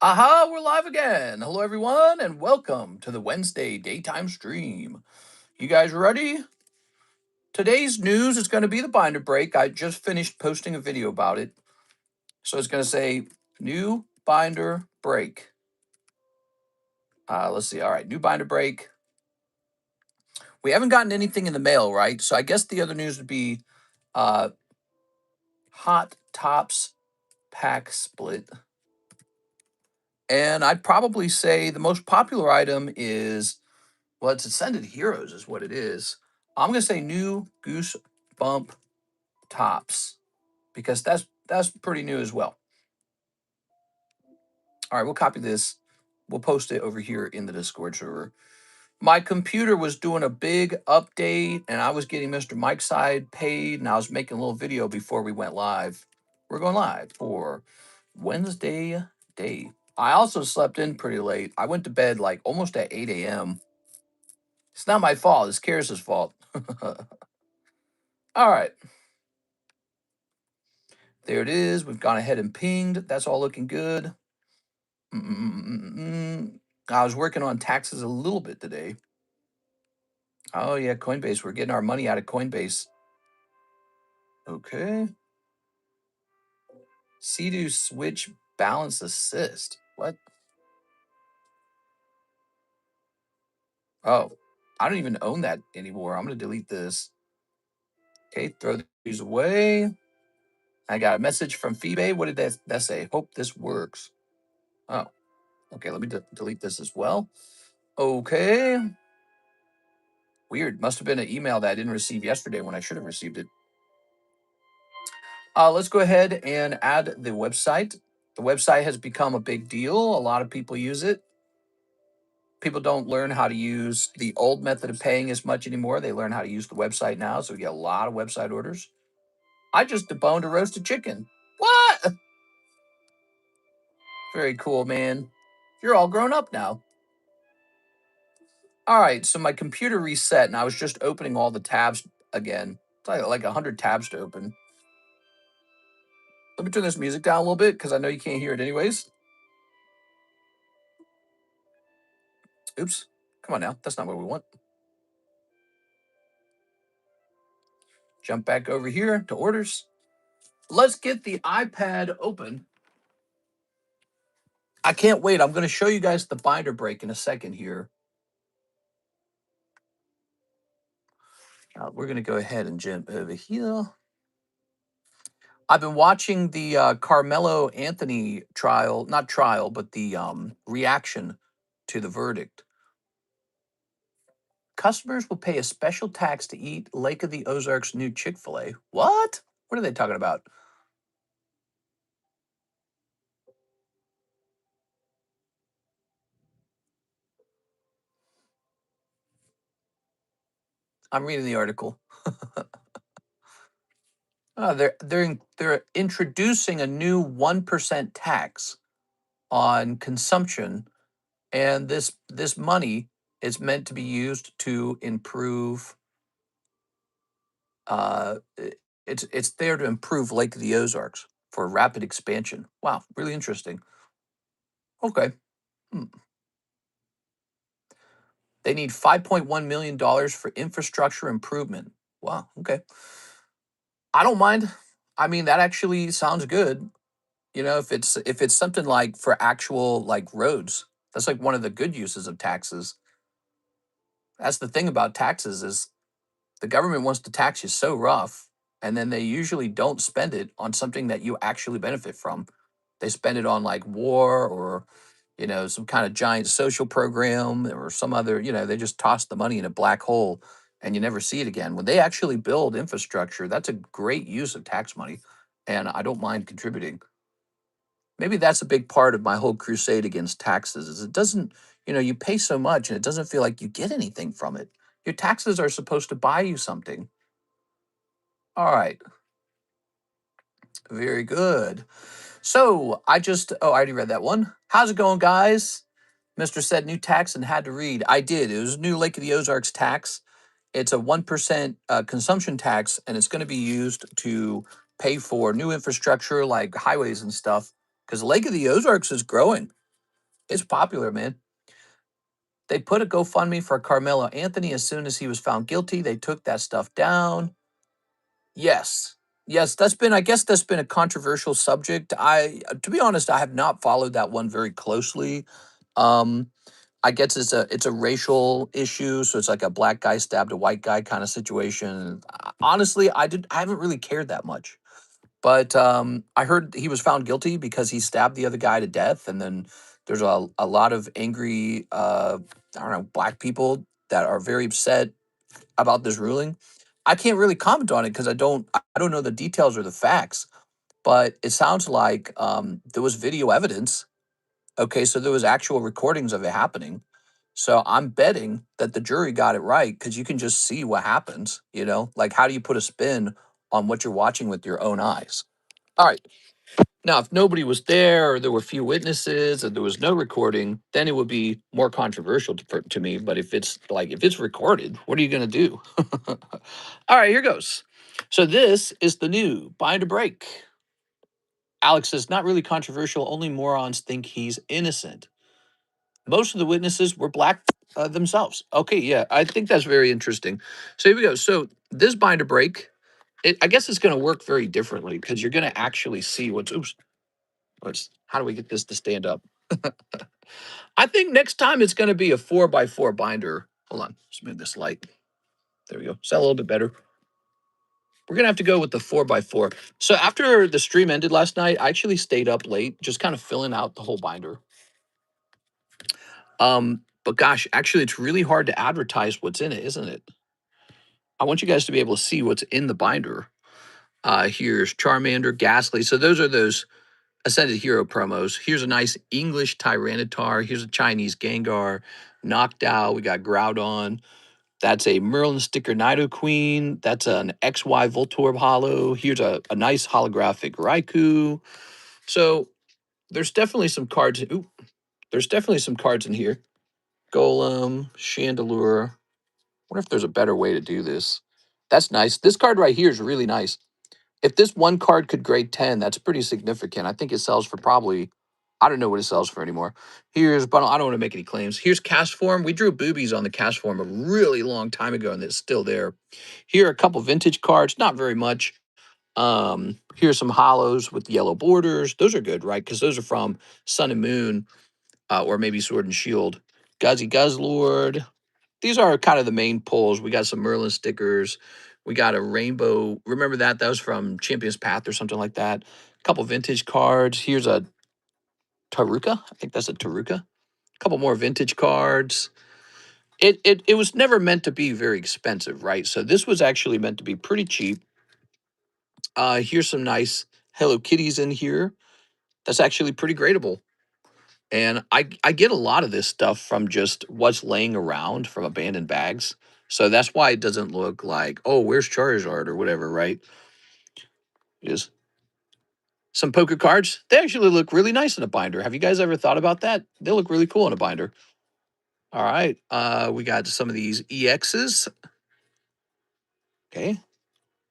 Aha, we're live again. Hello, everyone, and welcome to the Wednesday daytime stream. You guys ready? Today's news is going to be the binder break. I just finished posting a video about it. So it's going to say new binder break. Let's see. All right, new binder break. We haven't gotten anything in the mail, right? So I guess the other news would be uh, Hot Tops pack split. And I'd probably say the most popular item is, well, it's Ascended Heroes is what it is. I'm gonna say new Goosebump tops because that's pretty new as well. All right, we'll copy this. We'll post it over here in the Discord server. My computer was doing a big update and I was getting Mr. Mike's side paid and I was making a little video before we went live. We're going live for Wednesday day. I also slept in pretty late. I went to bed like almost at 8 a.m. It's not my fault. It's Karis's fault. All right. There it is. We've gone ahead and pinged. That's all looking good. I was working on taxes a little bit today. Oh, yeah, Coinbase. We're getting our money out of Coinbase. Okay. C2 switch balance assist. What? Oh, I don't even own that anymore. I'm going to delete this. Okay, throw these away. I got a message from Phoebe. What did that say? Hope this works. Oh, okay. Let me delete this as well. Okay. Weird. Must have been an email that I didn't receive yesterday when I should have received it. Let's go ahead and add the website. The website has become a big deal. A lot of people use it. People don't learn how to use the old method of paying as much anymore. They learn how to use the website now. So we get a lot of website orders. I just deboned a roasted chicken. What? Very cool, man. You're all grown up now. All right, so my computer reset and I was just opening all the tabs again. It's like 100 tabs to open. Let me turn this music down a little bit because I know you can't hear it anyways. Oops. Come on now. That's not what we want. Jump back over here to orders. Let's get the iPad open. I can't wait. I'm going to show you guys the binder break in a second here. We're going to go ahead and jump over here. I've been watching the Carmelo Anthony trial, not trial, but the reaction to the verdict. Customers will pay a special tax to eat Lake of the Ozarks' new Chick-fil-A. What? What are they talking about? I'm reading the article. They're introducing a new 1% tax on consumption, and this money is meant to be used to improve. It's there to improve Lake of the Ozarks for rapid expansion. Wow, really interesting. Okay. They need $5.1 million for infrastructure improvement. Wow, okay. I don't mind. I mean, that actually sounds good. You know, if it's something like for actual like roads, that's like one of the good uses of taxes. That's the thing about taxes is the government wants to tax you so rough, and then they usually don't spend it on something that you actually benefit from. They spend it on like war or, some kind of giant social program or some other, they just toss the money in a black hole and you never see it again. When they actually build infrastructure, that's a great use of tax money. And I don't mind contributing. Maybe that's a big part of my whole crusade against taxes is it doesn't, you pay so much and it doesn't feel like you get anything from it. Your taxes are supposed to buy you something. All right. Very good. So I already read that one. How's it going, guys? Mr. said new tax and had to read. I did. It was new Lake of the Ozarks tax. It's a 1% consumption tax, and it's going to be used to pay for new infrastructure like highways and stuff because Lake of the Ozarks is growing. It's popular, man. They put a GoFundMe for Carmelo Anthony as soon as he was found guilty. They took that stuff down. Yes. Yes, that's been I guess that's been a controversial subject. To be honest, I have not followed that one very closely. Um, I guess it's a racial issue, so it's like a black guy stabbed a white guy kind of situation. Honestly, I haven't really cared that much. But I heard he was found guilty because he stabbed the other guy to death, and then there's a lot of angry I don't know, black people that are very upset about this ruling. I can't really comment on it because I don't know the details or the facts, but it sounds like there was video evidence. Okay, so there was actual recordings of it happening. So I'm betting that the jury got it right because you can just see what happens. Like how do you put a spin on what you're watching with your own eyes? All right. Now, if nobody was there or there were few witnesses and there was no recording, then it would be more controversial to me. But if it's recorded, what are you going to do? All right, here goes. So this is the new bind a break. Alex says, not really controversial. Only morons think he's innocent. Most of the witnesses were black themselves. Okay, yeah, I think that's very interesting. So here we go. So this bind a break, I guess it's going to work very differently because you're going to actually see how do we get this to stand up? I think next time it's going to be a 4x4 binder. Hold on, let's move this light. There we go. Is that a little bit better? We're going to have to go with the 4x4. So after the stream ended last night, I actually stayed up late, just kind of filling out the whole binder. But gosh, actually, it's really hard to advertise what's in it, isn't it? I want you guys to be able to see what's in the binder. Here's Charmander, Ghastly. So those Ascended Hero promos. Here's a nice English Tyranitar. Here's a Chinese Gengar. Knocked Out. We got Groudon. That's a Merlin sticker Nido Queen. That's an XY Voltorb holo. Here's a nice holographic Raikou. So there's definitely some cards. Ooh, there's definitely some cards in here. Golem, Chandelure. Wonder if there's a better way to do this. That's nice. This card right here is really nice. If this one card could grade 10, that's pretty significant. I think it sells for probably, I don't know what it sells for anymore. But I don't want to make any claims. Here's Cast Form. We drew boobies on the Cast Form a really long time ago, and it's still there. Here are a couple vintage cards, not very much. Here's some hollows with yellow borders. Those are good, right? Because those are from Sun and Moon, or maybe Sword and Shield. Guzzy Guzzlord. These are kind of the main pulls. We got some Merlin stickers. We got a rainbow. Remember that? That was from Champion's Path or something like that. A couple vintage cards. Here's a Taruka. I think that's a Taruka. A couple more vintage cards. It was never meant to be very expensive, right? So this was actually meant to be pretty cheap. Here's some nice Hello Kitties in here. That's actually pretty gradable. And I get a lot of this stuff from just what's laying around from abandoned bags. So that's why it doesn't look like, oh, where's Charizard or whatever, right? Just some poker cards. They actually look really nice in a binder. Have you guys ever thought about that? They look really cool in a binder. All right. We got some of these EXs. Okay.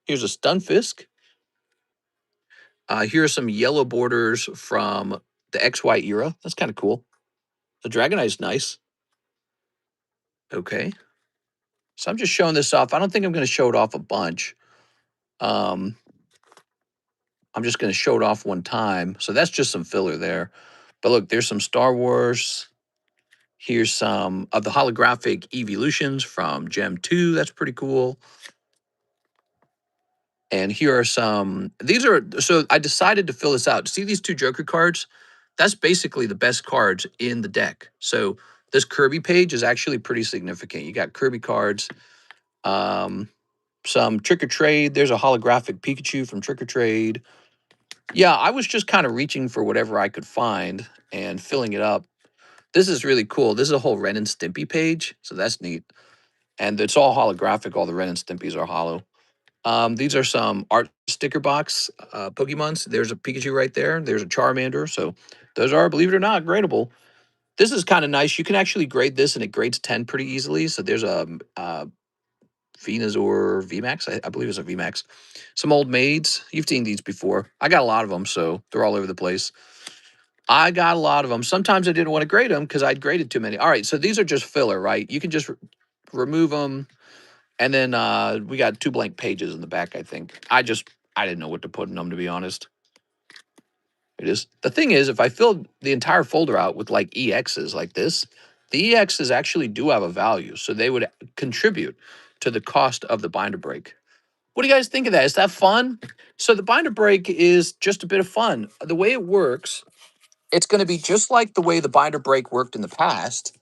Here's a Stunfisk. Here are some yellow borders from the XY era. That's kind of cool. The Dragonite's nice. Okay. So I'm just showing this off. I don't think I'm going to show it off a bunch. Um, I'm just going to show it off one time. So that's just some filler there. But look, there's some Star Wars. Here's some of the holographic evolutions from Gem 2. That's pretty cool. And here are so I decided to fill this out. See these two Joker cards? That's basically the best cards in the deck. So this Kirby page is actually pretty significant. You got Kirby cards, some Trick or Trade. There's a holographic Pikachu from Trick or Trade. Yeah, I was just kind of reaching for whatever I could find and filling it up. This is really cool. This is a whole Ren and Stimpy page, so that's neat. And it's all holographic. All the Ren and Stimpies are hollow. These are some art sticker box Pokemons. There's a Pikachu right there. There's a Charmander. So those are, believe it or not, gradable. This is kind of nice. You can actually grade this, and it grades 10 pretty easily. So there's a Venusaur VMAX. I believe it's a VMAX. Some old maids. You've seen these before. I got a lot of them, so they're all over the place. I got a lot of them. Sometimes I didn't want to grade them because I'd graded too many. All right, so these are just filler, right? You can just remove them, and then we got 2 blank pages in the back, I think. I didn't know what to put in them, to be honest. The thing is, if I filled the entire folder out with like EXs like this, the EXs actually do have a value, so they would contribute to the cost of the binder break. What do you guys think of that? Is that fun? So the binder break is just a bit of fun. The way it works, it's going to be just like the way the binder break worked in the past.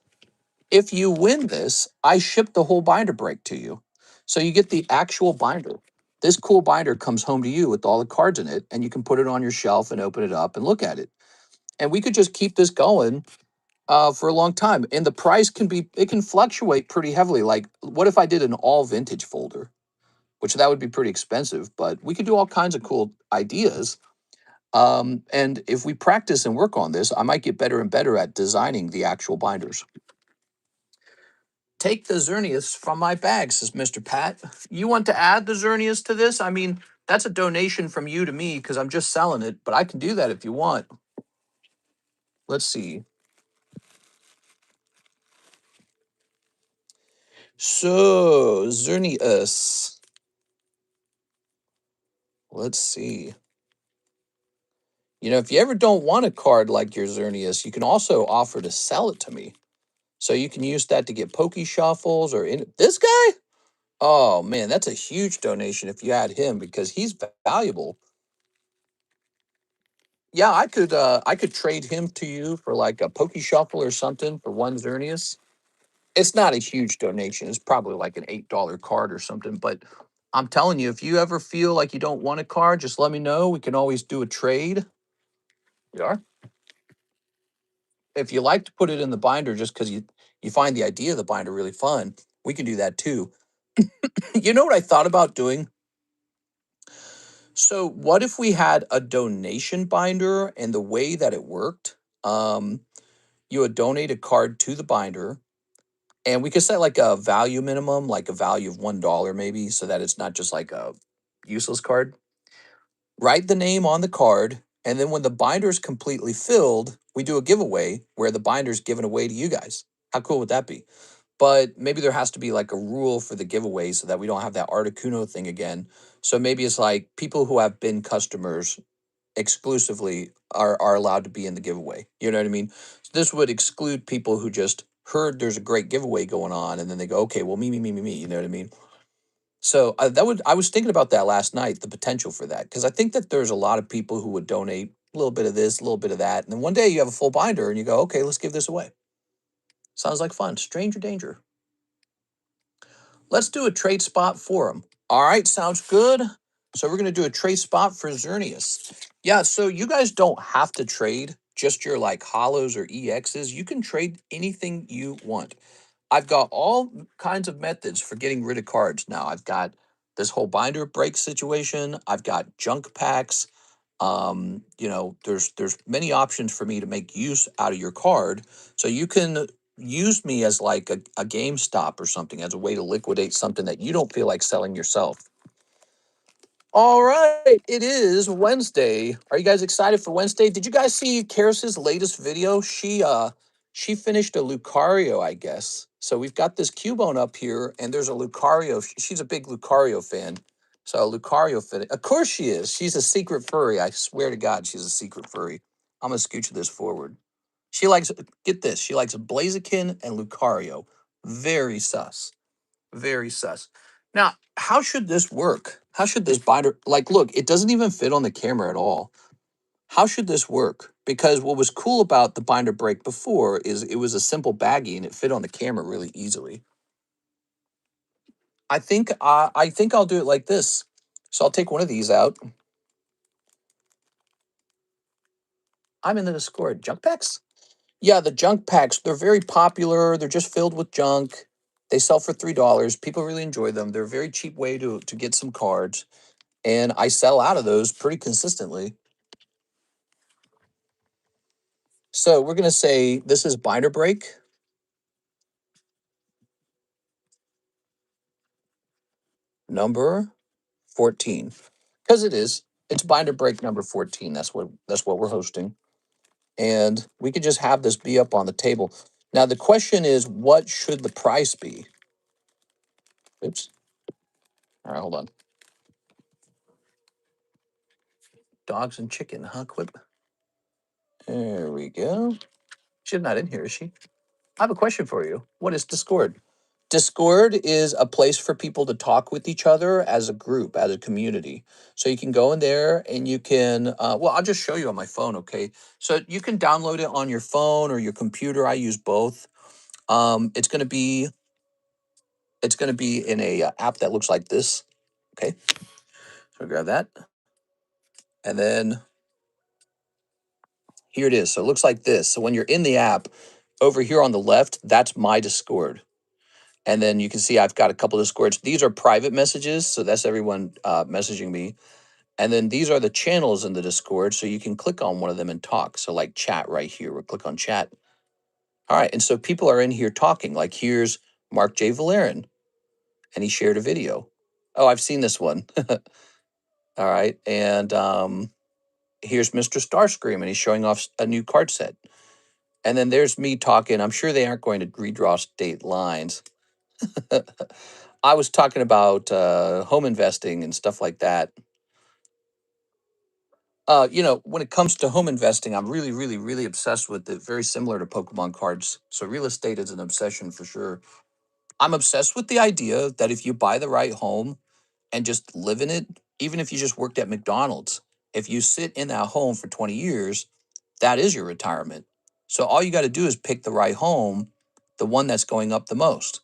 If you win this, I ship the whole binder break to you. So you get the actual binder. This cool binder comes home to you with all the cards in it, and you can put it on your shelf and open it up and look at it. And we could just keep this going for a long time. And the price it can fluctuate pretty heavily. Like, what if I did an all vintage folder? Which that would be pretty expensive, but we could do all kinds of cool ideas. And if we practice and work on this, I might get better and better at designing the actual binders. Take the Xerneas from my bag, says Mr. Pat. You want to add the Xerneas to this? I mean, that's a donation from you to me because I'm just selling it, but I can do that if you want. Let's see. So, Xerneas. Let's see. You know, if you ever don't want a card like your Xerneas, you can also offer to sell it to me. So you can use that to get Pokey Shuffles or this guy. Oh man, that's a huge donation if you add him because he's valuable. Yeah, I could trade him to you for like a Pokey Shuffle or something for one Xerneas. It's not a huge donation. It's probably like an $8 card or something. But I'm telling you, if you ever feel like you don't want a card, just let me know. We can always do a trade. Yeah. If you like to put it in the binder just because you find the idea of the binder really fun, we can do that too. You know what I thought about doing? So what if we had a donation binder and the way that it worked, um, you would donate a card to the binder and we could set like a value minimum, like a value of $1 maybe, so that it's not just like a useless card. Write the name on the card, and then when the binder is completely filled, we do a giveaway where the binder is given away to you guys. How cool would that be? But maybe there has to be like a rule for the giveaway so that we don't have that Articuno thing again. So maybe it's like people who have been customers exclusively are allowed to be in the giveaway. You know what I mean? So this would exclude people who just heard there's a great giveaway going on and then they go, okay, well, me. You know what I mean? So I was thinking about that last night, the potential for that, because I think that there's a lot of people who would donate a little bit of this, a little bit of that, and then one day you have a full binder and you go, okay, let's give this away. Sounds like fun. Stranger danger. Let's do a trade spot for him. All right, sounds good. So we're going to do a trade spot for Xerneas. Yeah, so you guys don't have to trade just your like hollows or EXs. You can trade anything you want. I've got all kinds of methods for getting rid of cards now. I've got this whole binder break situation. I've got junk packs. You know, there's many options for me to make use out of your card. So you can use me as like a GameStop or something as a way to liquidate something that you don't feel like selling yourself. All right, it is Wednesday. Are you guys excited for Wednesday? Did you guys see Karis's latest video? She finished a Lucario, I guess. So we've got this Cubone up here, and there's a Lucario. She's a big Lucario fan. So Lucario fit. Of course she is. She's a secret furry. I swear to God, she's a secret furry. I'm gonna scooch this forward. She likes, get this, she likes Blaziken and Lucario. Very sus. Very sus. Now, how should this work? How should this binder, like, look, it doesn't even fit on the camera at all. How should this work? Because what was cool about the binder break before is it was a simple baggie and it fit on the camera really easily. I think I'll do it like this. So I'll take one of these out. I'm in the Discord. Junk packs? Yeah, the junk packs, they're very popular. They're just filled with junk. They sell for $3. People really enjoy them. They're a very cheap way to get some cards. And I sell out of those pretty consistently. So we're going to say this is binder break number 14. Because it is. It's binder break number 14. That's what we're hosting. and we could just have this be up on the table. Now, the question is, what should the price be? Oops. All right, hold on. Dogs and chicken, huh, Quip? There we go. She's not in here, is she? I have a question for you. What is Discord? Discord is a place for people to talk with each other as a group, as a community. So you can go in there and you can, well, I'll just show you on my phone, okay? So you can download it on your phone or your computer. I use both. It's going to be in a app that looks like this. Okay, so grab that, and then here it is. So it looks like this. So when you're in the app, over here on the left, that's my Discord. And then you can see I've got a couple of Discords. These are private messages, so that's everyone messaging me. And then these are the channels in the Discord, so you can click on one of them and talk. So like chat right here, we'll click on chat. All right, and so people are in here talking. Like here's Mark J. Valerian, and he shared a video. Oh, I've seen this one. All right, and here's Mr. Starscream, and he's showing off a new card set. And then there's me talking. I'm sure they aren't going to redraw state lines. I was talking about home investing and stuff like that. When it comes to home investing, I'm really, really, really obsessed with it. Very similar to Pokemon cards. So real estate is an obsession for sure. I'm obsessed with the idea that if you buy the right home and just live in it, even if you just worked at McDonald's, if you sit in that home for 20 years, that is your retirement. So all you got to do is pick the right home, the one that's going up the most.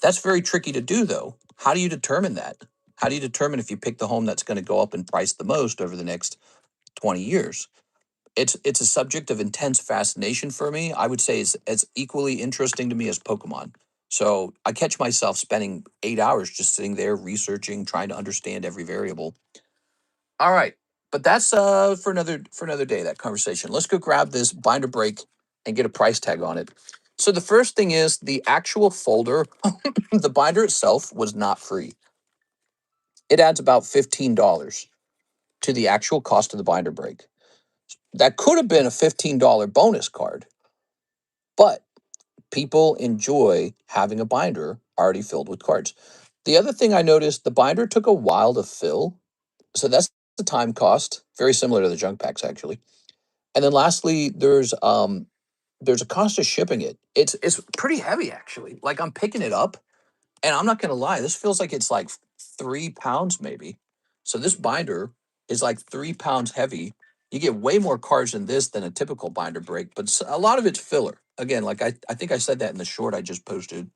That's very tricky to do, though. How do you determine that? How do you determine if you pick the home that's going to go up in price the most over the next 20 years? It's a subject of intense fascination for me. I would say it's equally interesting to me as Pokemon. So I catch myself spending 8 hours just sitting there researching, trying to understand every variable. All right, but that's for another day. That conversation. Let's go grab this binder break and get a price tag on it. So the first thing is the actual folder. The binder itself was not free. It adds about $15 to the actual cost of the binder break. That could have been a $15 bonus card, but people enjoy having a binder already filled with cards. The other thing I noticed, the binder took a while to fill. So that's the time cost, very similar to the junk packs actually. And then lastly, there's a cost of shipping it. It's pretty heavy actually. Like I'm picking it up, and I'm not gonna lie, this feels like it's like 3 pounds maybe. So this binder is like 3 pounds heavy. You get way more cards in this than a typical binder break, but a lot of it's filler. Again, like I think I said that in the short I just posted.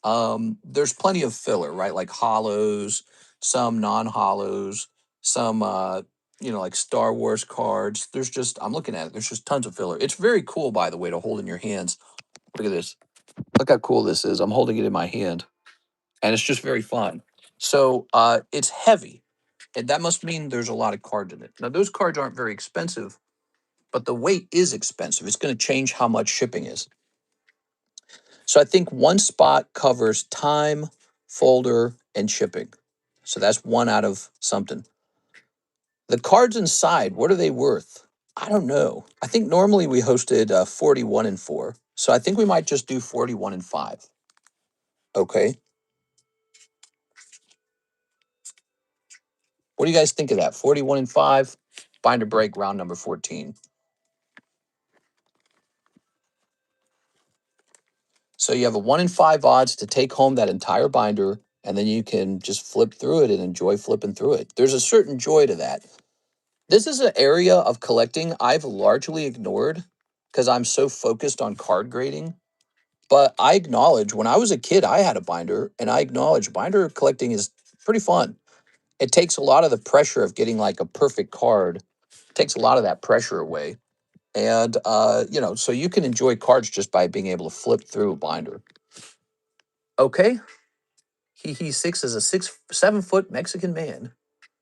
There's plenty of filler, right? Like hollows, some non-hollows, some like Star Wars cards. There's just I'm looking at it, there's just tons of filler. It's very cool, by the way, to hold in your hands. Look at this. Look how cool this is. I'm holding it in my hand, and it's just very fun. So it's heavy, and that must mean there's a lot of cards in it. Now those cards aren't very expensive, but the weight is expensive. It's going to change how much shipping is. So I think one spot covers time, folder, and shipping. So that's one out of something. The cards inside, what are they worth? I don't know. I think normally we hosted 41 and 4. So I think we might just do 41 and 5. Okay. What do you guys think of that? 41 and 5, binder break, round number 14. So you have a 1 in 5 odds to take home that entire binder, and then you can just flip through it and enjoy flipping through it. There's a certain joy to that. This is an area of collecting I've largely ignored because I'm so focused on card grading. But I acknowledge when I was a kid, I had a binder, and I acknowledge binder collecting is pretty fun. It takes a lot of the pressure of getting like a perfect card, takes a lot of that pressure away. And, so you can enjoy cards just by being able to flip through a binder. Okay. He six is a 7 foot Mexican man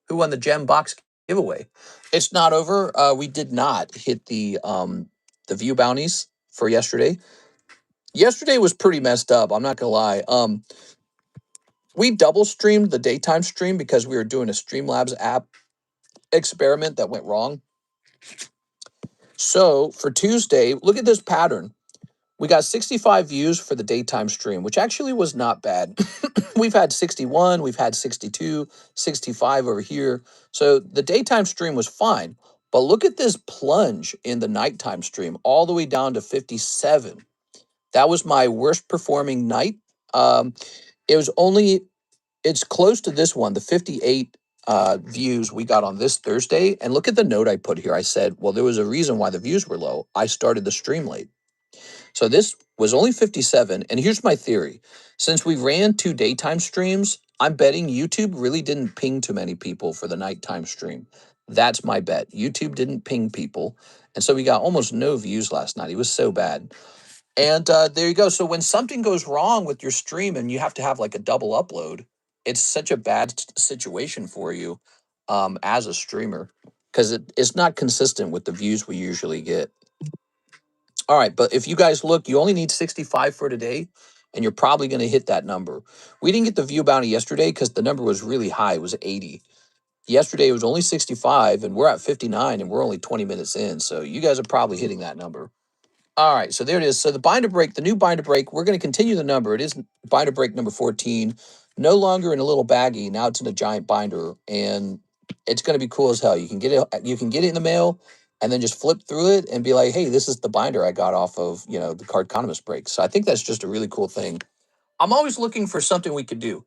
who won the gem box giveaway. It's not over. We did not hit the view bounties for yesterday. Yesterday was pretty messed up. I'm not gonna lie. We double streamed the daytime stream because we were doing a Streamlabs app experiment that went wrong. So for Tuesday, look at this pattern. We got 65 views for the daytime stream, which actually was not bad. We've had 61, we've had 62, 65 over here. So the daytime stream was fine. But look at this plunge in the nighttime stream, all the way down to 57. That was my worst performing night. Um, it was only, it's close to this one, the 58 views we got on this Thursday. And look at the note I put here. I said, well, there was a reason why the views were low. I started the stream late. So this was only 57. And here's my theory. Since we ran 2 daytime streams, I'm betting YouTube really didn't ping too many people for the nighttime stream. That's my bet. YouTube didn't ping people. And so we got almost no views last night. It was so bad. And there you go. So when something goes wrong with your stream and you have to have like a double upload, it's such a bad situation for you as a streamer because it's not consistent with the views we usually get. All right, but if you guys look, you only need 65 for today, and you're probably going to hit that number. We didn't get the view bounty yesterday because the number was really high. It was 80. Yesterday it was only 65, and we're at 59, and we're only 20 minutes in. So you guys are probably hitting that number. All right, so there it is. So the binder break, the new binder break, we're going to continue the number. It is binder break number 14. No longer in a little baggie. Now it's in a giant binder, and it's going to be cool as hell. You can get it. You can get it in the mail, and then just flip through it and be like, "Hey, this is the binder I got off of the Cardconomist break." So I think that's just a really cool thing. I'm always looking for something we could do.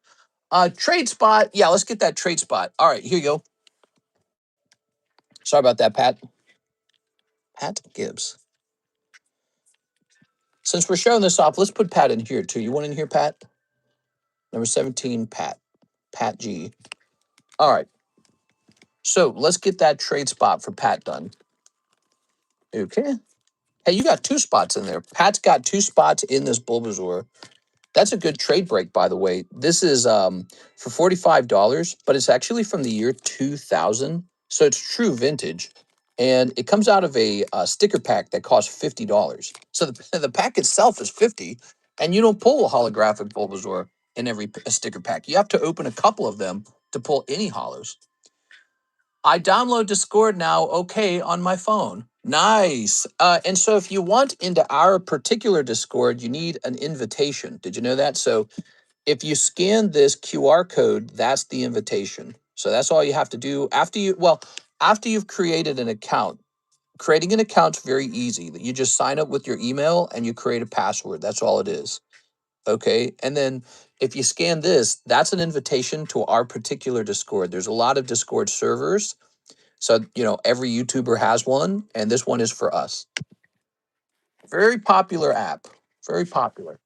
Trade spot. Yeah, let's get that trade spot. All right, here you go. Sorry about that, Pat. Pat Gibbs. Since we're showing this off, let's put Pat in here too. You want in here, Pat? Number 17, Pat. Pat G. All right. So let's get that trade spot for Pat done. Okay. Hey, you got 2 spots in there. Pat's got 2 spots in this Bulbasaur. That's a good trade break, by the way. This is for $45, but it's actually from the year 2000. So it's true vintage. And it comes out of a sticker pack that costs $50. So the pack itself is $50, and you don't pull a holographic Bulbasaur in every sticker pack. You have to open a couple of them to pull any holos. I download Discord now, okay, on my phone. Nice. And so if you want into our particular Discord, you need an invitation. Did you know that? So if you scan this QR code, that's the invitation. So that's all you have to do after you've created an account. Creating an account's very easy. You just sign up with your email and you create a password. That's all it is. Okay. And then if you scan this, that's an invitation to our particular Discord. There's a lot of Discord servers. So, every YouTuber has one, and this one is for us. Very popular app. Very popular.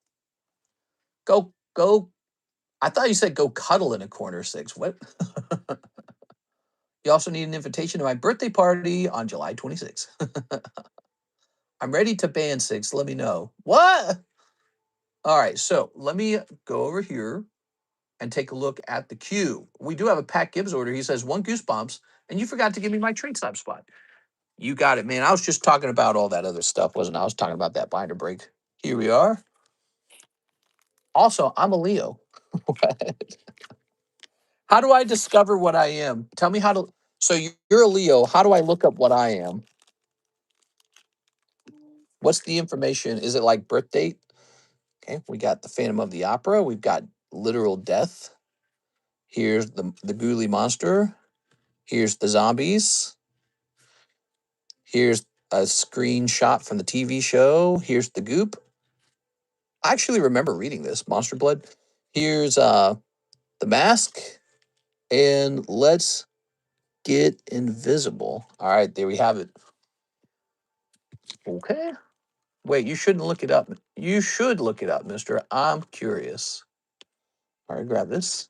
Go. I thought you said go cuddle in a corner 6. What? You also need an invitation to my birthday party on July 26th. I'm ready to ban 6. Let me know. What? All right. So let me go over here and take a look at the queue. We do have a Pat Gibbs order. He says 1 Goosebumps, and you forgot to give me my trade stop spot. You got it, man. I was just talking about all that other stuff, wasn't I? I was talking about that binder break. Here we are. Also, I'm a Leo. How do I discover what I am? Tell me how to. So you're a Leo. How do I look up what I am? What's the information? Is it like birth date? Okay, we got the Phantom of the Opera. We've got literal death. Here's the ghouly monster. Here's the zombies. Here's a screenshot from the TV show. Here's the goop. I actually remember reading this, Monster Blood. Here's the mask. And let's get invisible. All right, there we have it. Okay. Wait, you shouldn't look it up. You should look it up, mister. I'm curious. All right, grab this.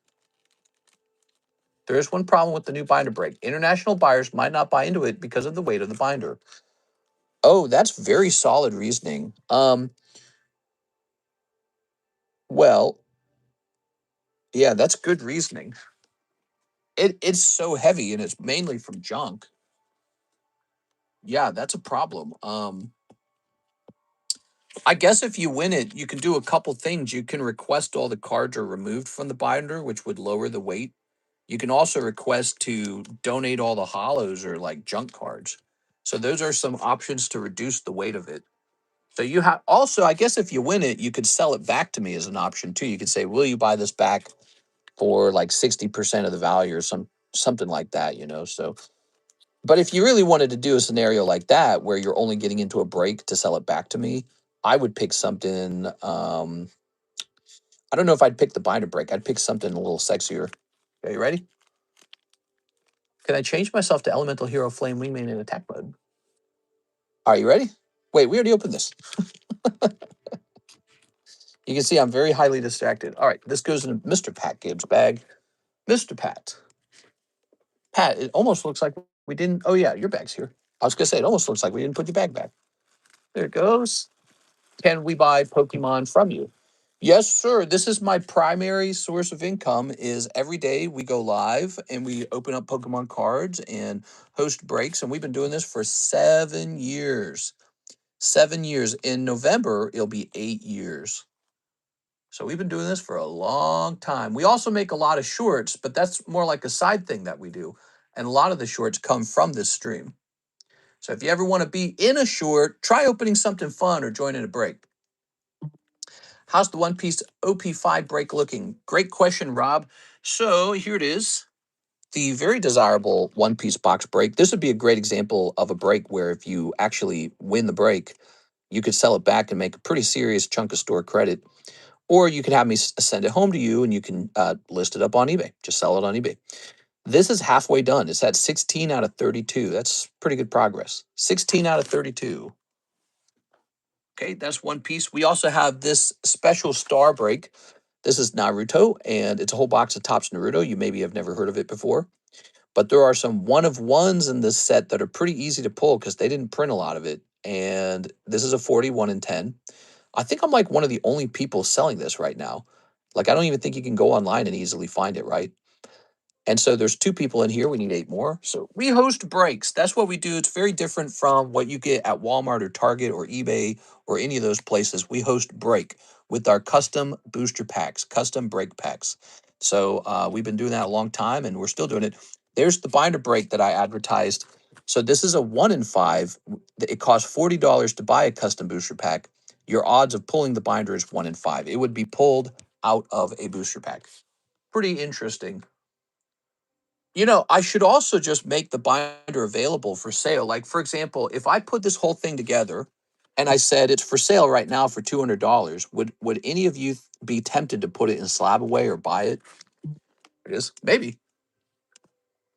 There is one problem with the new binder break. International buyers might not buy into it because of the weight of the binder. Oh, that's very solid reasoning. Well, yeah, that's good reasoning. It's so heavy and it's mainly from junk. Yeah, that's a problem. I guess if you win it, you can do a couple things. You can request all the cards are removed from the binder, which would lower the weight. You can also request to donate all the hollows or like junk cards. So those are some options to reduce the weight of it. So you have also, I guess, if you win it, you could sell it back to me as an option too. You could say, "Will you buy this back for like 60% of the value or something like that?" You know. So, but if you really wanted to do a scenario like that where you're only getting into a break to sell it back to me, I would pick something. I don't know if I'd pick the binder break. I'd pick something a little sexier. Okay, you ready? Can I change myself to Elemental Hero Flame Wingman in attack mode? Are you ready? Wait, we already opened this. You can see I'm very highly distracted. All right, this goes in Mr. Pat Gibbs' bag. Mr. Pat. Pat, it almost looks like we didn't. Oh, yeah, your bag's here. I was going to say, it almost looks like we didn't put your bag back. There it goes. Can we buy Pokemon from you? Yes, sir. This is my primary source of income is every day we go live and we open up Pokemon cards and host breaks. And we've been doing this for 7 years. 7 years. In November, it'll be 8 years. So we've been doing this for a long time. We also make a lot of shorts, but that's more like a side thing that we do. And a lot of the shorts come from this stream. So if you ever want to be in a short, try opening something fun or joining a break. How's the One Piece OP5 break looking? Great question, Rob. So here it is. The very desirable One Piece box break. This would be a great example of a break where if you actually win the break, you could sell it back and make a pretty serious chunk of store credit. Or you could have me send it home to you and you can list it up on eBay. Just sell it on eBay. This is halfway done. It's at 16 out of 32. That's pretty good progress. 16 out of 32. Okay, that's One Piece. We also have this special star break. This is Naruto, and it's a whole box of Topps Naruto. You maybe have never heard of it before. But there are some one of ones in this set that are pretty easy to pull because they didn't print a lot of it. And this is a 41 and 10. I think I'm like one of the only people selling this right now. Like, I don't even think you can go online and easily find it, right? And so there's two people in here. We need 8 more. So we host breaks. That's what we do. It's very different from what you get at Walmart or Target or eBay or any of those places. We host break with our custom booster packs, custom break packs. So we've been doing that a long time and we're still doing it. There's the binder break that I advertised. So this is a 1 in 5. It costs $40 to buy a custom booster pack. Your odds of pulling the binder is 1 in 5. It would be pulled out of a booster pack. Pretty interesting. You know, I should also just make the binder available for sale. Like, for example, if I put this whole thing together and I said it's for sale right now for $200, would any of you be tempted to put it in slab away or buy it? It is maybe.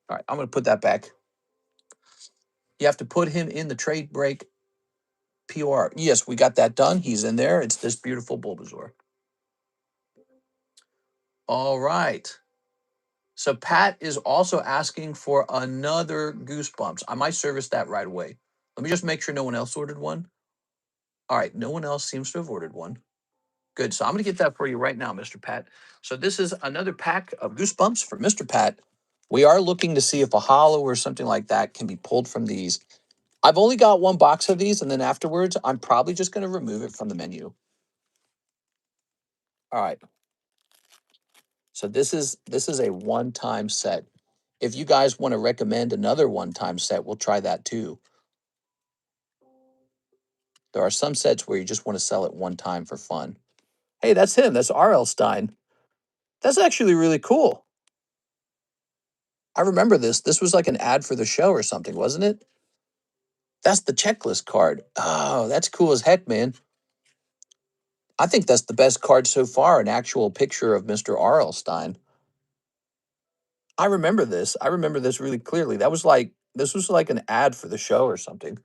All right, I'm going to put that back. You have to put him in the trade break POR. Yes, we got that done. He's in there. It's this beautiful Bulbasaur. All right. So Pat is also asking for another Goosebumps. I might service that right away. Let me just make sure no one else ordered one. All right, no one else seems to have ordered one. Good. So I'm going to get that for you right now, Mr. Pat. So this is another pack of Goosebumps for Mr. Pat. We are looking to see if a hollow or something like that can be pulled from these. I've only got one box of these, and then afterwards, I'm probably just going to remove it from the menu. All right. So this is a one-time set. If you guys want to recommend another one-time set, we'll try that too. There are some sets where you just want to sell it one time for fun. Hey, that's him. That's R.L. Stein. That's actually really cool. I remember this. This was like an ad for the show or something, wasn't it? That's the checklist card. Oh, that's cool as heck, man. I think that's the best card so far, an actual picture of Mr. R.L. Stein. I remember this. I remember this really clearly. This was like an ad for the show or something.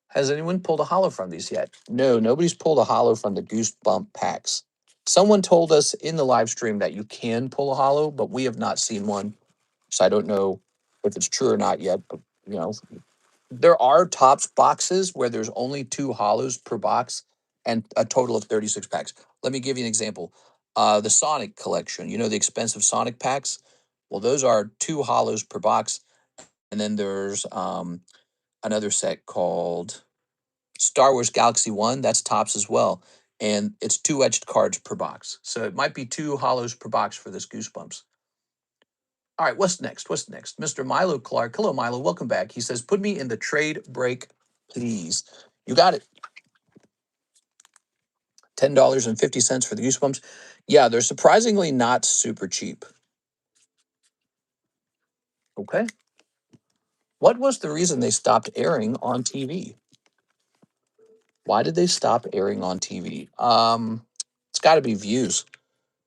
Has anyone pulled a hollow from these yet? No, nobody's pulled a hollow from the Goosebump packs. Someone told us in the live stream that you can pull a hollow, but we have not seen one. So I don't know if it's true or not yet. But, you know, there are Topps boxes where there's only 2 hollows per box and a total of 36 packs. Let me give you an example. The Sonic collection, you know, the expensive Sonic packs. Well, those are 2 hollows per box. And then there's another set called Star Wars Galaxy 1. That's Topps as well. And it's 2 etched cards per box. So it might be 2 hollows per box for this Goosebumps. All right, what's next? What's next? Mr. Milo Clark. Hello, Milo. Welcome back. He says, put me in the trade break, please. You got it. $10.50 for the Goosebumps. Yeah, they're surprisingly not super cheap. Okay. What was the reason they stopped airing on TV? Why did they stop airing on TV? It's got to be views.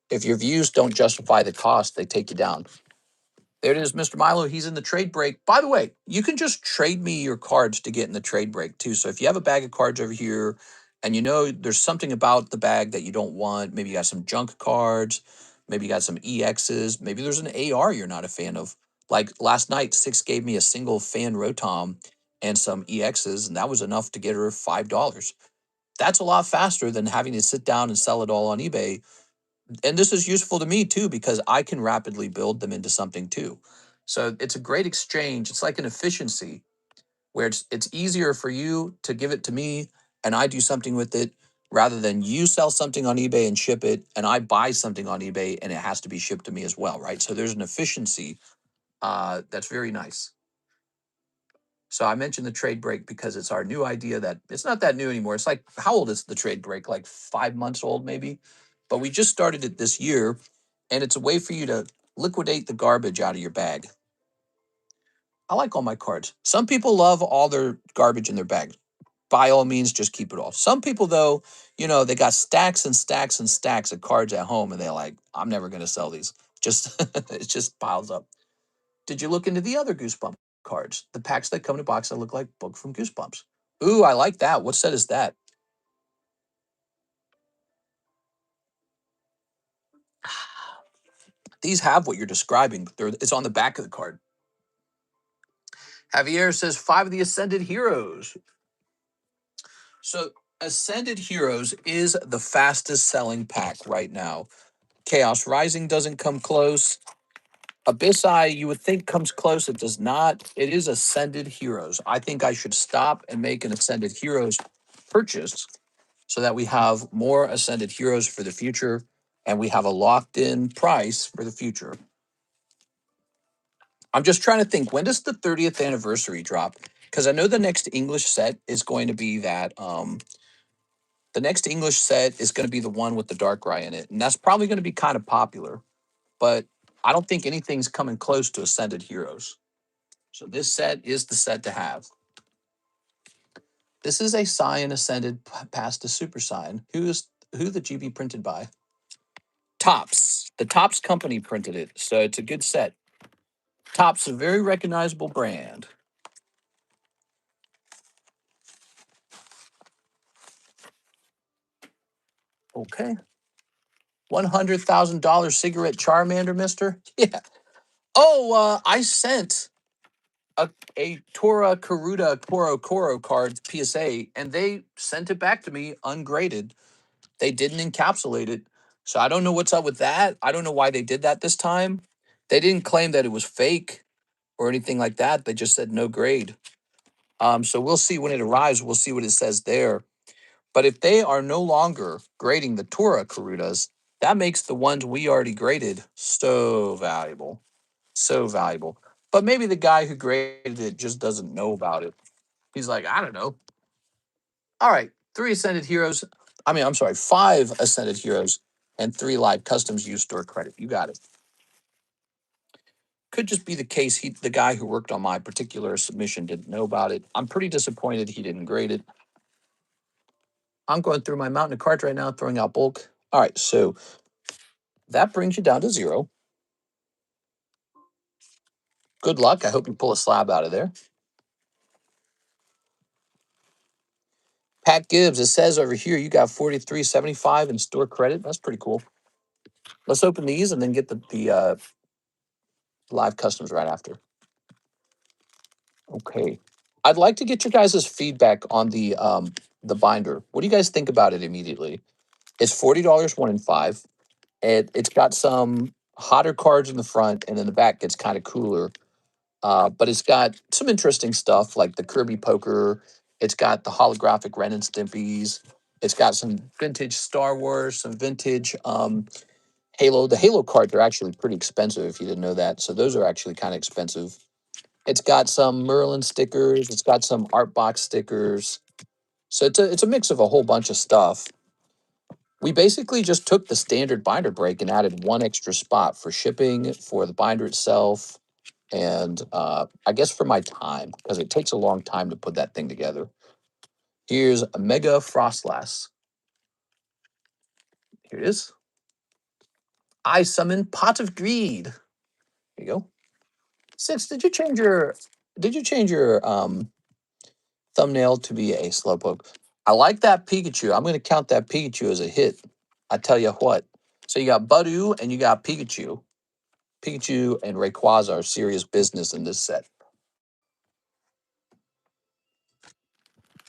If your views don't justify the cost, they take you down. There it is, Mr. Milo. He's in the trade break. By the way, you can just trade me your cards to get in the trade break too. So if you have a bag of cards over here and you know there's something about the bag that you don't want, maybe you got some junk cards, maybe you got some EXs, maybe there's an AR you're not a fan of. Like last night, Six gave me a single fan Rotom and some EXs, and that was enough to get her $5. That's a lot faster than having to sit down and sell it all on eBay. And this is useful to me too because I can rapidly build them into something too. So it's a great exchange. It's like an efficiency where it's easier for you to give it to me and I do something with it rather than you sell something on eBay and ship it and I buy something on eBay and it has to be shipped to me as well, right? So there's an efficiency that's very nice. So I mentioned the trade break because it's our new idea that it's not that new anymore. It's like, how old is the trade break? Like 5 months old, maybe. But we just started it this year, and it's a way for you to liquidate the garbage out of your bag. I like all my cards. Some people love all their garbage in their bag. By all means, just keep it all. Some people, though, they got stacks and stacks and stacks of cards at home, and they're like, I'm never going to sell these. Just it just piles up. Did you look into the other Goosebump cards? The packs that come in a box that look like book from Goosebumps. Ooh, I like that. What set is that? These have what you're describing. It's on the back of the card. Javier says 5 of the Ascended Heroes. So Ascended Heroes is the fastest selling pack right now. Chaos Rising doesn't come close. Abyssai, you would think comes close. It does not. It is Ascended Heroes. I think I should stop and make an Ascended Heroes purchase so that we have more Ascended Heroes for the future and we have a locked in price for the future. I'm just trying to think, when does the 30th anniversary drop? Because I know the next English set is going to be that. The next English set is going to be the one with the Darkrai in it. And that's probably going to be kind of popular. But I don't think anything's coming close to Ascended Heroes. So this set is the set to have. This is a Saiyan Ascended past the Super Saiyan. Who the GB printed by? Tops. The Tops company printed it. So it's a good set. Tops, a very recognizable brand. Okay. $100,000 cigarette Charmander, mister? Yeah. Oh, I sent a Tora Karuta Koro card PSA, and they sent it back to me ungraded. They didn't encapsulate it. So I don't know what's up with that. I don't know why they did that this time. They didn't claim that it was fake or anything like that. They just said no grade. So we'll see when it arrives. We'll see what it says there. But if they are no longer grading the Tora Karutas, that makes the ones we already graded so valuable. So valuable. But maybe the guy who graded it just doesn't know about it. He's like, I don't know. All right, 3 Ascended Heroes. I'm sorry, 5 Ascended Heroes and 3 live customs use store credit. You got it. Could just be the case the guy who worked on my particular submission didn't know about it. I'm pretty disappointed he didn't grade it. I'm going through my mountain of cards right now, throwing out bulk. All right, so that brings you down to 0. Good luck. I hope you pull a slab out of there. Pat Gibbs, it says over here you got 43.75 in store credit. That's pretty cool. Let's open these and then get the live customs right after. Okay. I'd like to get your guys' feedback on the binder. What do you guys think about it immediately? It's $40 1 in 5. It's got some hotter cards in the front, and then the back gets kind of cooler. But it's got some interesting stuff like the Kirby Poker. It's got the holographic Ren and Stimpies. It's got some vintage Star Wars, some vintage Halo. The Halo cards are actually pretty expensive if you didn't know that. So those are actually kind of expensive. It's got some Merlin stickers. It's got some art box stickers. So it's a mix of a whole bunch of stuff. We basically just took the standard binder break and added one extra spot for shipping, for the binder itself, and I guess for my time, because it takes a long time to put that thing together. Here's a Mega Frostlass. Here it is. I summon Pot of Greed. Here you go. Six, did you change your thumbnail to be a slowpoke? I like that Pikachu. I'm gonna count that Pikachu as a hit. I tell you what. So you got Budu and you got Pikachu. Pikachu and Rayquaza are serious business in this set.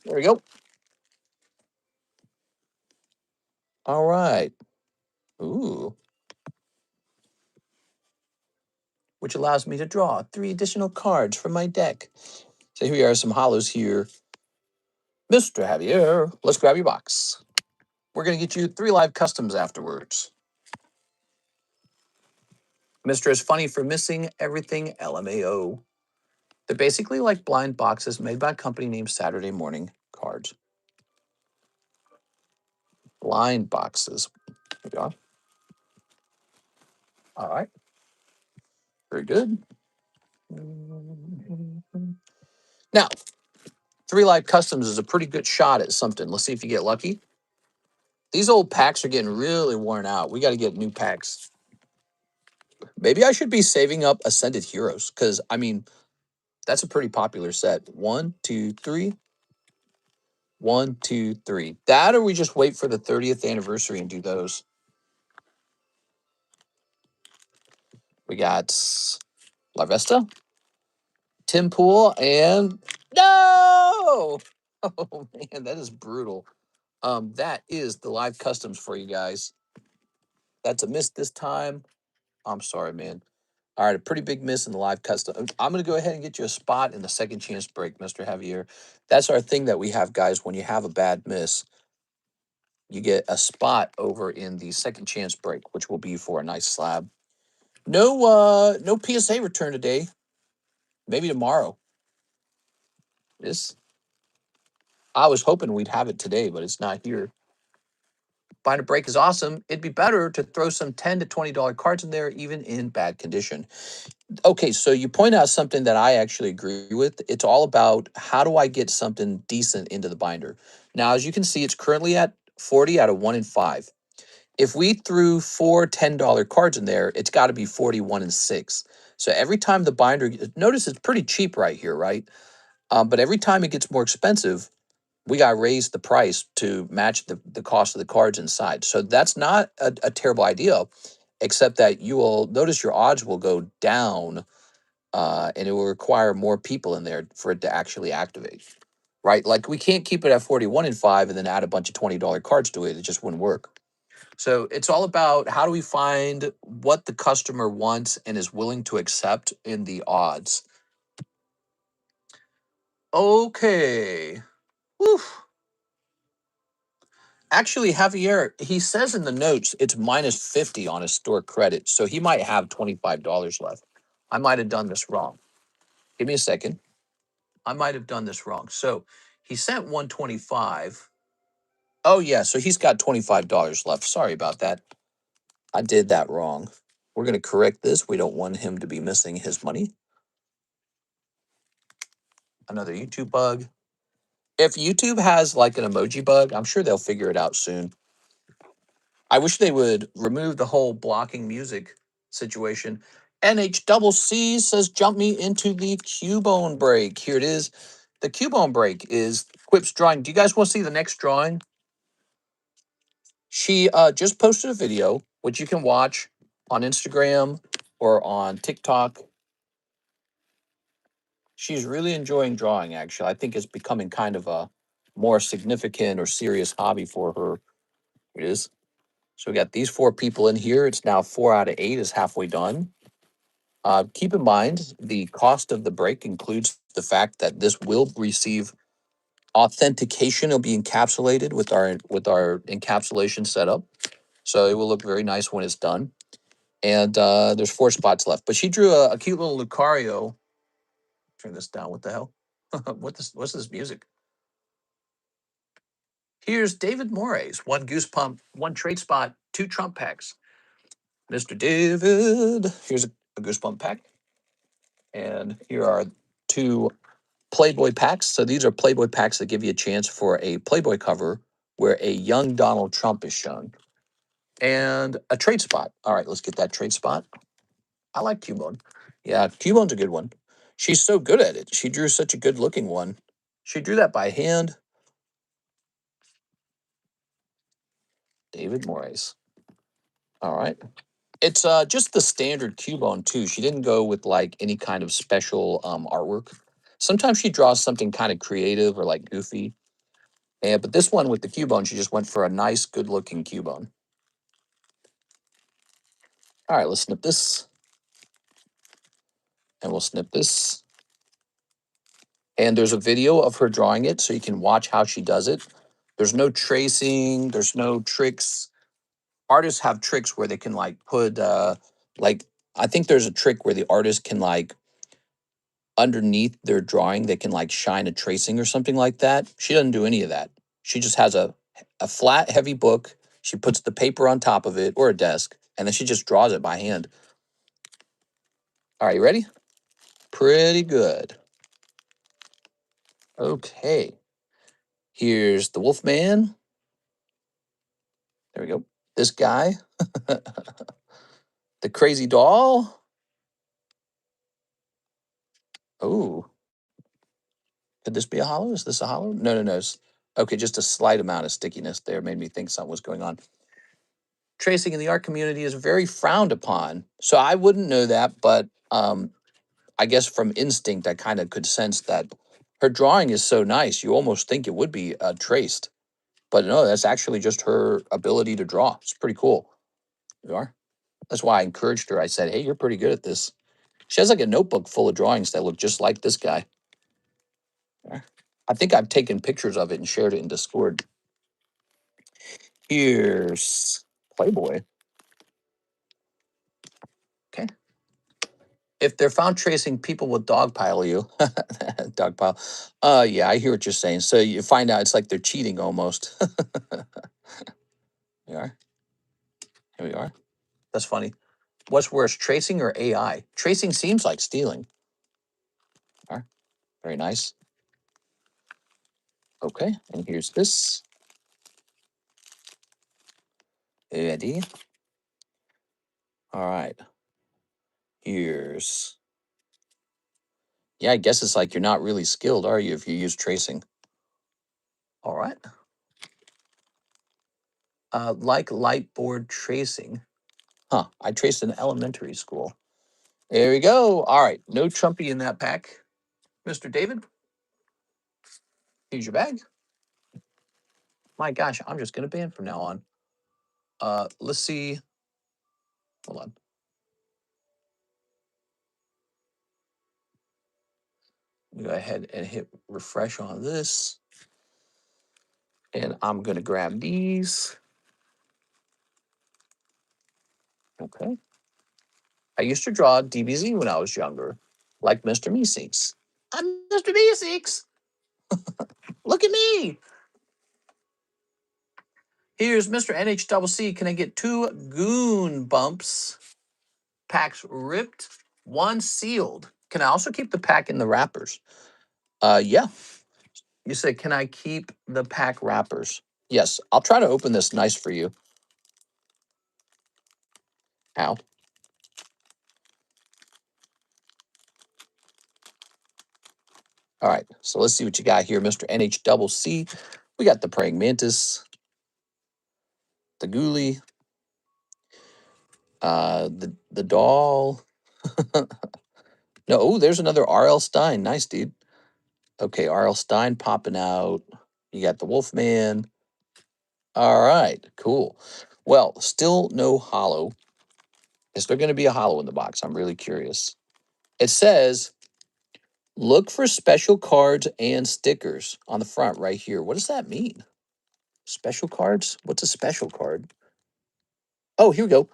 There we go. All right. Ooh. Which allows me to draw 3 additional cards from my deck. So here we are, some hollows here. Mr. Javier, let's grab your box. We're going to get you 3 live customs afterwards. Mr. is funny for missing everything LMAO. They're basically like blind boxes made by a company named Saturday Morning Cards. Blind boxes. Here we go. All right. Very good. Now, 3 live customs is a pretty good shot at something. Let's see if you get lucky. These old packs are getting really worn out. We got to get new packs. Maybe I should be saving up Ascended Heroes because, I mean, that's a pretty popular set. 1, 2, 3. 1, 2, 3. That or we just wait for the 30th anniversary and do those. We got La Vesta, Tim Pool, and no! Oh, man, that is brutal. That is the live customs for you guys. That's a miss this time. I'm sorry, man. All right, a pretty big miss in the live custom. I'm going to go ahead and get you a spot in the second chance break, Mr. Javier. That's our thing that we have, guys. When you have a bad miss, you get a spot over in the second chance break, which will be for a nice slab. No PSA return today. Maybe tomorrow. I was hoping we'd have it today, but it's not here. Binder break is awesome. It'd be better to throw some $10 to $20 cards in there, even in bad condition. Okay, so you point out something that I actually agree with. It's all about how do I get something decent into the binder. Now, as you can see, it's currently at 40 out of 1 in 5. If we threw 4 $10 cards in there, it's got to be 41 and 6. So every time the binder, notice it's pretty cheap right here, right? But every time it gets more expensive, we got to raise the price to match the cost of the cards inside. So that's not a terrible idea, except that you will notice your odds will go down, and it will require more people in there for it to actually activate, right? Like we can't keep it at 41 and 5 and then add a bunch of $20 cards to it. It just wouldn't work. So it's all about how do we find what the customer wants and is willing to accept in the odds. Okay. Whew. Actually, Javier, he says in the notes it's minus 50 on his store credit. So he might have $25 left. I might have done this wrong. Give me a second. I might have done this wrong. So he sent 125. Oh, yeah. So he's got $25 left. Sorry about that. I did that wrong. We're going to correct this. We don't want him to be missing his money. Another YouTube bug. If YouTube has like an emoji bug, I'm sure they'll figure it out soon. I wish they would remove the whole blocking music situation. NHCC says, jump me into the Cubone break. Here it is. The Cubone break is Quip's drawing. Do you guys want to see the next drawing? She just posted a video, which you can watch on Instagram or on TikTok. She's really enjoying drawing, actually. I think it's becoming kind of a more significant or serious hobby for her. It is. So we got these 4 people in here. It's now 4 out of 8 is halfway done. Keep in mind, the cost of the break includes the fact that this will receive authentication. It'll be encapsulated with our encapsulation setup. So it will look very nice when it's done. And there's 4 spots left. But she drew a cute little Lucario. Turn this down. What the hell? What's this music? Here's David Moraes. 1 Goosebump, 1 trade spot, 2 Trump packs. Mr. David. Here's a Goosebump pack. And here are 2 Playboy packs. So these are Playboy packs that give you a chance for a Playboy cover where a young Donald Trump is shown. And a trade spot. All right, let's get that trade spot. I like Cubone. Yeah, Cubone's a good one. She's so good at it. She drew such a good looking one. She drew that by hand. David Moraes. All right. It's just the standard Cubone too. She didn't go with like any kind of special artwork. Sometimes she draws something kind of creative or like goofy. And but this one with the Cubone, she just went for a nice, good looking Cubone. All right, let's snip this. And we'll snip this. And there's a video of her drawing it, so you can watch how she does it. There's no tracing, there's no tricks. Artists have tricks where they can like put like I think there's a trick where the artist can like underneath their drawing, they can like shine a tracing or something like that. She doesn't do any of that. She just has a flat, heavy book. She puts the paper on top of it or a desk, and then she just draws it by hand. All right, you ready? Pretty good. Okay. Here's the Wolfman. There we go. This guy. The crazy doll. Oh, could this be a hollow? Is this a hollow? No, no, no. Okay, just a slight amount of stickiness there made me think something was going on. Tracing in the art community is very frowned upon. So I wouldn't know that, but I guess from instinct, I kind of could sense that her drawing is so nice. You almost think it would be traced. But no, that's actually just her ability to draw. It's pretty cool. You are. That's why I encouraged her. I said, hey, you're pretty good at this. She has like a notebook full of drawings that look just like this guy. Yeah. I think I've taken pictures of it and shared it in Discord. Here's Playboy. Okay. If they're found tracing, people will dogpile you. Dogpile. Yeah, I hear what you're saying. So you find out it's like they're cheating almost. We are. Here we are. That's funny. What's worse, tracing or AI? Tracing seems like stealing. All right. Very nice. Okay, and here's this. Ready? All right. Here's. Yeah, I guess it's like you're not really skilled, are you, if you use tracing? All right. Like light board tracing. Huh, I traced in elementary school. There we go. All right, no Trumpy in that pack. Mr. David, here's your bag. My gosh, I'm just going to ban from now on. Let's see. Hold on. Go ahead and hit refresh on this. And I'm going to grab these. Okay. I used to draw DBZ when I was younger, like Mr. Meeseeks. I'm Mr. Meeseeks. Look at me. Here's Mr. NHCC. Can I get 2 Goon Bumps? Packs ripped, 1 sealed. Can I also keep the pack in the wrappers? Yeah. You said, can I keep the pack wrappers? Yes. I'll try to open this nice for you. Ow. All right. So let's see what you got here, Mr. NHCC. We got the Praying Mantis, the Ghoulie, the doll. No, oh, there's another R.L. Stein. Nice, dude. Okay, R.L. Stein popping out. You got the Wolfman. All right, cool. Well, still no hollow. Is there going to be a hollow in the box? I'm really curious. It says, look for special cards and stickers on the front right here. What does that mean? Special cards? What's a special card? Oh, here we go.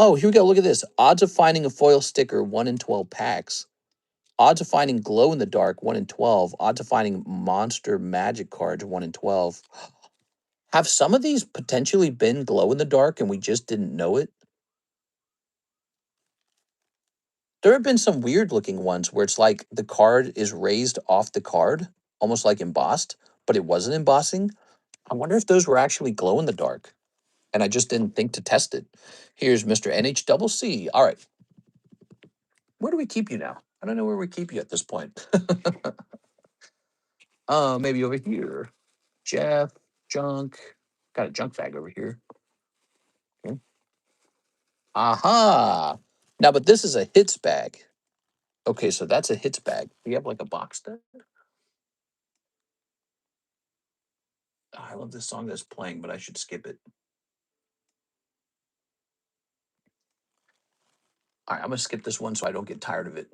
Oh, here we go. Look at this. Odds of finding a foil sticker, 1 in 12 packs. Odds of finding glow in the dark, 1 in 12. Odds of finding monster magic cards, 1 in 12. Have some of these potentially been glow in the dark and we just didn't know it? There have been some weird looking ones where it's like the card is raised off the card, almost like embossed, but it wasn't embossing. I wonder if those were actually glow in the dark and I just didn't think to test it. Here's Mr. NHCC. All right. Where do we keep you now? I don't know where we keep you at this point. Maybe over here. Jeff, junk. Got a junk bag over here. Okay. Aha. Now, but this is a hits bag. Okay, so that's a hits bag. Do you have like a box there? Oh, I love this song that's playing, but I should skip it. All right, I'm gonna skip this one so I don't get tired of it.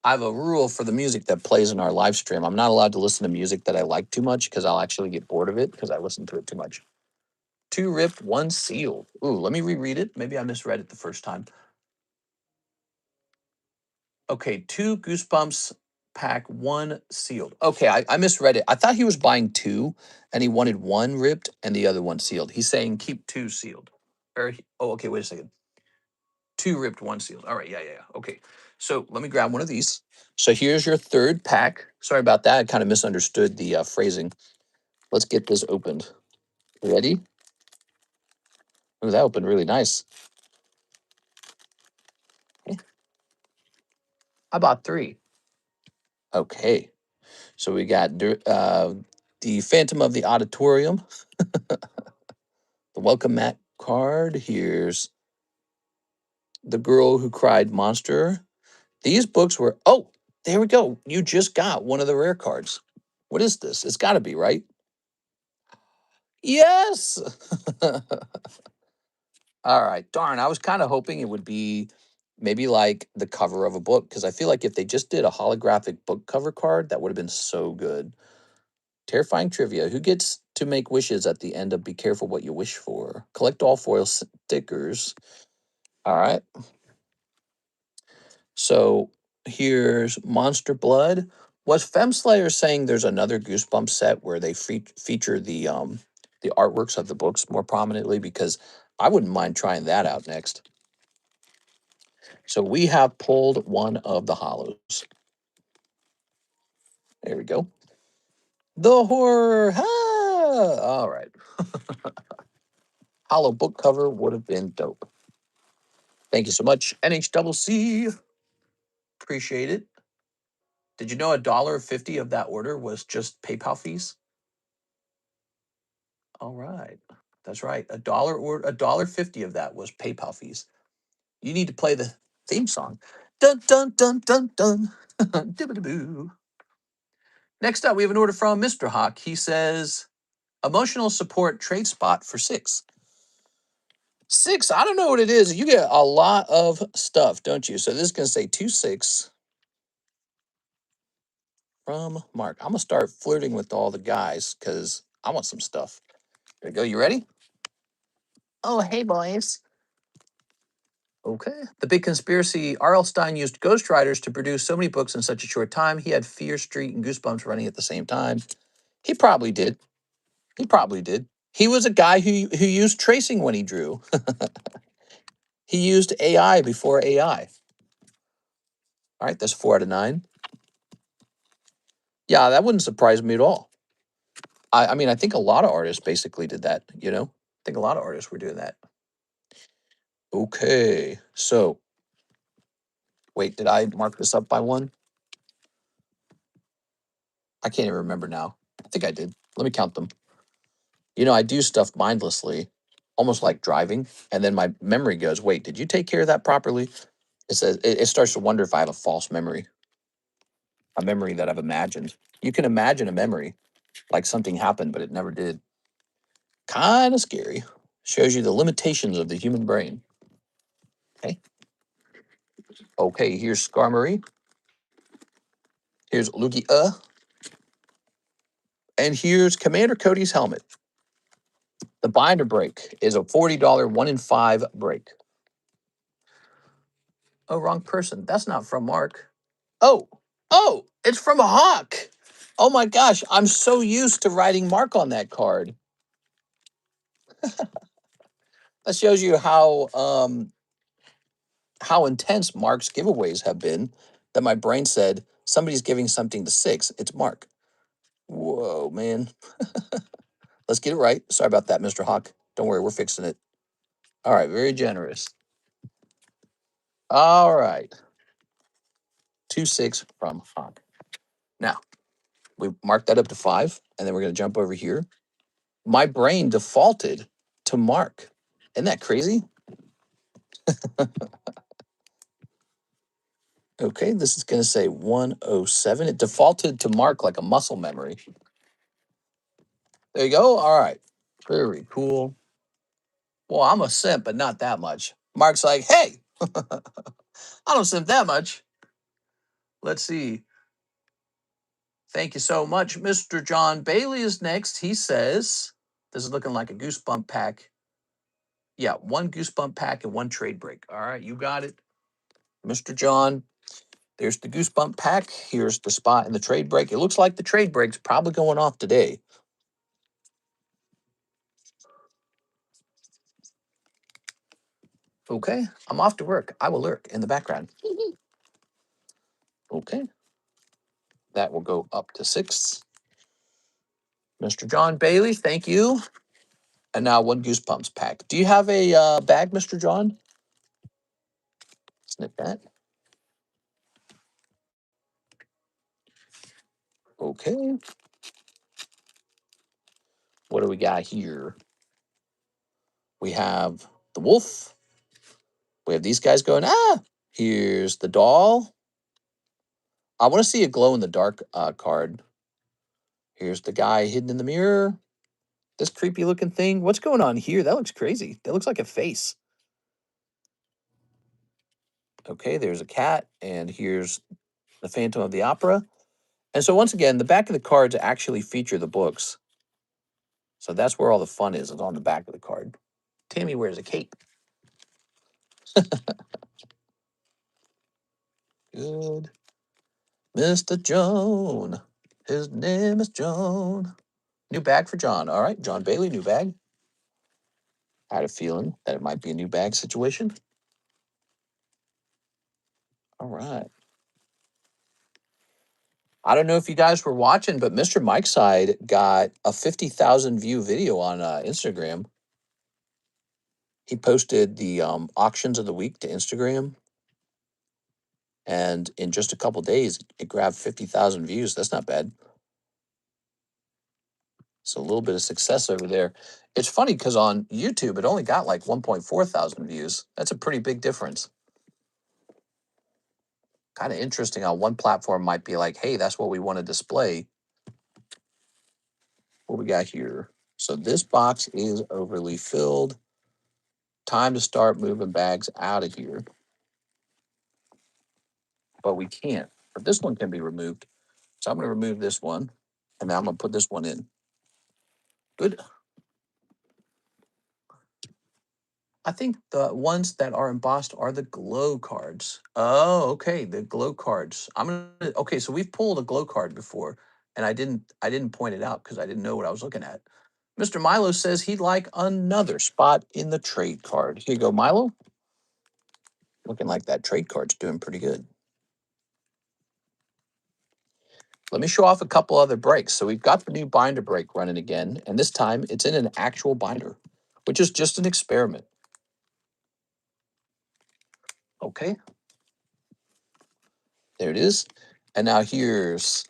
I have a rule for the music that plays in our live stream. I'm not allowed to listen to music that I like too much because I'll actually get bored of it because I listen to it too much. 2 ripped, 1 sealed. Ooh, let me reread it. Maybe I misread it the first time. Okay, 2 Goosebumps pack, 1 sealed. Okay, I misread it. I thought he was buying 2 and he wanted 1 ripped and the other 1 sealed. He's saying keep 2 sealed. Oh, okay, wait a second. 2 ripped, 1 sealed. All right, yeah. Okay, so let me grab one of these. So here's your 3rd pack. Sorry about that. I kind of misunderstood the phrasing. Let's get this opened. Ready? Oh, that opened really nice. Okay. I bought 3. Okay, so we got the Phantom of the Auditorium, the Welcome Mat card. Here's The Girl Who Cried Monster. These books were, oh, there we go. You just got one of the rare cards. What is this? It's got to be, right? Yes. All right. Darn, I was kind of hoping it would be maybe like the cover of a book because I feel like if they just did a holographic book cover card, that would have been so good. Terrifying trivia. Who gets to make wishes at the end of Be Careful What You Wish For? Collect all foil stickers. All right. So here's Monster Blood. Was Femslayer saying there's another Goosebump set where they feature the artworks of the books more prominently? Because I wouldn't mind trying that out next. So we have pulled one of the hollows. There we go. The horror. Ah! All right. Hollow book cover would have been dope. Thank you so much, NHCC. Appreciate it. Did you know $1.50 of that order was just PayPal fees? All right. That's right. $1.50 of that was PayPal fees. You need to play the theme song. Dun dun dun dun dun. Dibbidi-boo. Next up, we have an order from Mr. Hawk. He says, emotional support trade spot for 6. 6, I don't know what it is. You get a lot of stuff, don't you? So this is going to say 2-6 from Mark. I'm going to start flirting with all the guys because I want some stuff. There you go. You ready? Oh, hey, boys. Okay. The big conspiracy. R.L. Stein used ghostwriters to produce so many books in such a short time. He had Fear Street and Goosebumps running at the same time. He probably did. He probably did. He was a guy who used tracing when he drew. He used AI before AI. All right, that's 4 out of 9. Yeah, that wouldn't surprise me at all. I mean, I think a lot of artists basically did that, you know? I think a lot of artists were doing that. Okay, so wait, did I mark this up by 1? I can't even remember now. I think I did. Let me count them. You know, I do stuff mindlessly, almost like driving, and then my memory goes, wait, did you take care of that properly? It says it starts to wonder if I have a false memory, a memory that I've imagined. You can imagine a memory like something happened, but it never did. Kind of scary. Shows you the limitations of the human brain. Okay. Okay, here's Skarmory. Here's Lugia. And here's Commander Cody's helmet. The binder break is a $40 1 in 5 break. Oh, wrong person. That's not from Mark. Oh, it's from a Hawk. Oh my gosh, I'm so used to writing Mark on that card. That shows you how intense Mark's giveaways have been. That my brain said somebody's giving something to 6. It's Mark. Whoa, man. Let's get it right. Sorry about that, Mr. Hawk. Don't worry, we're fixing it. All right, very generous. All right. 2-6 from Hawk. Now, we marked that up to 5, and then we're going to jump over here. My brain defaulted to Mark. Isn't that crazy? Okay, this is going to say 107. It defaulted to Mark like a muscle memory. There you go. All right. Very cool. Well, I'm a simp, but not that much. Mark's like, hey, I don't simp that much. Let's see. Thank you so much. Mr. John Bailey is next. He says, this is looking like a Goosebump pack. Yeah, 1 Goosebump pack and 1 trade break. All right, you got it. Mr. John, there's the Goosebump pack. Here's the spot in the trade break. It looks like the trade break's probably going off today. Okay, I'm off to work. I will lurk in the background. Okay, that will go up to 6. Mr. John Bailey, thank you. And now 1 Goosebumps pack. Do you have a bag, Mr. John? Snip that. Okay. What do we got here? We have the wolf. We have these guys going, ah. Here's the doll. I want to see a glow in the dark card. Here's the guy hidden in the mirror. This creepy looking thing. What's going on here? That looks crazy. That looks like a face. Okay, there's a cat. And here's the Phantom of the Opera. And so once again, the back of the cards actually feature the books. So that's where all the fun is on the back of the card. Tammy wears a cape. Good. Mr. Joan. His name is Joan. New bag for John. All right, John Bailey, new bag. I had a feeling that it might be a new bag situation. All right. I don't know if you guys were watching, but Mr. Mike's Side got a 50,000 view video on Instagram. He posted the auctions of the week to Instagram. And in just a couple days, it grabbed 50,000 views. That's not bad. So a little bit of success over there. It's funny because on YouTube, it only got like 1.4 thousand views. That's a pretty big difference. Kind of interesting how one platform might be like, hey, that's what we want to display. What we got here? So this box is overly filled. Time to start moving bags out of here. But we can't. But this one can be removed. So I'm going to remove this one. And now I'm going to put this one in. Good. I think the ones that are embossed are the glow cards. Oh, okay, the glow cards. Okay, so we've pulled a glow card before, and I didn't point it out because I didn't know what I was looking at. Mr. Milo says he'd like another spot in the trade card. Here you go, Milo. Looking like that trade card's doing pretty good. Let me show off a couple other breaks. So we've got the new binder break running again, and this time it's in an actual binder, which is just an experiment. Okay. There it is. And now here's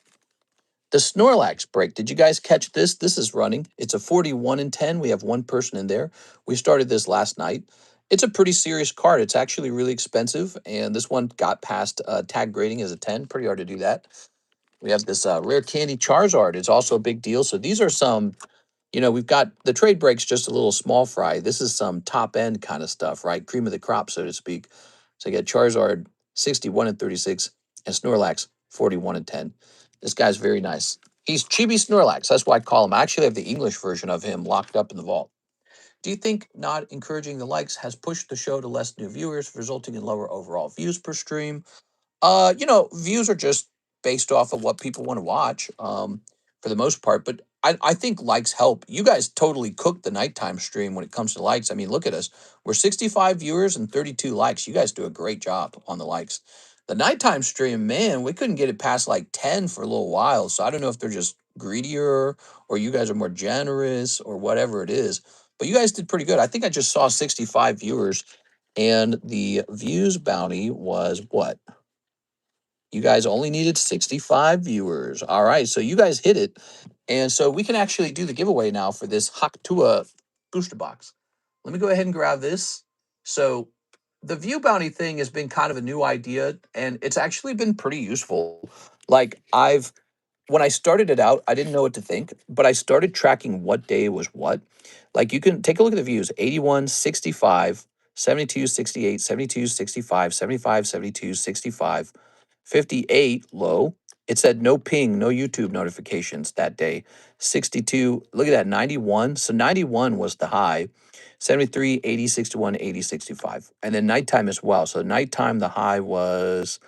the Snorlax break. Did you guys catch this? This is running. It's a 41 in 10. We have 1 person in there. We started this last night. It's a pretty serious card. It's actually really expensive, and this one got past tag grading as a 10. Pretty hard to do that. We have this rare candy Charizard. It's also a big deal. So these are some, we've got the trade breaks just a little small fry. This is some top end kind of stuff, right? Cream of the crop, so to speak. So you got Charizard 61 and 36 and Snorlax 41 and 10. This guy's very nice. He's Chibi Snorlax. That's why I call him. I actually have the English version of him locked up in the vault. Do you think not encouraging the likes has pushed the show to less new viewers, resulting in lower overall views per stream? Views are just based off of what people want to watch, for the most part. But I think likes help. You guys totally cooked the nighttime stream when it comes to likes. I mean, look at us. We're 65 viewers and 32 likes. You guys do a great job on the likes. The nighttime stream, man, we couldn't get it past like 10 for a little while. So I don't know if they're just greedier or you guys are more generous or whatever it is. But you guys did pretty good. I think I just saw 65 viewers and the views bounty was what? You guys only needed 65 viewers. All right, so you guys hit it. And so we can actually do the giveaway now for this Haktua booster box. Let me go ahead and grab this. So the view bounty thing has been kind of a new idea, and it's actually been pretty useful. Like when I started it out, I didn't know what to think, but I started tracking what day was what. Like you can take a look at the views 81, 65, 72, 68, 72, 65, 75, 72, 65, 58 low. It said no ping, no YouTube notifications that day. 62, look at that, 91. So 91 was the high. 73, 80, 61, 80, 65. And then nighttime as well. So nighttime, the high was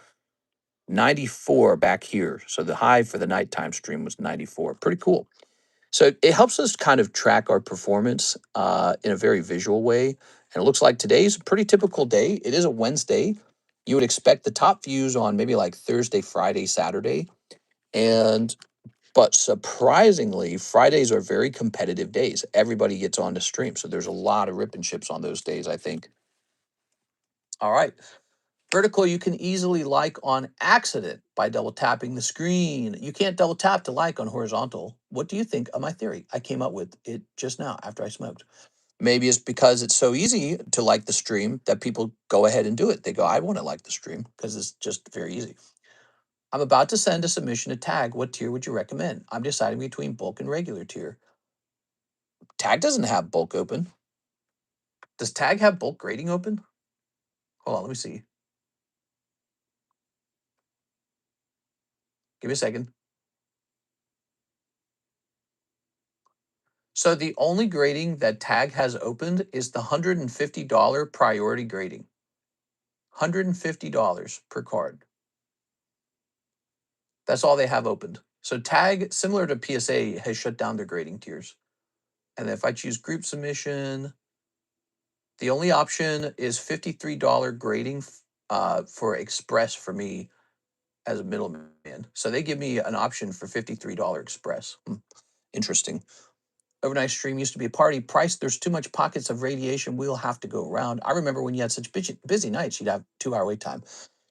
94 back here. So the high for the nighttime stream was 94. Pretty cool. So it helps us kind of track our performance in a very visual way. And it looks like today's a pretty typical day. It is a Wednesday. You would expect the top views on maybe like Thursday, Friday, Saturday. But surprisingly, Fridays are very competitive days. Everybody gets on the stream. So there's a lot of rip and chips on those days, I think. All right. Vertical, you can easily like on accident by double tapping the screen. You can't double tap to like on horizontal. What do you think of my theory? I came up with it just now after I smoked. Maybe it's because it's so easy to like the stream that people go ahead and do it. They go, I want to like the stream because it's just very easy. I'm about to send a submission to Tag. What tier would you recommend? I'm deciding between bulk and regular tier. Tag doesn't have bulk open. Does Tag have bulk grading open? Hold on, let me see. Give me a second. So the only grading that Tag has opened is the $150 priority grading. $150 per card. That's all they have opened. So Tag, similar to PSA, has shut down their grading tiers. And if I choose group submission, the only option is $53 grading for Express for me as a middleman. So they give me an option for $53 Express. Interesting. Overnight stream used to be a party. Price, there's too much pockets of radiation. We'll have to go around. I remember when you had such busy nights, you'd have 2 hour wait time.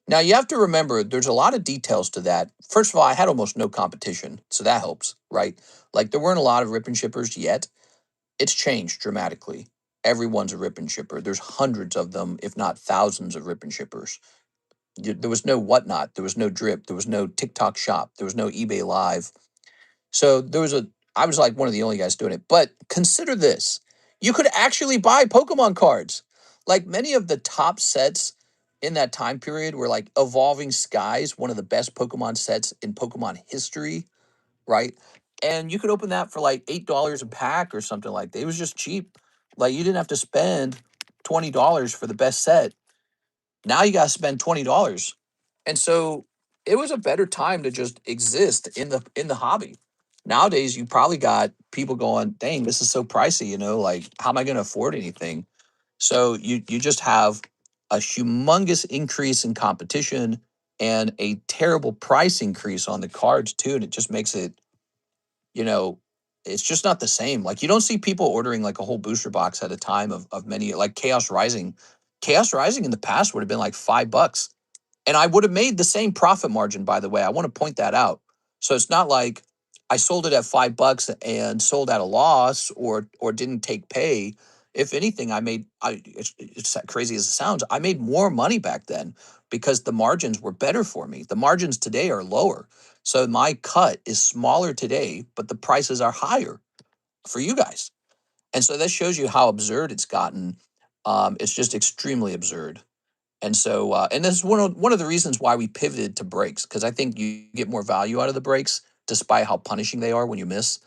Now, you have to remember, there's a lot of details to that. First of all, I had almost no competition, so that helps, right? Like, there weren't a lot of rip and shippers yet. It's changed dramatically. Everyone's a rip and shipper. There's hundreds of them, if not thousands of rip and shippers. There was no whatnot. There was no drip. There was no TikTok shop. There was no eBay Live. So I was like one of the only guys doing it. But consider this, you could actually buy Pokemon cards. Like many of the top sets in that time period were like Evolving Skies, one of the best Pokemon sets in Pokemon history, right? And you could open that for like $8 a pack or something like that. It was just cheap. Like you didn't have to spend $20 for the best set. Now you got to spend $20. And so it was a better time to just exist in the hobby. Nowadays, you probably got people going, "Dang, this is so pricey, like how am I going to afford anything?" So you just have a humongous increase in competition and a terrible price increase on the cards too, and it just makes it, you know, it's just not the same. Like you don't see people ordering like a whole booster box at a time of many like Chaos Rising. Chaos Rising in the past would have been like $5. And I would have made the same profit margin, by the way. I want to point that out. So it's not like I sold it at $5 and sold at a loss or didn't take pay. If anything, it's crazy as it sounds, I made more money back then because the margins were better for me. The margins today are lower. So my cut is smaller today, but the prices are higher for you guys. And so that shows you how absurd it's gotten. It's just extremely absurd. And so, and this is one of the reasons why we pivoted to breaks, because I think you get more value out of the breaks, despite how punishing they are when you miss.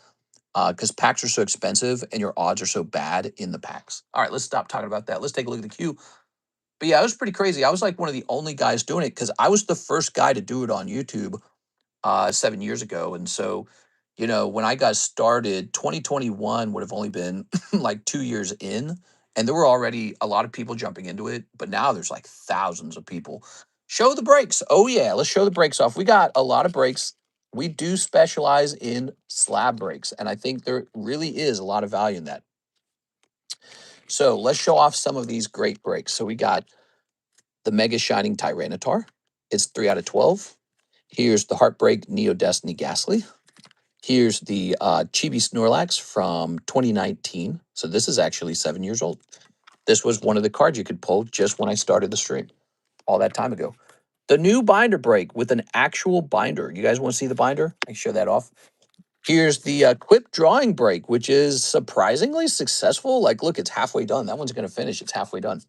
because packs are so expensive and your odds are so bad in the packs. All right, let's stop talking about that. Let's take a look at the queue. But yeah, it was pretty crazy. I was like one of the only guys doing it because I was the first guy to do it on YouTube 7 years ago. And so, when I got started, 2021 would have only been like 2 years in, and there were already a lot of people jumping into it. But now there's like thousands of people. Show the breaks. Oh, yeah, let's show the breaks off. We got a lot of breaks. We do specialize in slab breaks, and I think there really is a lot of value in that. So let's show off some of these great breaks. So we got the Mega Shining Tyranitar. It's 3 out of 12. Here's the Heartbreak Neo Destiny Ghastly. Here's the Chibi Snorlax from 2019. So this is actually 7 years old. This was one of the cards you could pull just when I started the stream all that time ago. The new binder break with an actual binder. You guys want to see the binder? I can show that off. Here's the quick drawing break, which is surprisingly successful. Like, look, it's halfway done. That one's going to finish. It's halfway done.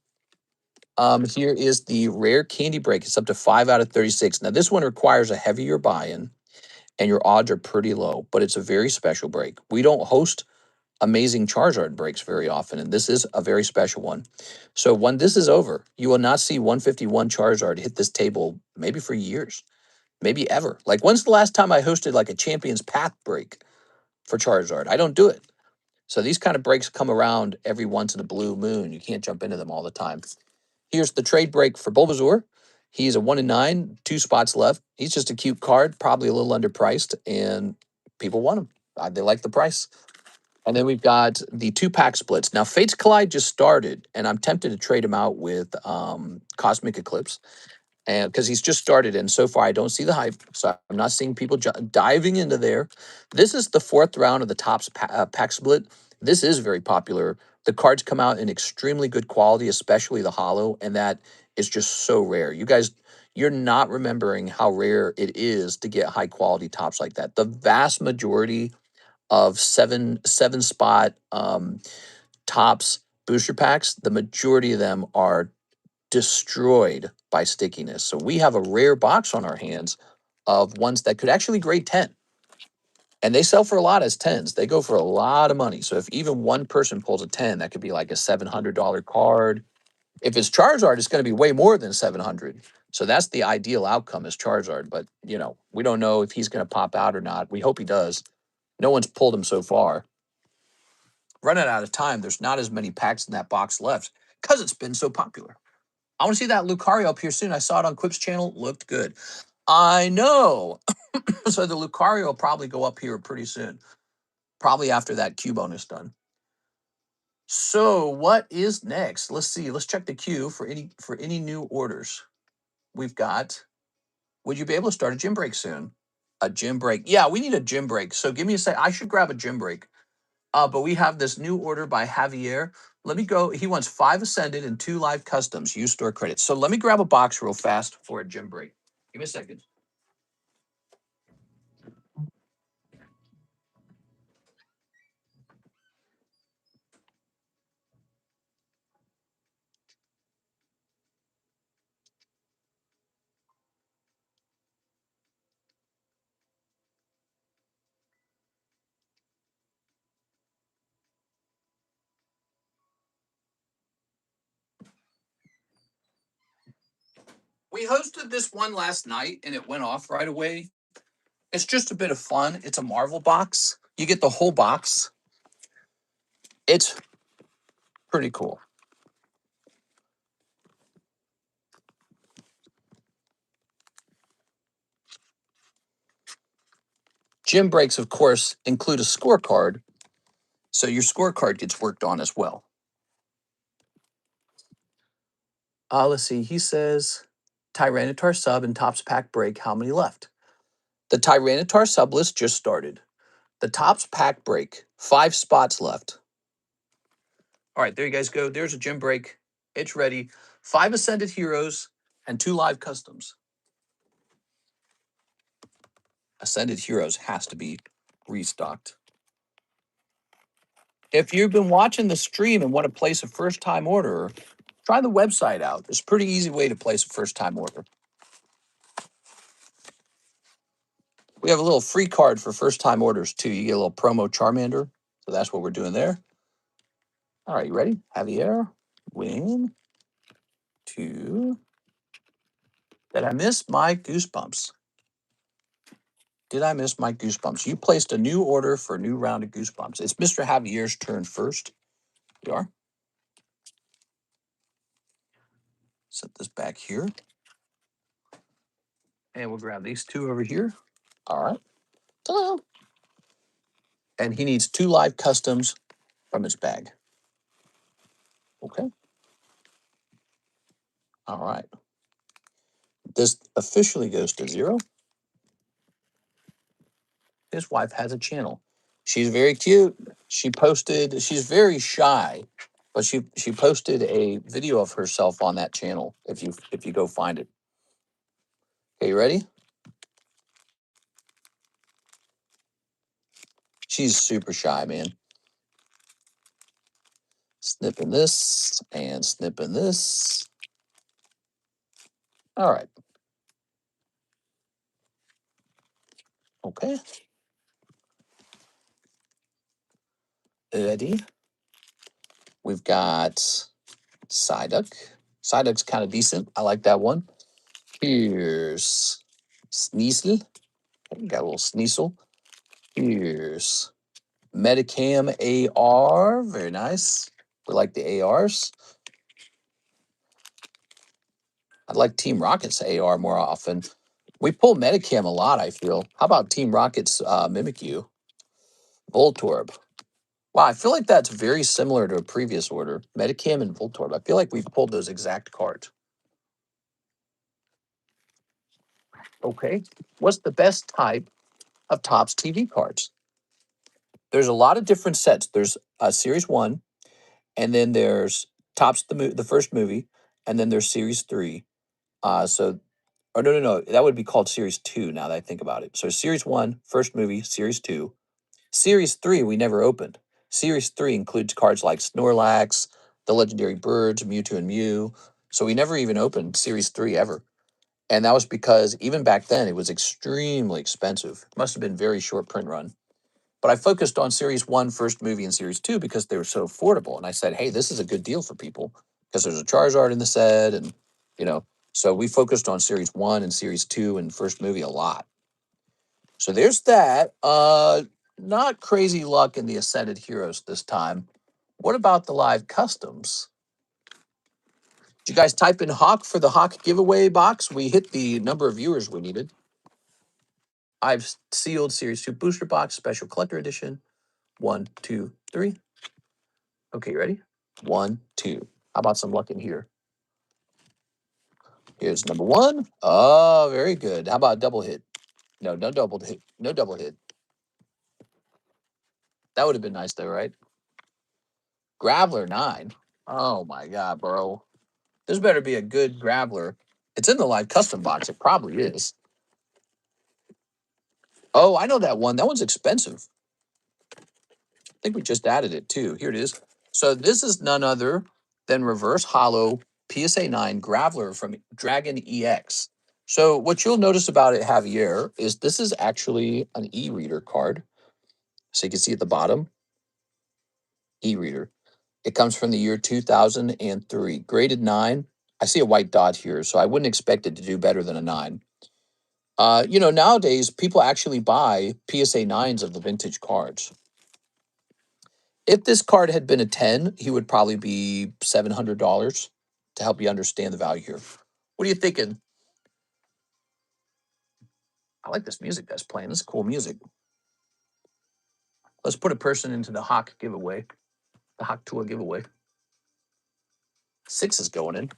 Here is the rare candy break. It's up to 5 out of 36. Now, this one requires a heavier buy-in, and your odds are pretty low, but it's a very special break. We don't host amazing Charizard breaks very often, and this is a very special one. So when this is over, you will not see 151 Charizard hit this table maybe for years, maybe ever. Like, when's the last time I hosted like a Champions Path break for Charizard? I don't do it. So these kind of breaks come around every once in a blue moon. You can't jump into them all the time. Here's the trade break for Bulbasaur. He's a 1 in 9, 2 spots left. He's just a cute card, probably a little underpriced, and people want him. They like the price. And then we've got the 2-pack splits. Now, Fates Collide just started, and I'm tempted to trade him out with Cosmic Eclipse, and because he's just started, and so far I don't see the hype, so I'm not seeing people diving into there. This is the 4th round of the Topps pack split. This is very popular. The cards come out in extremely good quality, especially the holo, and that is just so rare. You guys, you're not remembering how rare it is to get high quality Topps like that. The vast majority of seven spot Topps booster packs, the majority of them are destroyed by stickiness. So we have a rare box on our hands of ones that could actually grade 10. And they sell for a lot as 10s. They go for a lot of money. So if even one person pulls a 10, that could be like a $700 card. If it's Charizard, it's going to be way more than 700. So that's the ideal outcome is Charizard. But, we don't know if he's going to pop out or not. We hope he does. No one's pulled him so far. Running out of time, there's not as many packs in that box left because it's been so popular. I want to see that Lucario up here soon. I saw it on Quip's channel. Looked good. I know. So the Lucario will probably go up here pretty soon. Probably after that Q bonus done. So what is next? Let's see. Let's check the queue for any new orders. We've got, would you be able to start a gym break soon? A gym break. Yeah, we need a gym break. So give me a sec. I should grab a gym break. But we have this new order by Javier. Let me go. He wants 5 Ascended and 2 Live Customs. Use store credits. So let me grab a box real fast for a gym break. Give me a second. We hosted this one last night and it went off right away. It's just a bit of fun. It's a Marvel box. You get the whole box. It's pretty cool. Gym breaks, of course, include a scorecard. So your scorecard gets worked on as well. Let's see. He says Tyranitar sub and Topps pack break. How many left? The Tyranitar sub list just started. The Topps pack break, 5 spots left. All right, there you guys go. There's a gym break. It's ready. 5 Ascended Heroes and 2 Live Customs. Ascended Heroes has to be restocked. If you've been watching the stream and want to place a first-time order, try the website out. It's a pretty easy way to place a first-time order. We have a little free card for first-time orders, too. You get a little promo Charmander. So that's what we're doing there. All right, you ready? Javier, win, 2. Did I miss my Goosebumps? Did I miss my Goosebumps? You placed a new order for a new round of Goosebumps. It's Mr. Javier's turn first. You are. Set this back here. And we'll grab these 2 over here. All right. Ta-da. And he needs 2 live customs from his bag. Okay. All right. This officially goes to 0. His wife has a channel. She's very cute. She's very shy, but she posted a video of herself on that channel if you go find it. Okay, you ready? She's super shy, man. Snipping this and snipping this. All right. Okay. Ready? We've got Psyduck. Psyduck's kind of decent. I like that one. Here's Sneasel. Got a little Sneasel. Here's Medicam AR. Very nice. We like the ARs. I'd like Team Rocket's AR more often. We pull Medicam a lot, I feel. How about Team Rocket's Mimikyu? Voltorb. Wow, I feel like that's very similar to a previous order. Medicam and Voltorb. I feel like we've pulled those exact cards. Okay. What's the best type of Topps TV cards? There's a lot of different sets. There's Series 1, and then there's Topps the first movie, and then there's Series 3. No. That would be called Series 2 now that I think about it. So Series 1, first movie, Series 2. Series 3, we never opened. Series 3 includes cards like Snorlax, the legendary birds, Mewtwo and Mew. So we never even opened Series 3 ever. And that was because even back then it was extremely expensive. It must have been very short print run. But I focused on Series 1, first movie, and Series 2 because they were so affordable. And I said, hey, this is a good deal for people because there's a Charizard in the set. And, so we focused on Series 1 and Series 2 and first movie a lot. So there's that. Not crazy luck in the Ascended Heroes this time. What about the live customs? Did you guys type in Hawk for the Hawk giveaway box? We hit the number of viewers we needed. I've sealed Series 2 booster box, special collector edition. 1, 2, 3. Okay, you ready? 1, 2. How about some luck in here? Here's number 1. Oh, very good. How about double hit? No double hit. No double hit. That would have been nice though, right? Graveler 9. Oh my God, bro. This better be a good Graveler. It's in the live custom box. It probably is. Oh, I know that one. That one's expensive. I think we just added it too. Here it is. So this is none other than Reverse Hollow PSA 9 Graveler from Dragon EX. So what you'll notice about it, Javier, is this is actually an e-reader card. So you can see at the bottom, e-reader. It comes from the year 2003, graded 9. I see a white dot here, so I wouldn't expect it to do better than a 9. Nowadays, people actually buy PSA 9s of the vintage cards. If this card had been a 10, he would probably be $700 to help you understand the value here. What are you thinking? I like this music that's playing. This is cool music. Let's put a person into the Hawk giveaway, the Hawk Tour giveaway. 6 is going in.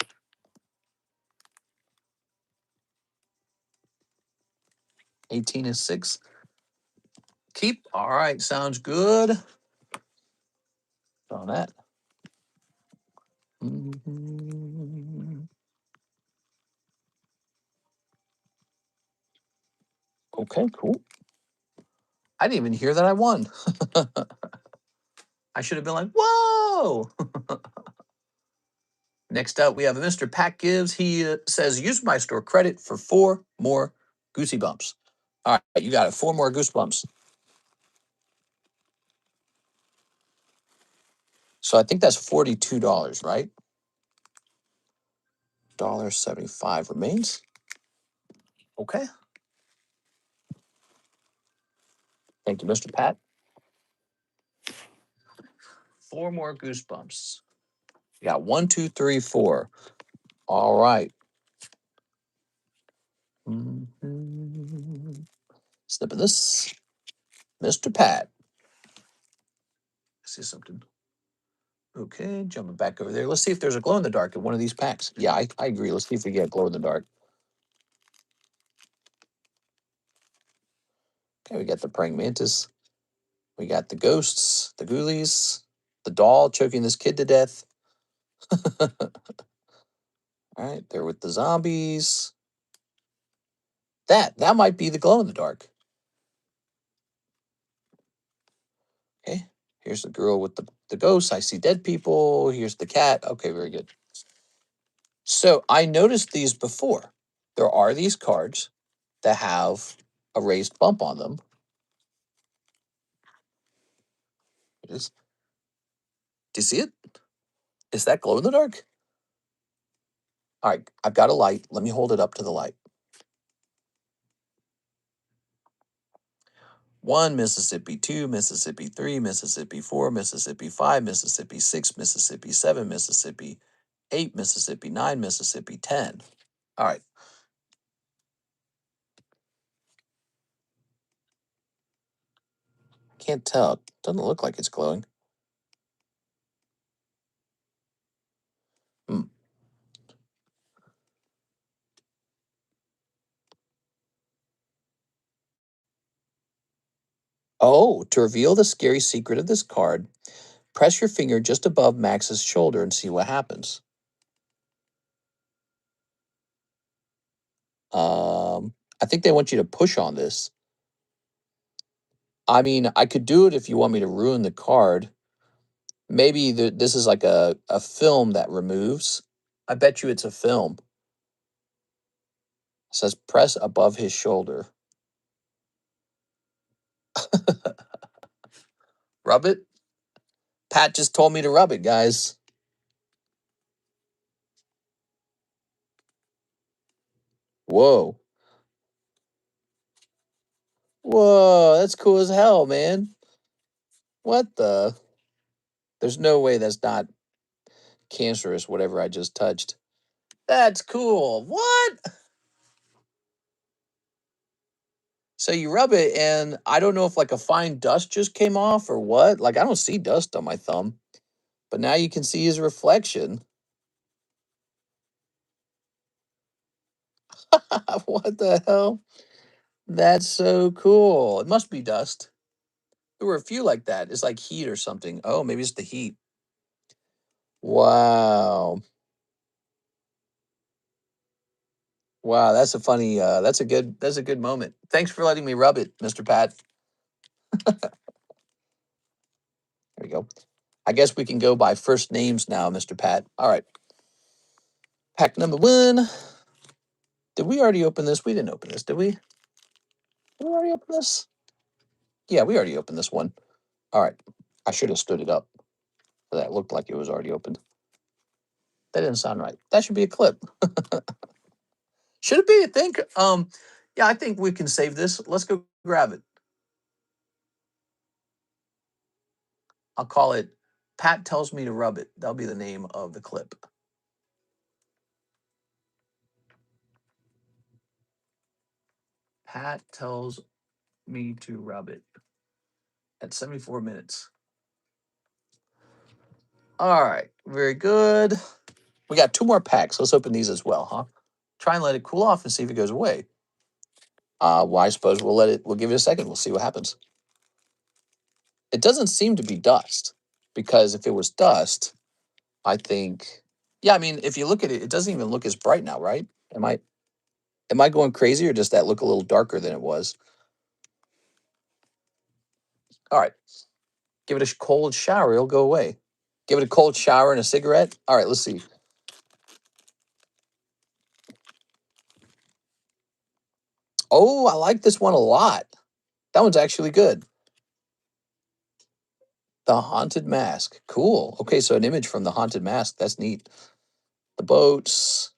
18 is 6. Keep. All right, sounds good. On that. Okay, cool. I didn't even hear that I won. I should have been like, whoa. Next up, we have Mr. Pat Gibbs. He says, use my store credit for 4 more Goosey Bumps. All right, you got it. 4 more goosebumps. So I think that's $42, right? $1.75 remains. Okay. Thank you, Mr. Pat. 4 more goosebumps. You got 1, 2, 3, 4. All right. Snip of this. Mr. Pat. I see something. Okay, jumping back over there. Let's see if there's a glow in the dark in one of these packs. Yeah, I agree. Let's see if we get a glow in the dark. Okay, we got the praying mantis. We got the ghosts, the ghoulies, the doll choking this kid to death. All right, they're with the zombies. That might be the glow in the dark. Okay, here's the girl with the ghosts. I see dead people. Here's the cat. Okay, very good. So I noticed these before. There are these cards that have a raised bump on them. It is. Do you see it? Is that glow in the dark? All right, I've got a light. Let me hold it up to the light. 1, Mississippi 2, Mississippi 3, Mississippi 4, Mississippi 5, Mississippi 6, Mississippi 7, Mississippi 8, Mississippi 9, Mississippi 10. All right. Can't tell. Doesn't look like it's glowing. Hmm. Oh, to reveal the scary secret of this card, press your finger just above Max's shoulder and see what happens. I think they want you to push on this. I mean, I could do it if you want me to ruin the card. Maybe this is like a film that removes. I bet you it's a film. It says press above his shoulder. Rub it? Pat just told me to rub it, guys. Whoa. Whoa, that's cool as hell, man. What the? There's no way that's not cancerous, whatever I just touched. That's cool. What? So you rub it, and I don't know if like a fine dust just came off or what. Like, I don't see dust on my thumb, but now you can see his reflection. What the hell? That's so cool. It must be dust. There were a few like that. It's like heat or something. Oh, maybe it's the heat. Wow. Wow, that's a funny that's a good moment. Thanks for letting me rub it, Mr. Pat. There we go. I guess we can go by first names now, Mr. Pat. All right. Pack number 1. Did we already open this? We didn't open this, did we? Did we already open this? Yeah, we already opened this one. All right. I should have stood it up. That looked like it was already opened. That didn't sound right. That should be a clip. Should it be? I think. Yeah, I think we can save this. Let's go grab it. I'll call it Pat Tells Me to Rub It. That'll be the name of the clip. Pat tells me to rub it at 74 minutes. All right, very good. We got 2 more packs. Let's open these as well, huh? Try and let it cool off and see if it goes away. Well, I suppose we'll give it a second. We'll see what happens. It doesn't seem to be dust, because if it was dust, I think, yeah, I mean, if you look at it, it doesn't even look as bright now, right? Am I going crazy, or does that look a little darker than it was? All right, give it a cold shower, it'll go away. Give it a cold shower and a cigarette. All right, let's see. Oh, I like this one a lot. That one's actually good. The Haunted Mask. Cool. Okay, so an image from the Haunted Mask. That's neat. The boats.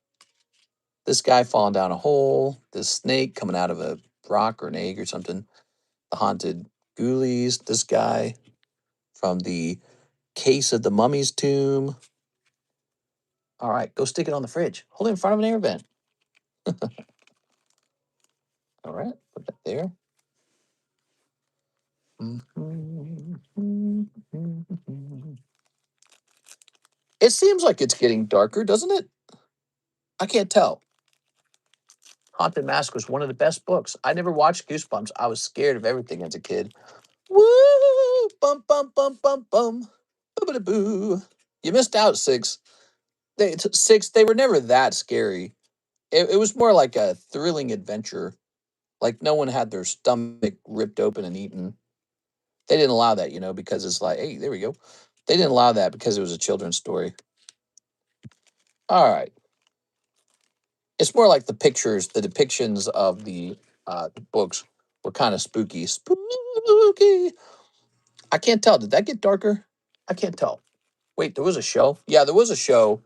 This guy falling down a hole. This snake coming out of a rock or an egg or something. The haunted ghoulies. This guy from the case of the mummy's tomb. All right, go stick it on the fridge. Hold it in front of an air vent. All right, put that there. It seems like it's getting darker, doesn't it? I can't tell. Haunted Mask was one of the best books. I never watched Goosebumps. I was scared of everything as a kid. Woo! Bum bum bum bum bum. Boo. You missed out, Six. Six. They were never that scary. It was more like a thrilling adventure. Like no one had their stomach ripped open and eaten. They didn't allow that, because it's like, hey, there we go. They didn't allow that because it was a children's story. All right. It's more like the depictions of the books were kind of spooky. Spooky. I can't tell. Did that get darker? I can't tell. Wait, there was a show? Yeah, there was a show.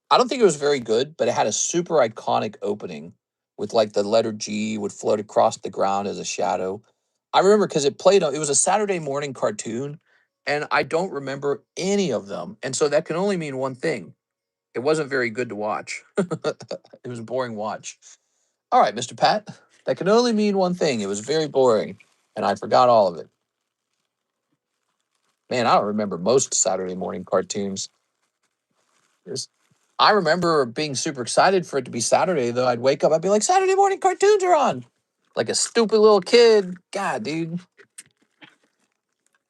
I don't think it was very good, but it had a super iconic opening with like the letter G would float across the ground as a shadow. I remember because it was a Saturday morning cartoon, and I don't remember any of them. And so that can only mean one thing. It wasn't very good to watch. It was a boring watch. All right, Mr. Pat, that can only mean one thing. It was very boring, and I forgot all of it. Man, I don't remember most Saturday morning cartoons. There's I remember being super excited for it to be Saturday, though. I'd wake up, I'd be like, Saturday morning cartoons are on. Like a stupid little kid. God, dude.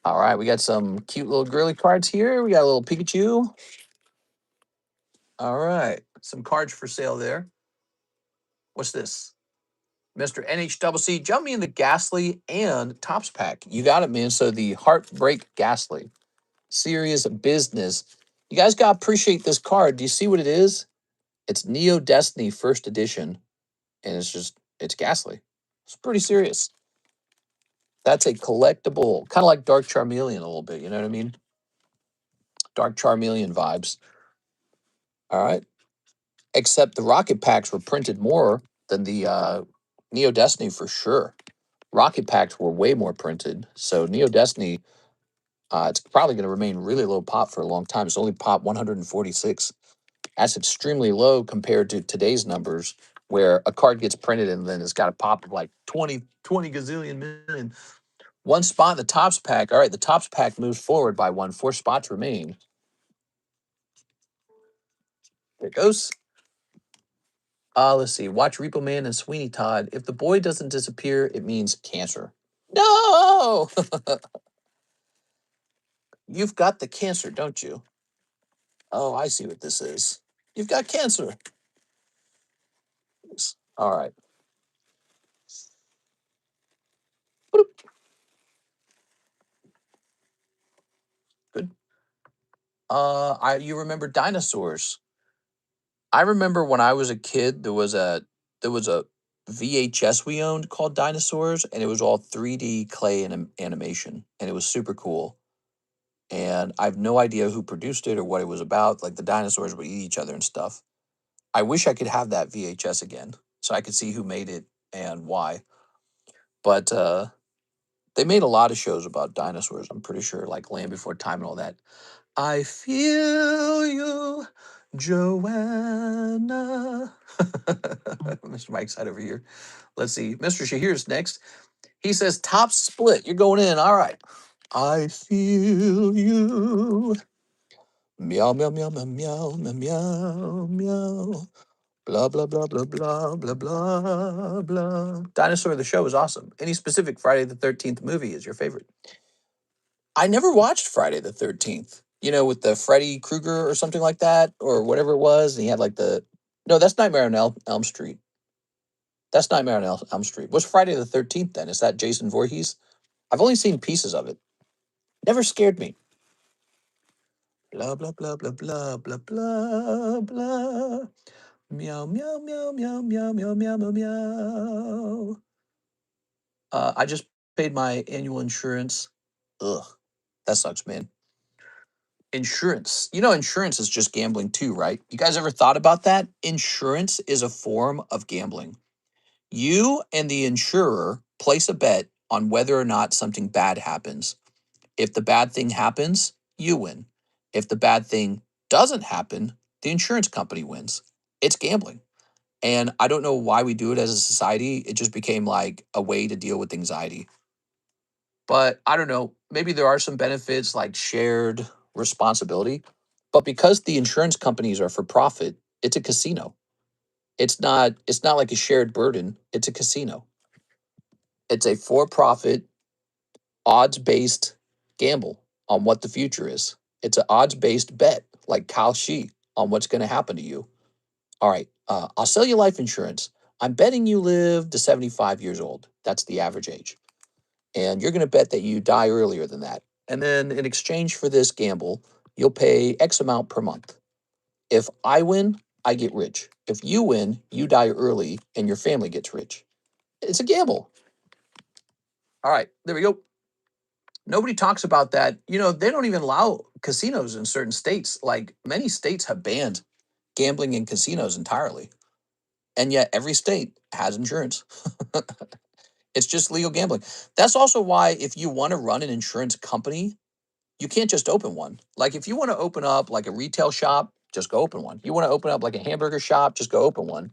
All right, we got some cute little girly cards here. We got a little Pikachu. All right, some cards for sale there. What's this? Mr. NHCC, jump me in the Ghastly and Tops pack. You got it, man. So the Heartbreak Ghastly. Serious business. You guys got to appreciate this card. Do you see what it is? It's Neo Destiny first edition. And it's ghastly. It's pretty serious. That's a collectible, kind of like Dark Charmeleon a little bit. You know what I mean? Dark Charmeleon vibes. All right. Except the rocket packs were printed more than the Neo Destiny for sure. Rocket packs were way more printed. So Neo Destiny, it's probably going to remain really low pop for a long time. It's only pop 146. That's extremely low compared to today's numbers, where a card gets printed and then it's got a pop of like 20 gazillion million. One spot in the Tops pack. All right, the Tops pack moves forward by one. 4 spots remain. There it goes. Let's see. Watch Repo Man and Sweeney Todd. If the boy doesn't disappear, it means cancer. No! You've got the cancer, don't you? Oh, I see what this is. You've got cancer. All right. Boop. Good. You remember dinosaurs? I remember when I was a kid, there was a VHS we owned called Dinosaurs, and it was all 3D clay and animation, and it was super cool. And I have no idea who produced it or what it was about. Like the dinosaurs would eat each other and stuff. I wish I could have that VHS again, so I could see who made it and why. But they made a lot of shows about dinosaurs. I'm pretty sure, like Land Before Time and all that. I feel you, Joanna. Mr. Mike's side over here. Let's see. Mr. Shahir's next. He says, top split. You're going in. All right. I feel you. Meow, meow, meow, meow, meow, meow, meow, meow. Blah, blah, blah, blah, blah, blah, blah, blah. Dinosaur the Show is awesome. Any specific Friday the 13th movie is your favorite? I never watched Friday the 13th. With the Freddy Krueger or something like that, or whatever it was. And he had like no, that's Nightmare on Elm Street. That's Nightmare on Elm Street. What's Friday the 13th then? Is that Jason Voorhees? I've only seen pieces of it. Never scared me. Blah, blah, blah, blah, blah, blah, blah, blah. Meow, meow, meow, meow, meow, meow, meow, meow, meow. I just paid my annual insurance. Ugh, that sucks, man. Insurance. You know, insurance is just gambling too, right? You guys ever thought about that? Insurance is a form of gambling. You and the insurer place a bet on whether or not something bad happens. If the bad thing happens, you win. If the bad thing doesn't happen, the insurance company wins. It's gambling. And I don't know why we do it as a society. It just became like a way to deal with anxiety. But I don't know. Maybe there are some benefits like shared responsibility. But because the insurance companies are for profit, it's a casino. It's not like a shared burden. It's a casino. It's a for-profit, odds-based gamble on what the future is. It's an odds-based bet, like Kyle Shee, on what's going to happen to you. All right, I'll sell you life insurance. I'm betting you live to 75 years old. That's the average age. And you're going to bet that you die earlier than that. And then in exchange for this gamble, you'll pay X amount per month. If I win, I get rich. If you win, you die early and your family gets rich. It's a gamble. All right, there we go. Nobody talks about that. You know, they don't even allow casinos in certain states. Like many states have banned gambling in casinos entirely. And yet every state has insurance. It's just legal gambling. That's also why if you want to run an insurance company, you can't just open one. Like if you want to open up like a retail shop, just go open one. You want to open up like a hamburger shop, just go open one.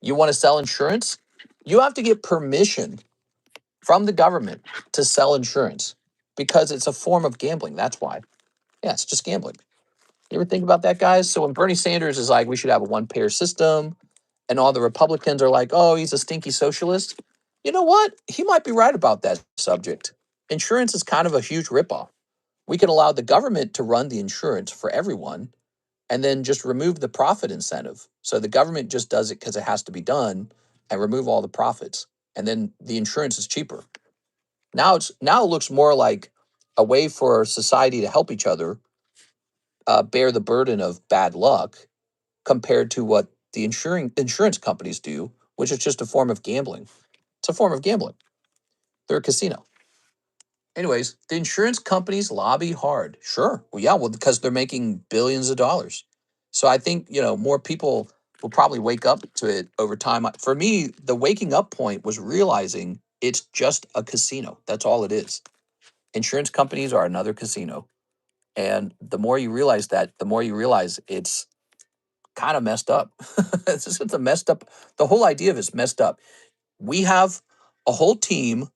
You want to sell insurance, you have to get permission from the government to sell insurance because it's a form of gambling. That's why. Yeah, it's just gambling. You ever think about that, guys? So when Bernie Sanders is like, we should have a one-payer system, and all the Republicans are like, oh, he's a stinky socialist. You know what? He might be right about that subject. Insurance is kind of a huge ripoff. We can allow the government to run the insurance for everyone and then just remove the profit incentive. So the government just does it because it has to be done and remove all the profits. And then the insurance is cheaper. Now it looks more like a way for society to help each other bear the burden of bad luck compared to what the insurance companies do, which is just a form of gambling. It's a form of gambling. They're a casino. Anyways, the insurance companies lobby hard. Sure. Well, yeah, well, because they're making billions of dollars. So I think, more people will probably wake up to it over time. For me, the waking up point was realizing it's just a casino. That's all it is. Insurance companies are another casino. And the more you realize that, the more you realize it's kind of messed up. It's a messed up. The whole idea of it's messed up. We have a whole team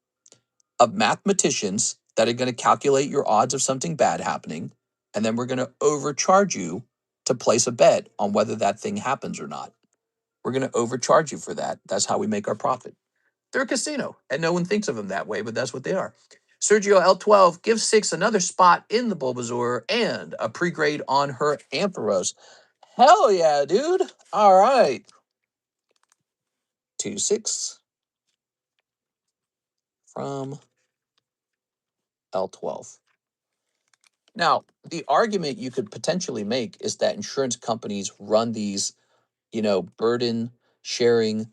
of mathematicians that are going to calculate your odds of something bad happening, and then we're going to overcharge you to place a bet on whether that thing happens or not. We're going to overcharge you for that. That's how we make our profit. They're a casino, and no one thinks of them that way, but that's what they are. Sergio L12 gives 6 another spot in the Bulbasaur and a pre-grade on her Ampharos. Hell yeah, dude. All right. 2-6 from L12. Now, the argument you could potentially make is that insurance companies run these, burden sharing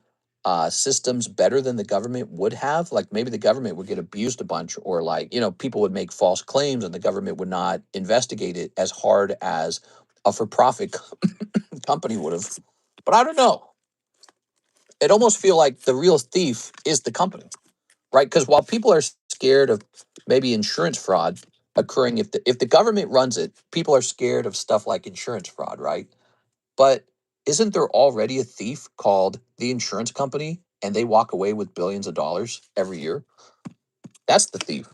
systems better than the government would have. Like maybe the government would get abused a bunch, or like, people would make false claims and the government would not investigate it as hard as a for profit company would have. But I don't know. It almost feel like the real thief is the company, right? Because while people are scared of maybe insurance fraud occurring, if the government runs it, people are scared of stuff like insurance fraud, right? But isn't there already a thief called the insurance company, and they walk away with billions of dollars every year? That's the thief.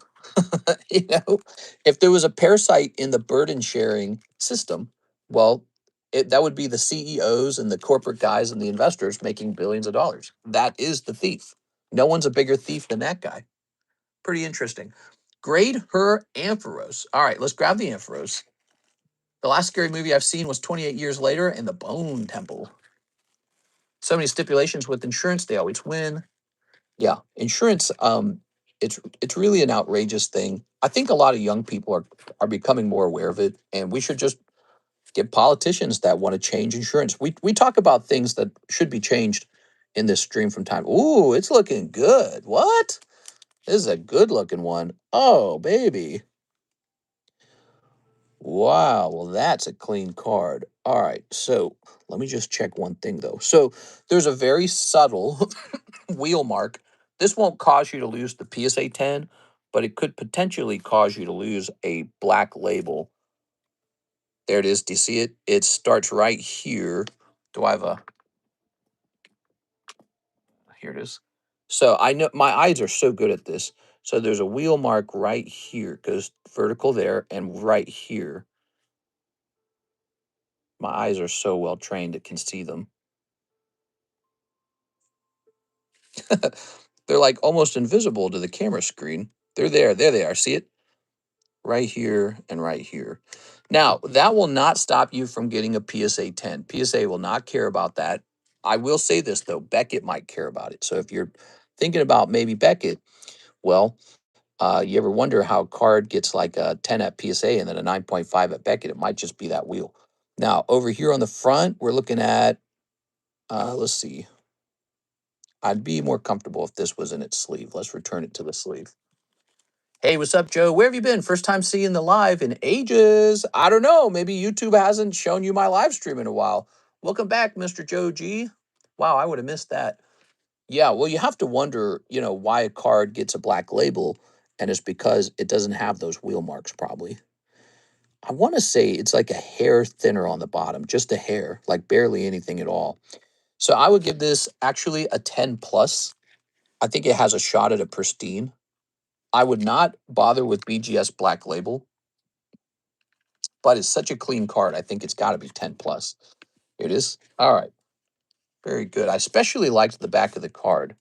you know, if there was a parasite in the burden sharing system, well, that would be the CEOs and the corporate guys and the investors making billions of dollars. That is the thief. No one's a bigger thief than that guy. Pretty interesting. Grade her Ampharos. All right, let's grab the Ampharos. The last scary movie I've seen was 28 years later in the Bone Temple. So many stipulations with insurance, they always win. Yeah, insurance, it's really an outrageous thing. I think a lot of young people are becoming more aware of it, and we should just get politicians that want to change insurance. We talk about things that should be changed in this stream from time. Ooh, it's looking good. What? This is a good looking one. Oh, baby. Wow. Well, that's a clean card. All right. So let me just check one thing, though. So there's a very subtle wheel mark. This won't cause you to lose the PSA 10, but it could potentially cause you to lose a black label. There it is. Do you see it? It starts right here. Do I have a... Here it is. So I know my eyes are so good at this. So there's a wheel mark right here, goes vertical there, and right here. My eyes are so well trained it can see them. They're like almost invisible to the camera screen. They're there. There they are. See it? Right here and right here. Now, that will not stop you from getting a PSA 10. PSA will not care about that. I will say this, though. Beckett might care about it. So if you're thinking about maybe Beckett, well, you ever wonder how a card gets like a 10 at PSA and then a 9.5 at Beckett? It might just be that wheel. Now, over here on the front, we're looking at, let's see. I'd be more comfortable if this was in its sleeve. Let's return it to the sleeve. Hey, what's up, Joe? Where have you been? First time seeing the live in ages. I don't know. Maybe YouTube hasn't shown you my live stream in a while. Welcome back, Mr. Joe G. Wow, I would have missed that. Yeah, well, you have to wonder, why a card gets a black label, and it's because it doesn't have those wheel marks, probably. I want to say it's like a hair thinner on the bottom, just a hair, like barely anything at all. So I would give this actually a 10 plus. I think it has a shot at a pristine. I would not bother with BGS Black Label, but it's such a clean card. I think it's got to be 10 plus. Here it is. All right. Very good. I especially liked the back of the card.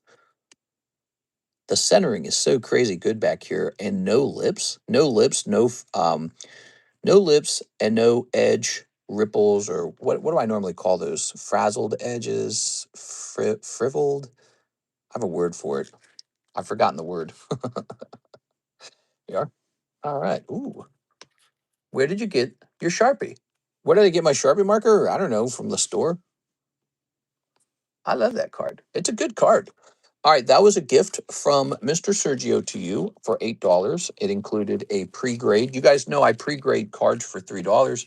The centering is so crazy good back here, and no lips, no lips, and no edge ripples, or what do I normally call those? Frazzled edges, frivoled. I have a word for it. I've forgotten the word. Yeah. All right. Ooh. Where did you get your Sharpie? Where did I get my Sharpie marker? I don't know, from the store. I love that card. It's a good card. All right, that was a gift from Mr. Sergio to you for $8. It included a pre-grade. You guys know I pre-grade cards for $3,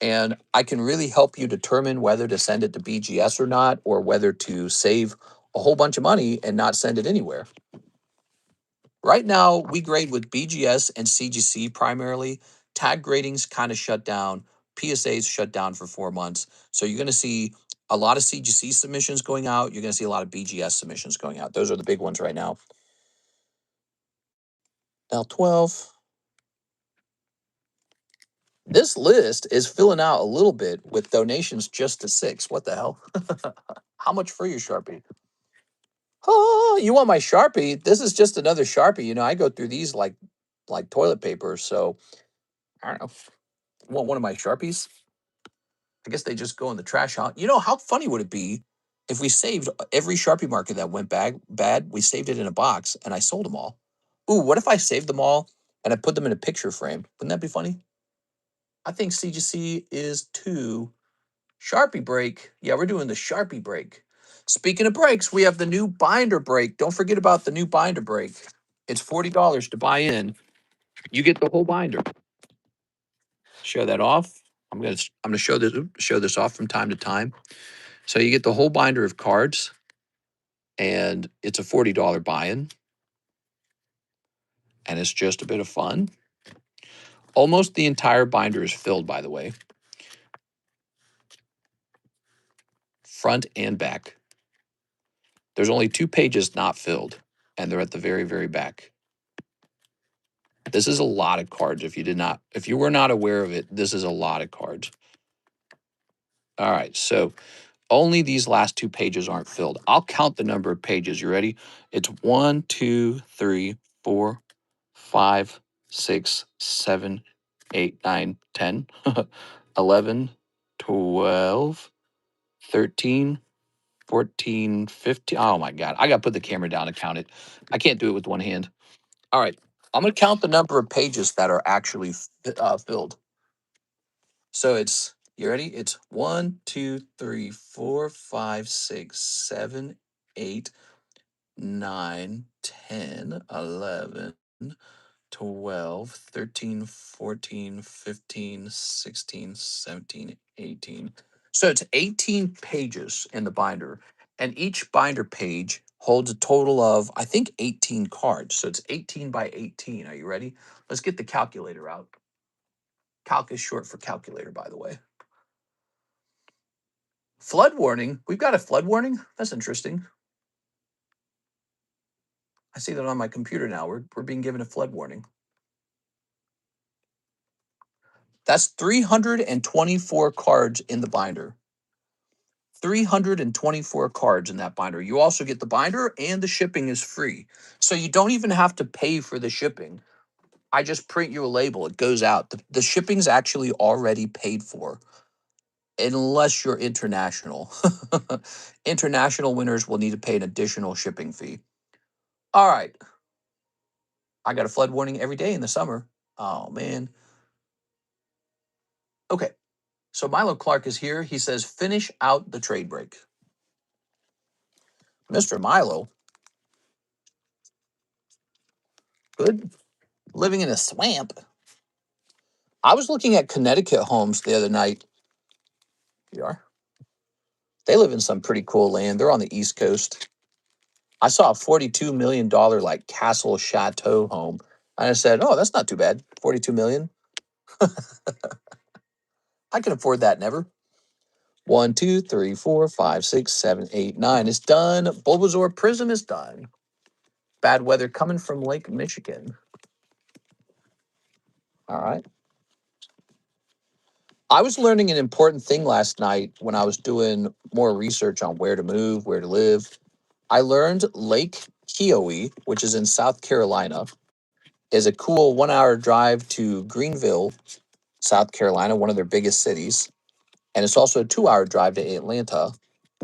and I can really help you determine whether to send it to BGS or not, or whether to save a whole bunch of money and not send it anywhere. Right now, we grade with BGS and CGC primarily. Tag grading's kind of shut down. PSA's shut down for 4 months. So you're going to see a lot of CGC submissions going out. You're going to see a lot of BGS submissions going out. Those are the big ones right now. L12. This list is filling out a little bit with donations just to 6. What the hell? How much for your Sharpie? Oh, you want my Sharpie? This is just another Sharpie. I go through these like toilet paper. So I don't know. You want one of my Sharpies? I guess they just go in the trash, huh? How funny would it be if we saved every Sharpie marker that went bad? We saved it in a box and I sold them all. Ooh, what if I saved them all and I put them in a picture frame? Wouldn't that be funny? I think CGC is 2. Sharpie break. Yeah, we're doing the Sharpie break. Speaking of breaks, we have the new binder break. Don't forget about the new binder break. It's $40 to buy in. You get the whole binder. Show that off. I'm gonna show this off from time to time. So you get the whole binder of cards, and it's a $40 buy-in, and it's just a bit of fun. Almost the entire binder is filled, by the way, front and back. There's only 2 pages not filled, and they're at the very, very back. This is a lot of cards. If you were not aware of it, this is a lot of cards. All right, so only these last 2 pages aren't filled. I'll count the number of pages. You ready? It's 1, 2, 3, 4, 5, 6, 7, 8, 9, 10, 11, 12, 13, 14, 15. Oh my God. I got to put the camera down to count it. I can't do it with one hand. All right. I'm going to count the number of pages that are actually filled. So you ready? It's 1, 2, 3, 4, 5, 6, 7, 8, 9, 10, 11, 12, 13, 14, 15, 16, 17, 18. So it's 18 pages in the binder, and each binder page holds a total of, I think, 18 cards. So it's 18 by 18. Are you ready? Let's get the calculator out. Calc is short for calculator, by the way. Flood warning. We've got a flood warning. That's interesting. I see that on my computer now. We're being given a flood warning. That's 324 cards in the binder. 324 cards in that binder. You also get the binder, and the shipping is free. So you don't even have to pay for the shipping. I just print you a label. It goes out. The shipping's actually already paid for, unless you're international. International winners will need to pay an additional shipping fee. All right. I got a flood warning every day in the summer. Oh, man. Okay. So Milo Clark is here. He says, finish out the trade break. Mr. Milo, good. Living in a swamp. I was looking at Connecticut homes the other night. You are. They live in some pretty cool land. They're on the East Coast. I saw a $42 million like castle chateau home. And I said, oh, that's not too bad. 42 million. I can afford that never. 1, 2, 3, 4, 5, 6, 7, 8, 9 is done. Bulbasaur Prism is done. Bad weather coming from Lake Michigan. All right. I was learning an important thing last night when I was doing more research on where to move, where to live. I learned Lake Keowee, which is in South Carolina, is a cool 1 hour drive to Greenville, South Carolina, one of their biggest cities. And it's also a 2 hour drive to Atlanta.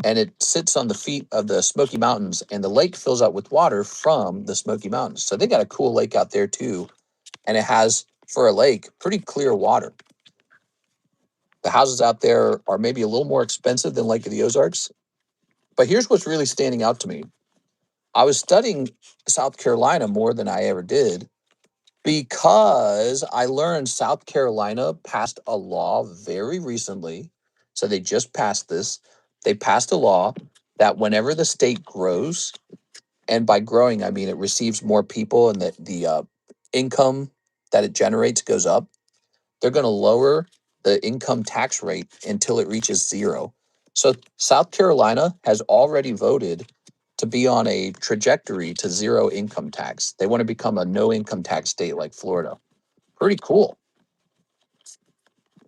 And it sits on the feet of the Smoky Mountains, and the lake fills up with water from the Smoky Mountains. So they got a cool lake out there too. And it has, for a lake, pretty clear water. The houses out there are maybe a little more expensive than Lake of the Ozarks. But here's what's really standing out to me. I was studying South Carolina more than I ever did because I learned South Carolina passed a law very recently. So they just passed this. They passed a law that whenever the state grows, and by growing, I mean it receives more people and the income that it generates goes up, they're going to lower the income tax rate until it reaches zero. So South Carolina has already voted to be on a trajectory to zero income tax. They want to become a no income tax state like Florida. Pretty cool.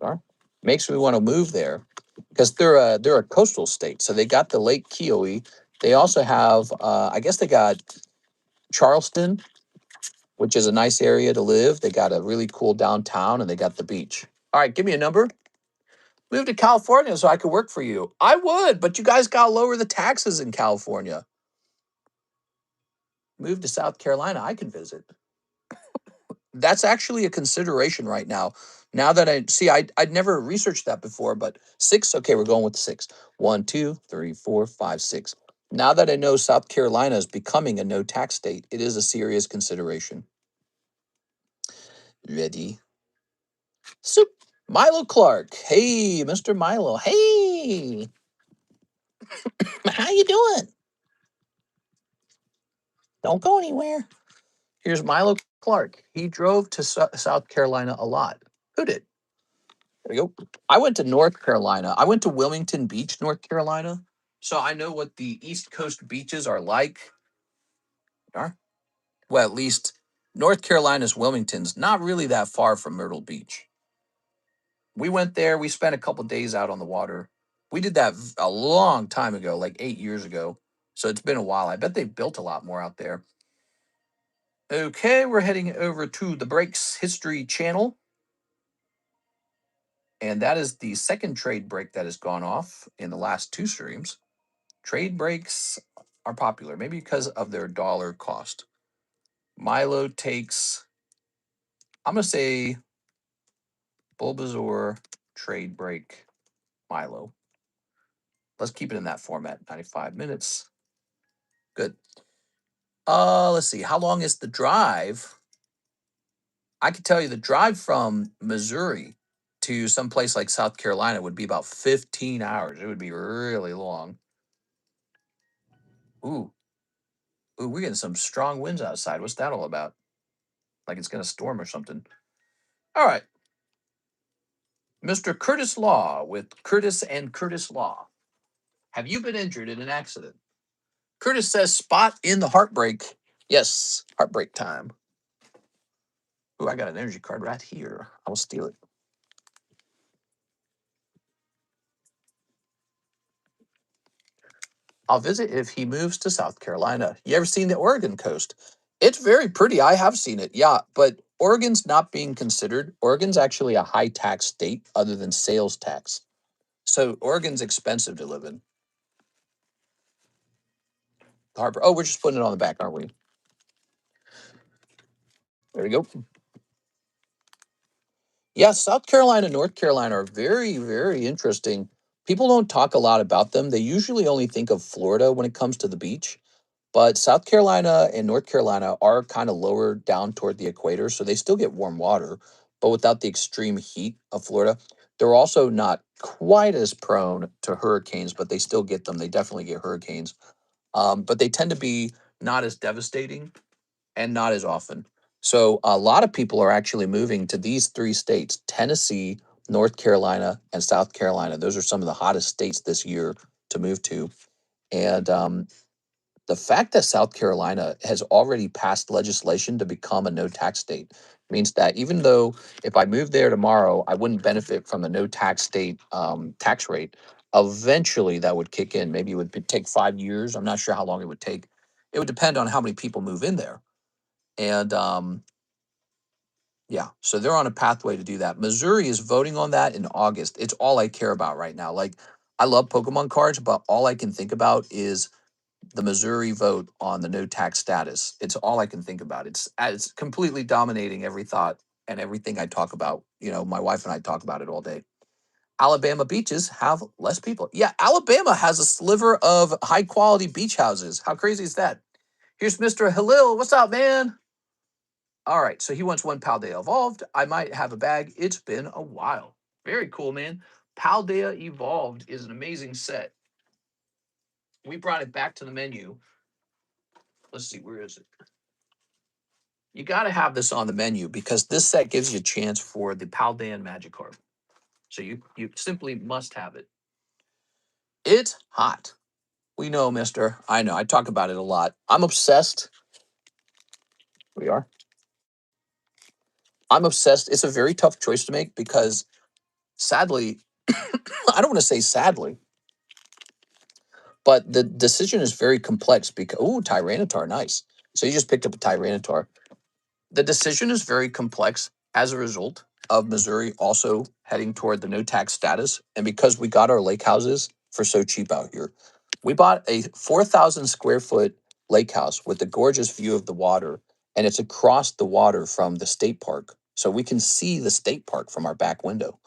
Huh? Makes me want to move there because they're a coastal state. So they got the Lake Keowee. They also have I guess they got Charleston, which is a nice area to live. They got a really cool downtown, and they got the beach. All right, give me a number. Move to California so I could work for you. I would, but you guys got to lower the taxes in California. Move to South Carolina. I can visit. That's actually a consideration right now. Now that I see, I'd never researched that before, but 6. Okay, we're going with 6. 1, 2, 3, 4, 5, 6. Now that I know South Carolina is becoming a no tax state, it is a serious consideration. Ready? Soup. Milo Clark. Hey, Mr. Milo. Hey, how you doing? Don't go anywhere. Here's Milo Clark. He drove to South Carolina a lot. Who did? There we go. I went to North Carolina. I went to Wilmington Beach, North Carolina. So I know what the East Coast beaches are like. Well, at least North Carolina's Wilmington's not really that far from Myrtle Beach. We went there. We spent a couple days out on the water. We did that a long time ago, like 8 years ago. So it's been a while. I bet they built a lot more out there. Okay, we're heading over to the Breaks History channel. And that is the second trade break that has gone off in the last 2 streams. Trade breaks are popular, maybe because of their dollar cost. Milo takes, I'm going to say Bulbasaur trade break Milo. Let's keep it in that format, 95 minutes. Good. Let's see. How long is the drive? I could tell you the drive from Missouri to some place like South Carolina would be about 15 hours. It would be really long. Ooh, ooh, we're getting some strong winds outside. What's that all about? Like it's going to storm or something. All right. Mr. Curtis Law with Curtis and Curtis Law. Have you been injured in an accident? Curtis says spot in the heartbreak. Yes, heartbreak time. Ooh, I got an energy card right here. I will steal it. I'll visit if he moves to South Carolina. You ever seen the Oregon coast? It's very pretty. I have seen it. Yeah, but Oregon's not being considered. Oregon's actually a high tax state other than sales tax. So Oregon's expensive to live in. Harbor. Oh, we're just putting it on the back, aren't we? There we go. Yeah, South Carolina, North Carolina are very, very interesting. People don't talk a lot about them. They usually only think of Florida when it comes to the beach. But South Carolina and North Carolina are kind of lower down toward the equator, so they still get warm water, but without the extreme heat of Florida. They're also not quite as prone to hurricanes, but they still get them. They definitely get hurricanes. But they tend to be not as devastating and not as often. So a lot of people are actually moving to these three states: Tennessee, North Carolina, and South Carolina. Those are some of the hottest states this year to move to. And the fact that South Carolina has already passed legislation to become a no tax state means that even though if I moved there tomorrow, I wouldn't benefit from the no tax state tax rate. Eventually, that would kick in. Maybe it would take 5 years. I'm not sure how long it would take. It would depend on how many people move in there. And yeah, so they're on a pathway to do that. Missouri is voting on that in August. It's all I care about right now. Like, I love Pokemon cards, but all I can think about is the Missouri vote on the no tax status. It's all I can think about. It's completely dominating every thought and everything I talk about. You know, my wife and I talk about it all day. Alabama beaches have less people. Yeah, Alabama has a sliver of high quality beach houses. How crazy is that? Here's Mr. Halil. What's up, man? All right, so he wants one Paldea Evolved. I might have a bag. It's been a while. Very cool, man. Paldea Evolved is an amazing set. We brought it back to the menu. Let's see, where is it? You got to have this on the menu because this set gives you a chance for the Paldean Magikarp. So you simply must have it. It's hot. We know, mister. I know. I talk about it a lot. I'm obsessed. We are. I'm obsessed. It's a very tough choice to make because sadly, I don't want to say sadly, but the decision is very complex because, oh, Tyranitar, nice. So you just picked up a Tyranitar. The decision is very complex as a result of Missouri also heading toward the no tax status. And because we got our lake houses for so cheap out here, we bought a 4,000 square foot lake house with a gorgeous view of the water. And it's across the water from the state park. So we can see the state park from our back window,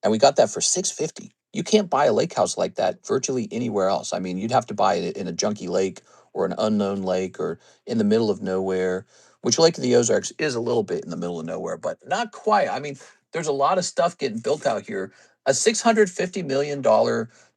and we got that for 650. You can't buy a lake house like that virtually anywhere else. I mean, you'd have to buy it in a junky lake or an unknown lake or in the middle of nowhere, which Lake of the Ozarks is a little bit in the middle of nowhere, but not quite. I mean, there's a lot of stuff getting built out here. A $650 million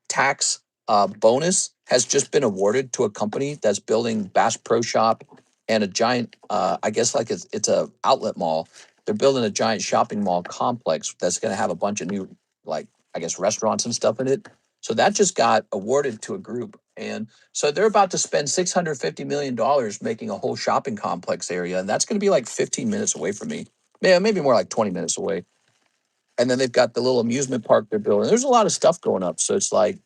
tax bonus has just been awarded to a company that's building Bass Pro Shop and a giant, I guess like it's a outlet mall. They're building a giant shopping mall complex that's going to have a bunch of new, like, I guess, restaurants and stuff in it. So that just got awarded to a group. And so they're about to spend $650 million making a whole shopping complex area. And that's going to be like 15 minutes away from me. Yeah, maybe more like 20 minutes away. And then they've got the little amusement park they're building. There's a lot of stuff going up. So it's like,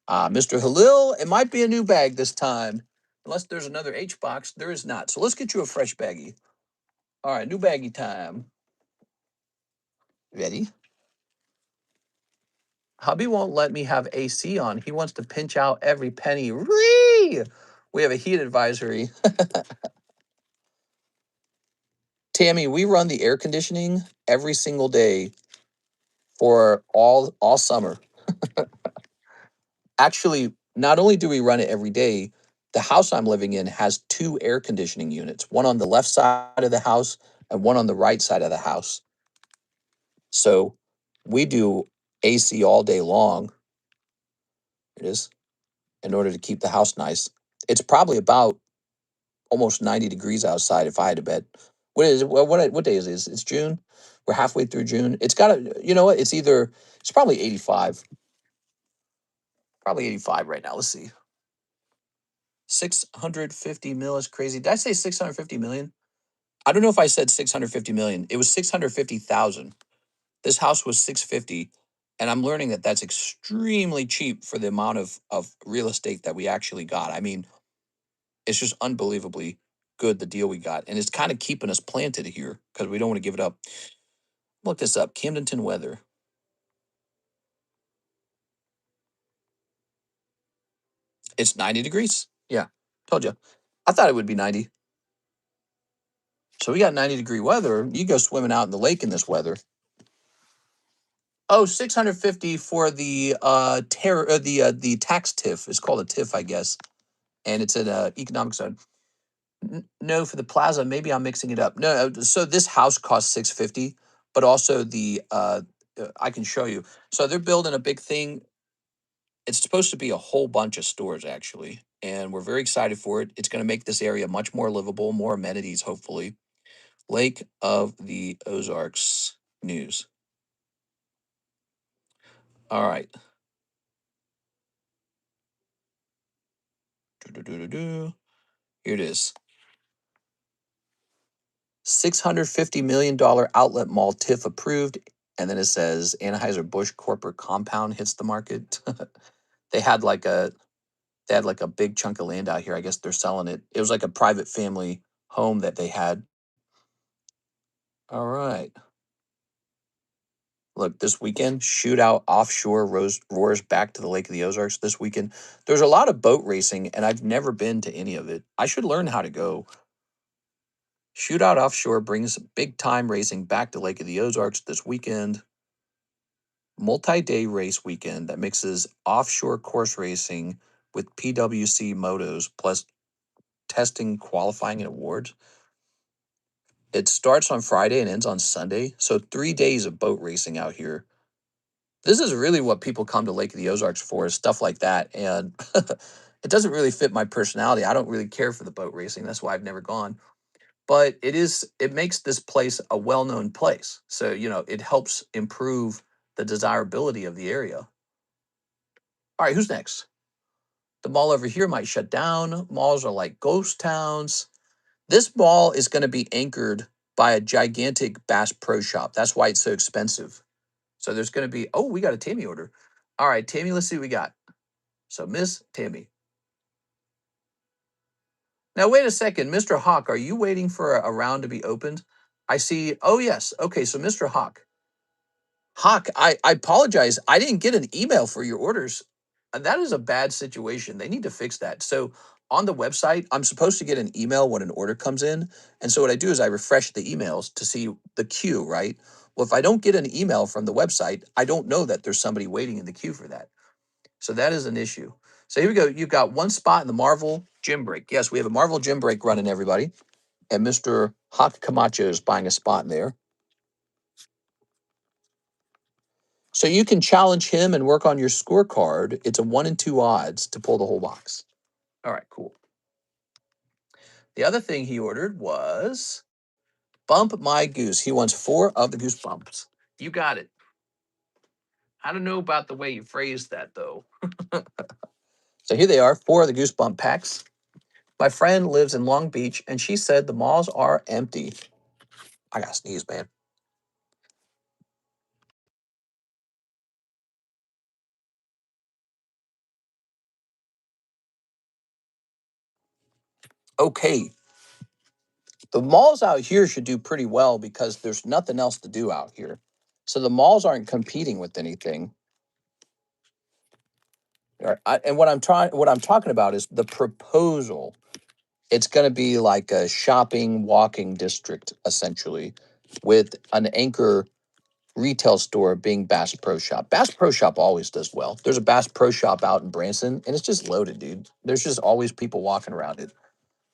Mr. Halil, it might be a new bag this time. Unless there's another H box, there is not. So let's get you a fresh baggie. All right, new baggie time. Ready? Hubby won't let me have AC on. He wants to pinch out every penny. Ree! We have a heat advisory. Tammy, we run the air conditioning every single day for all summer. Actually, not only do we run it every day, the house I'm living in has 2 air conditioning units, one on the left side of the house and one on the right side of the house. So we do AC all day long. It is in order to keep the house nice. It's probably about almost 90 degrees outside if I had to bet. What is it? What day is it? It's June. We're halfway through June. It's got to, you know what? It's probably 85. Probably 85 right now. Let's see. 650 mil is crazy. Did I say 650 million? I don't know if I said 650 million. It was 650,000. This house was 650, and I'm learning that that's extremely cheap for the amount of real estate that we actually got. I mean, it's just unbelievably good the deal we got, and it's kind of keeping us planted here because we don't want to give it up. Look this up. Camdenton weather. It's 90 degrees. Yeah, told you. I thought it would be 90. So we got 90-degree weather. You go swimming out in the lake in this weather. Oh, 650 for the the tax TIF. It's called a TIF, I guess, and it's an economic zone. No, for the plaza, maybe I'm mixing it up. No, so this house costs 650, but also I can show you. So they're building a big thing. It's supposed to be a whole bunch of stores actually, and we're very excited for it. It's going to make this area much more livable, more amenities, hopefully. Lake of the Ozarks news. All right. Here it is. $650 million outlet mall TIF approved. And then it says Anheuser-Busch corporate compound hits the market. they had like a they had like a big chunk of land out here. I guess they're selling it. It was like a private family home that they had. All right. Look, this weekend, shootout offshore roars back to the Lake of the Ozarks this weekend. There's a lot of boat racing, and I've never been to any of it. I should learn how to go. Shootout offshore brings big time racing back to Lake of the Ozarks this weekend. Multi-day race weekend that mixes offshore course racing with PWC motos plus testing, qualifying, and awards. It starts on Friday and ends on Sunday, so 3 days of boat racing out here. This is really what people come to Lake of the Ozarks for, is stuff like that, and it doesn't really fit my personality. I don't really care for the boat racing. That's why I've never gone. But it makes this place a well-known place. So, it helps improve the desirability of the area. All right, who's next? The mall over here might shut down. Malls are like ghost towns. This mall is going to be anchored by a gigantic Bass Pro Shop. That's why it's so expensive. So there's going to be, oh, we got a Tammy order. All right, Tammy, let's see what we got. So Miss Tammy. Now, wait a second. Mr. Hawk, are you waiting for a round to be opened? I see. Oh, yes. Okay, so Mr. Hawk. Hawk, I apologize. I didn't get an email for your orders. That is a bad situation. They need to fix that. So on the website, I'm supposed to get an email when an order comes in. And so what I do is I refresh the emails to see the queue, right? Well, if I don't get an email from the website, I don't know that there's somebody waiting in the queue for that. So that is an issue. So here we go. You've got one spot in the Marvel gym break. Yes, we have a Marvel gym break running, everybody. And Mr. Hawk Camacho is buying a spot in there. So you can challenge him and work on your scorecard. It's a 1 in 2 odds to pull the whole box. All right, cool. The other thing he ordered was Bump My Goose. He wants 4 of the Goosebumps. You got it. I don't know about the way you phrased that, though. So here they are, 4 of the Goosebump packs. My friend lives in Long Beach, and she said the malls are empty. I got to sneeze, man. Okay. The malls out here should do pretty well because there's nothing else to do out here. So the malls aren't competing with anything. And what I'm talking about is the proposal. It's going to be like a shopping, walking district, essentially, with an anchor retail store being Bass Pro Shop. Bass Pro Shop always does well. There's a Bass Pro Shop out in Branson, and it's just loaded, dude. There's just always people walking around it.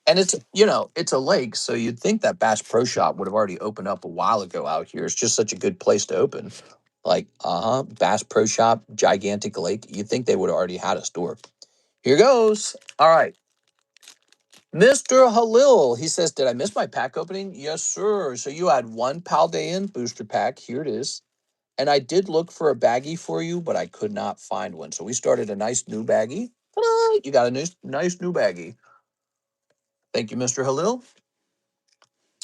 And it's, it's a lake, so you'd think that Bass Pro Shop would have already opened up a while ago out here. It's just such a good place to open. Like, Bass Pro Shop, gigantic lake. You'd think they would have already had a store. Here goes. All right. Mr. Halil, he says, did I miss my pack opening? Yes, sir. So you had one Paldean booster pack. Here it is. And I did look for a baggie for you, but I could not find one. So we started a nice new baggie. Ta-da! You got a nice new baggie. Thank you, Mr. Halil.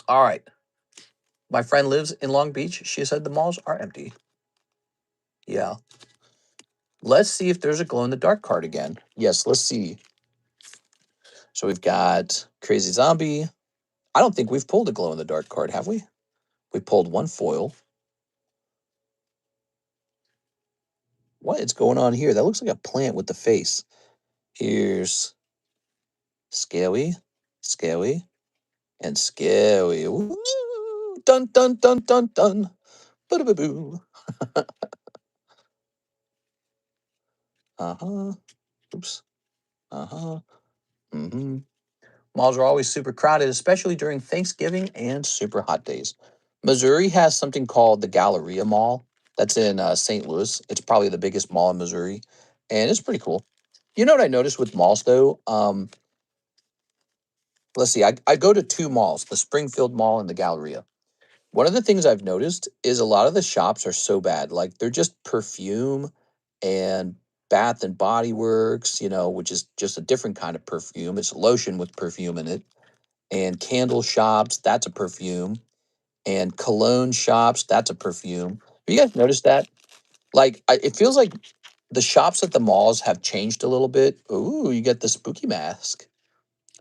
All right. My friend lives in Long Beach. She said the malls are empty. Yeah. Let's see if there's a glow in the dark card again. Yes, let's see. So we've got Crazy Zombie. I don't think we've pulled a glow in the dark card, have we? We pulled one foil. What is going on here? That looks like a plant with the face. Here's Scaly, Scaly, and Scaly. Woo! Dun dun dun dun dun. Ba-da-ba-boo. Uh-huh. Oops. Uh-huh. Mm-hmm. Malls are always super crowded, especially during Thanksgiving and super hot days. Missouri has something called the Galleria Mall. That's in St. Louis. It's probably the biggest mall in Missouri, and it's pretty cool. You know what I noticed with malls though? Let's see. I go to two malls, the Springfield Mall and the Galleria. One of the things I've noticed is a lot of the shops are so bad. Like they're just perfume and Bath and Body Works, which is just a different kind of perfume. It's lotion with perfume in it. And candle shops, that's a perfume. And cologne shops, that's a perfume. Have you guys noticed that? Like, it feels like the shops at the malls have changed a little bit. Ooh, you get the spooky mask.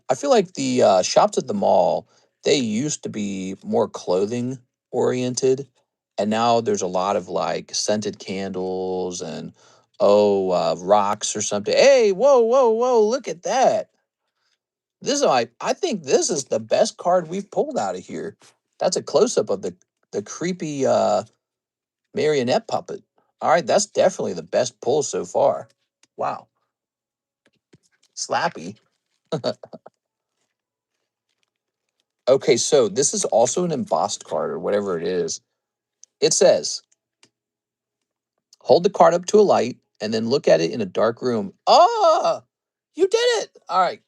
I feel like the shops at the mall, they used to be more clothing oriented. And now there's a lot of like scented candles and, rocks or something. Hey, whoa, whoa, whoa, look at that. I think this is the best card we've pulled out of here. That's a close up of the creepy marionette puppet. All right, that's definitely the best pull so far. Wow, slappy. Okay, so this is also an embossed card or whatever it is. It says, hold the card up to a light and then look at it in a dark room. Oh, you did it. All right.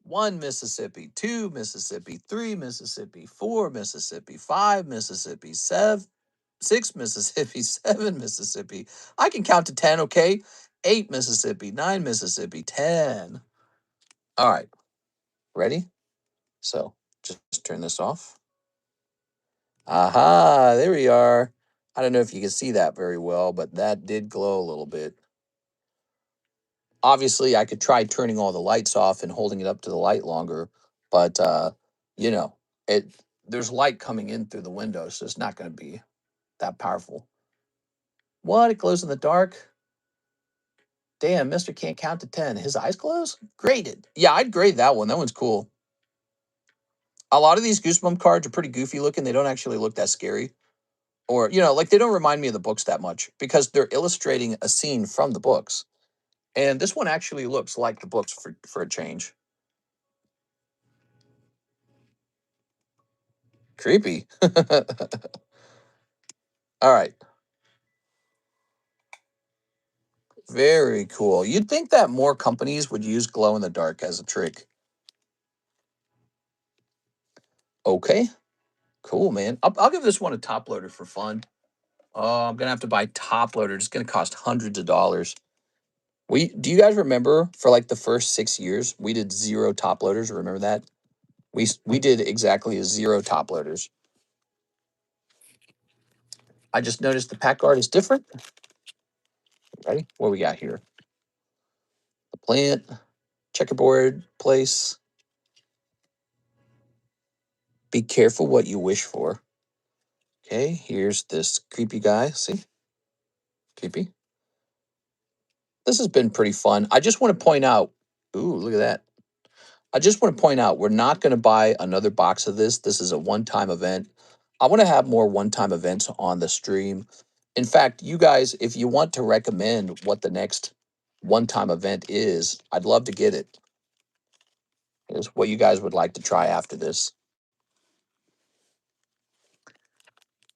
1 Mississippi, 2 Mississippi, 3 Mississippi, 4 Mississippi, 5 Mississippi, 6 Mississippi, 7 Mississippi. I can count to 10, okay? 8 Mississippi, 9 Mississippi, 10. All right. Ready? So just turn this off. Aha, there we are. I don't know if you can see that very well, but that did glow a little bit. Obviously, I could try turning all the lights off and holding it up to the light longer, but you know, it there's light coming in through the window, so it's not going to be that powerful. What? It glows in the dark? Damn, Mister can't count to 10. His eyes close? Graded. Yeah, I'd grade that one. That one's cool. A lot of these Goosebump cards are pretty goofy looking. They don't actually look that scary. Or, like they don't remind me of the books that much because they're illustrating a scene from the books. And this one actually looks like the books for a change. Creepy. All right. Very cool. You'd think that more companies would use glow in the dark as a trick. Okay. Cool, man. I'll give this one a top loader for fun. Oh, I'm gonna have to buy top loader. It's gonna cost hundreds of dollars. Do you guys remember for like the first 6 years we did zero top loaders? Remember that? We did exactly a zero top loaders. I just noticed the pack art is different. Ready? What we got here? The plant, checkerboard place. Be careful what you wish for. Okay, here's this creepy guy. See? Creepy. This has been pretty fun. I just want to point out, ooh, look at that. I just want to point out we're not going to buy another box of this. This is a one-time event. I want to have more one-time events on the stream. In fact, you guys, if you want to recommend what the next one-time event is, I'd love to get it. Is what you guys would like to try after this.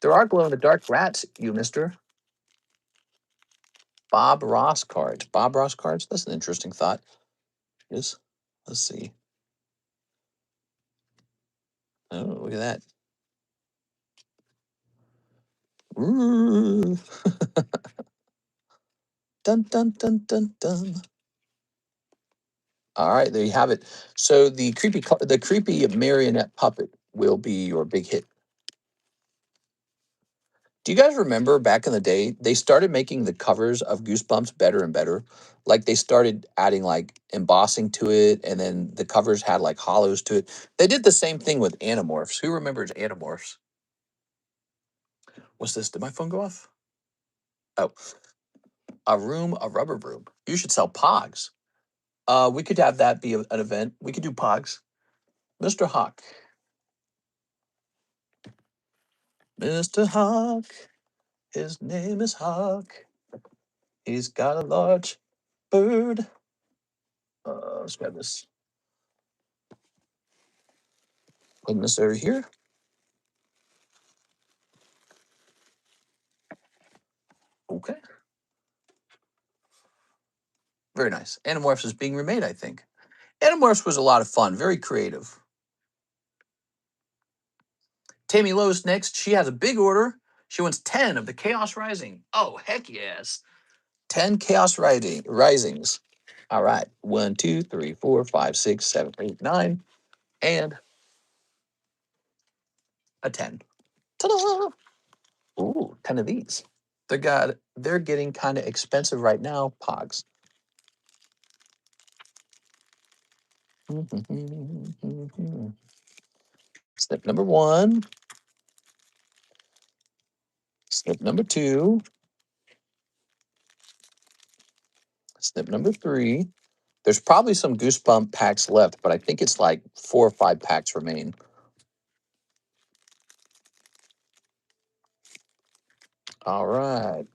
There are glow-in-the-dark rats, you mister. Bob Ross cards. Bob Ross cards? That's an interesting thought. Yes. Let's see. Oh, look at that. Ooh. Dun, dun, dun, dun, dun. All right, there you have it. So the creepy marionette puppet will be your big hit. Do you guys remember back in the day, they started making the covers of Goosebumps better and better? Like they started adding like embossing to it, and then the covers had like hollows to it. They did the same thing with Animorphs. Who remembers Animorphs? What's this? Did my phone go off? Oh, a rubber room. You should sell Pogs. We could have that be an event. We could do Pogs. Mr. Hawk. Mr. Hawk. His name is Hawk. He's got a large bird. Let's grab this. Putting this over here. Okay. Very nice. Animorphs is being remade, I think. Animorphs was a lot of fun. Very creative. Tammy Lowe's next. She has a big order. She wants 10 of the Chaos Rising. Oh, heck yes. 10 Chaos Risings. All right. 1, 2, 3, 4, 5, 6, 7, 8, 9. And a 10. Ta-da! Ooh, 10 of these. They're getting kind of expensive right now, Pogs. Step number 1. Step number 2. Step number 3. There's probably some Goosebump packs left, but I think it's like 4 or 5 packs remain. All right.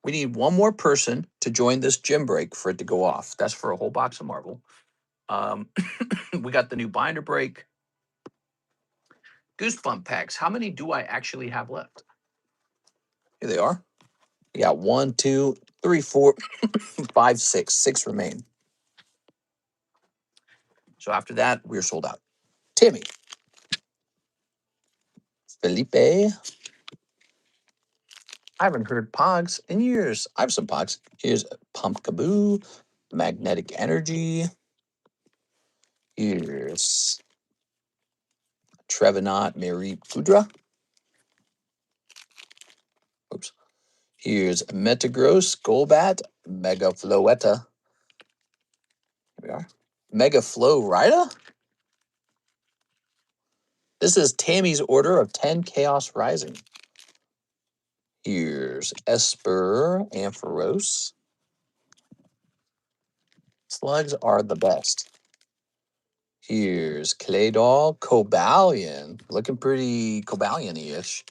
We need one more person to join this gym break for it to go off. That's for a whole box of Marvel. We got the new binder break. Goosebump packs. How many do I actually have left? Here they are. We got 1, 2, 3, 4, 5, 6. 6 remain. So after that, we're sold out. Timmy. Felipe. I haven't heard Pogs in years. I have some Pogs. Here's Pumpkaboo, Magnetic Energy. Here's Trevenant Mary Pudra. Oops. Here's Metagross, Golbat, Mega Floetta. Here we are. Mega Flow Rida. This is Tammy's order of 10 Chaos Rising. Here's Esper Ampharos. Slugs are the best. Here's Claydol Cobalion. Looking pretty Cobalion-ish.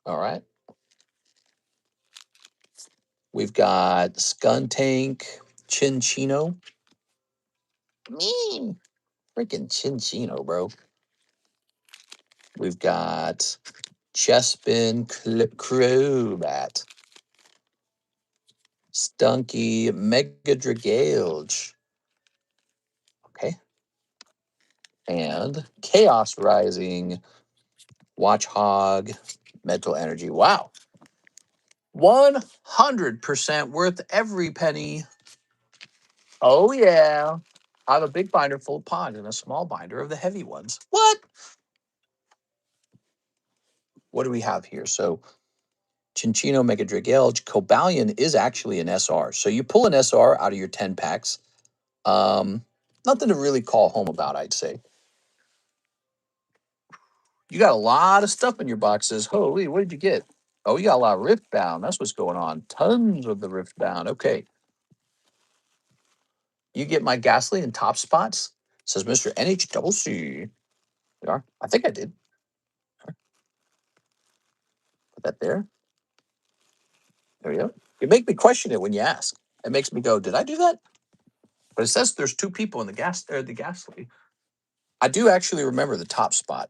All right. We've got Skuntank, Chinchino. Me. Freaking Chinchino, bro. We've got Chespin Crobat. Stunky Mega Dragalge. Okay. And Chaos Rising Watchhog Mental Energy. Wow. 100% worth every penny. Oh, yeah. I have a big binder full of Pogs and a small binder of the heavy ones. What? What do we have here? So, Chinchino, Mega Dragalge, Cobalion is actually an SR. So, you pull an SR out of your 10 packs. Nothing to really call home about, I'd say. You got a lot of stuff in your boxes. Holy, what did you get? Oh, you got a lot of Riftbound. That's what's going on. Tons of the Riftbound. Okay. You get my gasoline and top spots. Says Mr. NHCC. There are. I think I did. Put that there. There we go. You make me question it when you ask. It makes me go, did I do that? But it says there's two people in the gasoline. I do actually remember the top spot.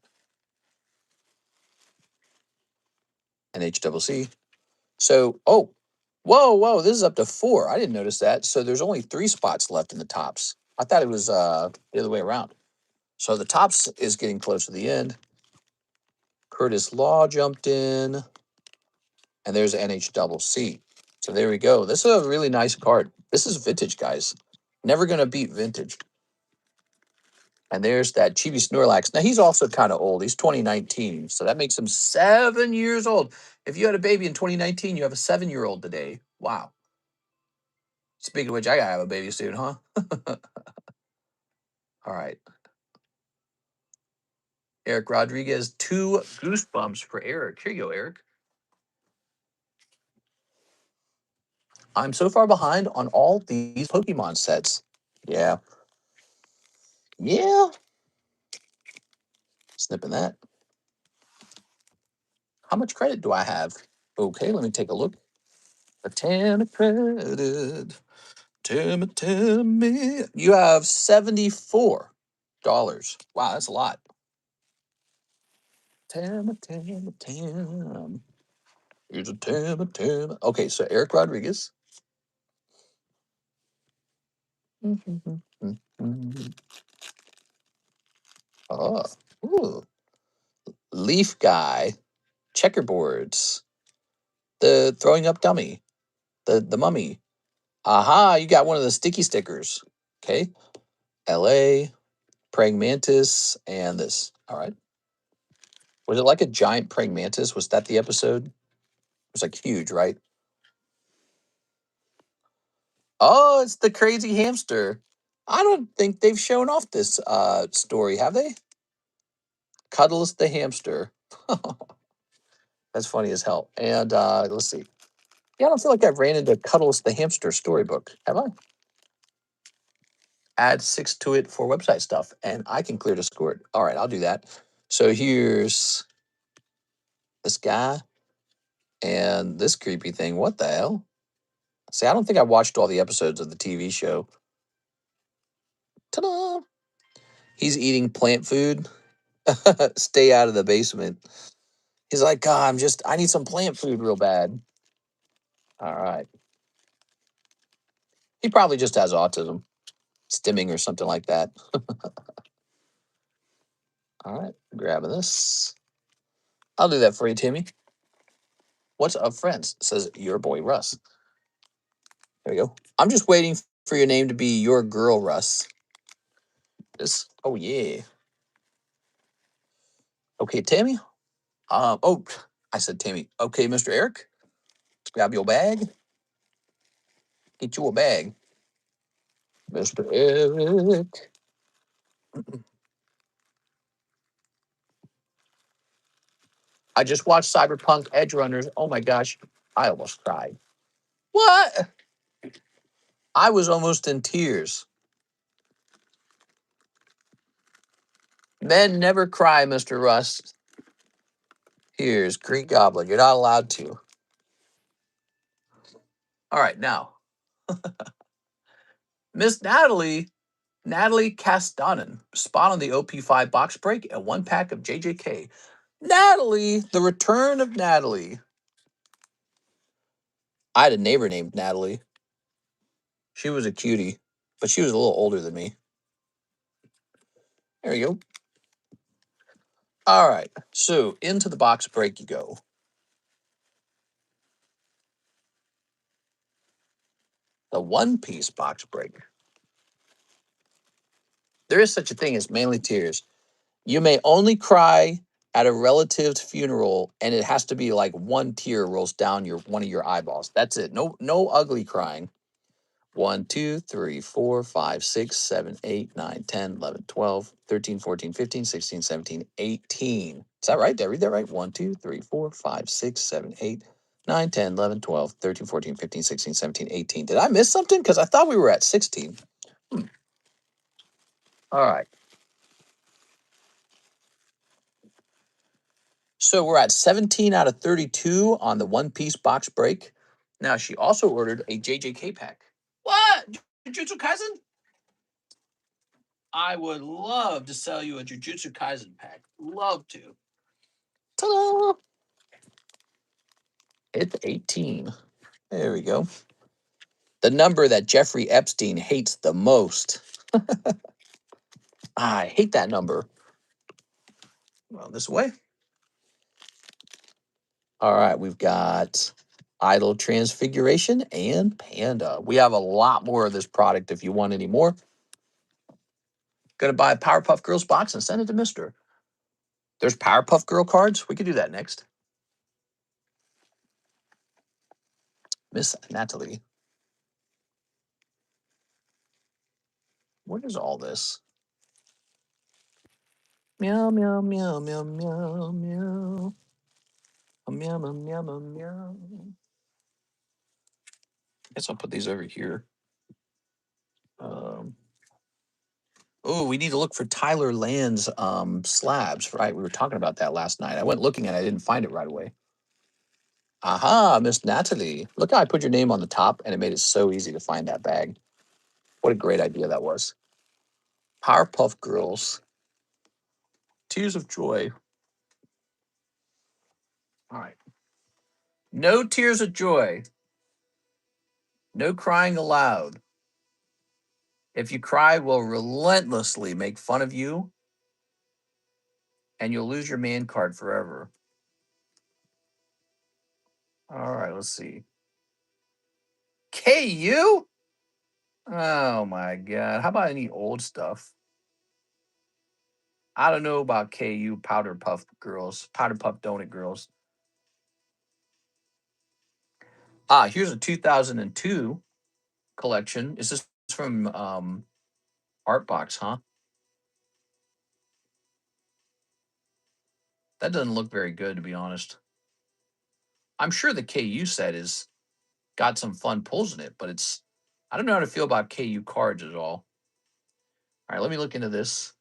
NHCC. So, whoa, this is up to 4. I didn't notice that. So there's only 3 spots left in the tops. I thought it was the other way around. So the tops is getting close to the end. Curtis Law jumped in, and there's NHCC. So there we go. This is a really nice card. This is vintage, guys. Never gonna beat vintage. And there's that Chibi Snorlax. Now he's also kind of old. He's 2019, so that makes him 7 years old. If you had a baby in 2019, you have a 7-year-old today. Wow. Speaking of which, I gotta have a baby soon, huh? All right. Eric Rodriguez, 2 Goosebumps for Eric. Here you go, Eric. I'm so far behind on all these Pokemon sets. Yeah. Yeah. Snipping that. How much credit do I have? Okay, let me take a look. A 10 credit. Tell me. You have $74. Wow, that's a lot. Tam. Here's a tam. Okay, so Eric Rodriguez. Oh, ooh. Leaf Guy. Checkerboards. The throwing up dummy. The mummy. Aha, you got one of the sticky stickers. Okay. LA, praying mantis, and this. All right. Was it like a giant praying mantis? Was that the episode? It was like huge, right? Oh, it's the crazy hamster. I don't think they've shown off this story, have they? Cuddles the hamster. That's funny as hell. And let's see. Yeah, I don't feel like I've ran into Cuddles the hamster storybook, have I? Add 6 to it for website stuff, and I can clear Discord. All right, I'll do that. So here's this guy and this creepy thing. What the hell? See, I don't think I watched all the episodes of the TV show. Ta-da! He's eating plant food. Stay out of the basement. He's like, God, I need some plant food real bad. All right. He probably just has autism, stimming or something like that. All right, grabbing this. I'll do that for you, Timmy. What's up, friends? Says your boy Russ. There we go. I'm just waiting for your name to be your girl, Russ. This. Oh yeah. Okay, Tammy. Oh, I said Tammy. Okay, Mr. Eric. Grab your bag. Get you a bag, Mr. Eric. I just watched Cyberpunk Edge Runners. Oh my gosh, I almost cried. What? I was almost in tears. Men never cry, Mr. Rust. Here's Green Goblin. You're not allowed to. All right, now, Miss Natalie Castanen, spot on the OP5 box break and 1 pack of JJK. Natalie, the return of Natalie. I had a neighbor named Natalie. She was a cutie, but she was a little older than me. There you go. All right, so into the box break you go. The One Piece box break. There is such a thing as manly tears. You may only cry at a relative's funeral, and it has to be like one tear rolls down one of your eyeballs. That's it. No ugly crying. 1, 2, 3, 4, 5, 6, 7, 8, 9, 10, 11, 12, 13, 14, 15, 16, 17, 18. Is that right? Did I read that right? 1, 2, 3, 4, 5, 6, 7, 8, 9, 10, 11, 12, 13, 14, 15, 16, 17, 18. Did I miss something? Because I thought we were at 16. All right. So we're at 17 out of 32 on the One Piece box break. Now, she also ordered a JJK pack. What? Jujutsu Kaisen? I would love to sell you a Jujutsu Kaisen pack. Love to. Ta-da! It's 18. There we go. The number that Jeffrey Epstein hates the most. I hate that number. Well, this way. All right, we've got Idol Transfiguration and Panda. We have a lot more of this product if you want any more. Gonna buy a Powerpuff Girls box and send it to Mister. There's Powerpuff Girl cards. We could do that next. Miss Natalie. What is all this? Meow, meow, meow, meow, meow, meow. Meow, meow, meow, meow, meow. Guess I'll put these over here. Oh, we need to look for Tyler Land's slabs, right? We were talking about that last night. I went looking and I didn't find it right away. Aha, Miss Natalie. Look how I put your name on the top and it made it so easy to find that bag. What a great idea that was. Powerpuff Girls. Tears of Joy. All right. No tears of joy. No crying aloud. If you cry, we'll relentlessly make fun of you and you'll lose your man card forever. All right, let's see. KU? Oh my God. How about any old stuff? I don't know about KU Powder Puff Girls, Powder Puff Donut Girls. Here's a 2002 collection. Is this from Artbox, huh? That doesn't look very good, to be honest. I'm sure the KU set is got some fun pulls in it, but I don't know how to feel about KU cards at all. All right, let me look into this.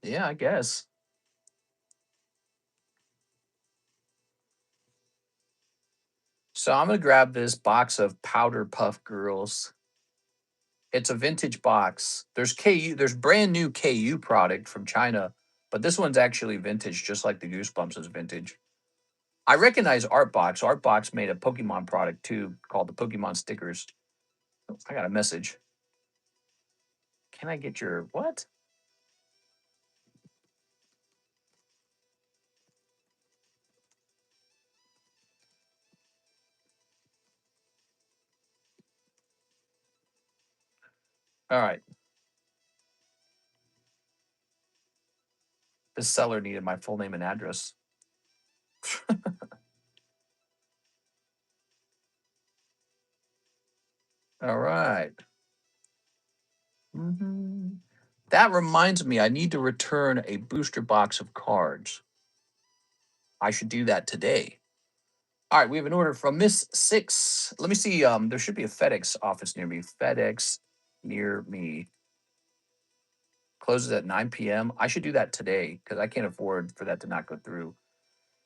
Yeah, I guess. So I'm gonna grab this box of Powder Puff Girls. It's a vintage box. There's KU, there's brand new KU product from China, but this one's actually vintage, just like the Goosebumps is vintage. I recognize Artbox. Artbox made a Pokemon product too called the Pokemon stickers. Oh, I got a message. Can I get your what? All right. This seller needed my full name and address. All right. That reminds me, I need to return a booster box of cards. I should do that today. All right, we have an order from Miss Six. Let me see. There should be a FedEx office near me. FedEx near me closes at 9 p.m. I should do that today because I can't afford for that to not go through.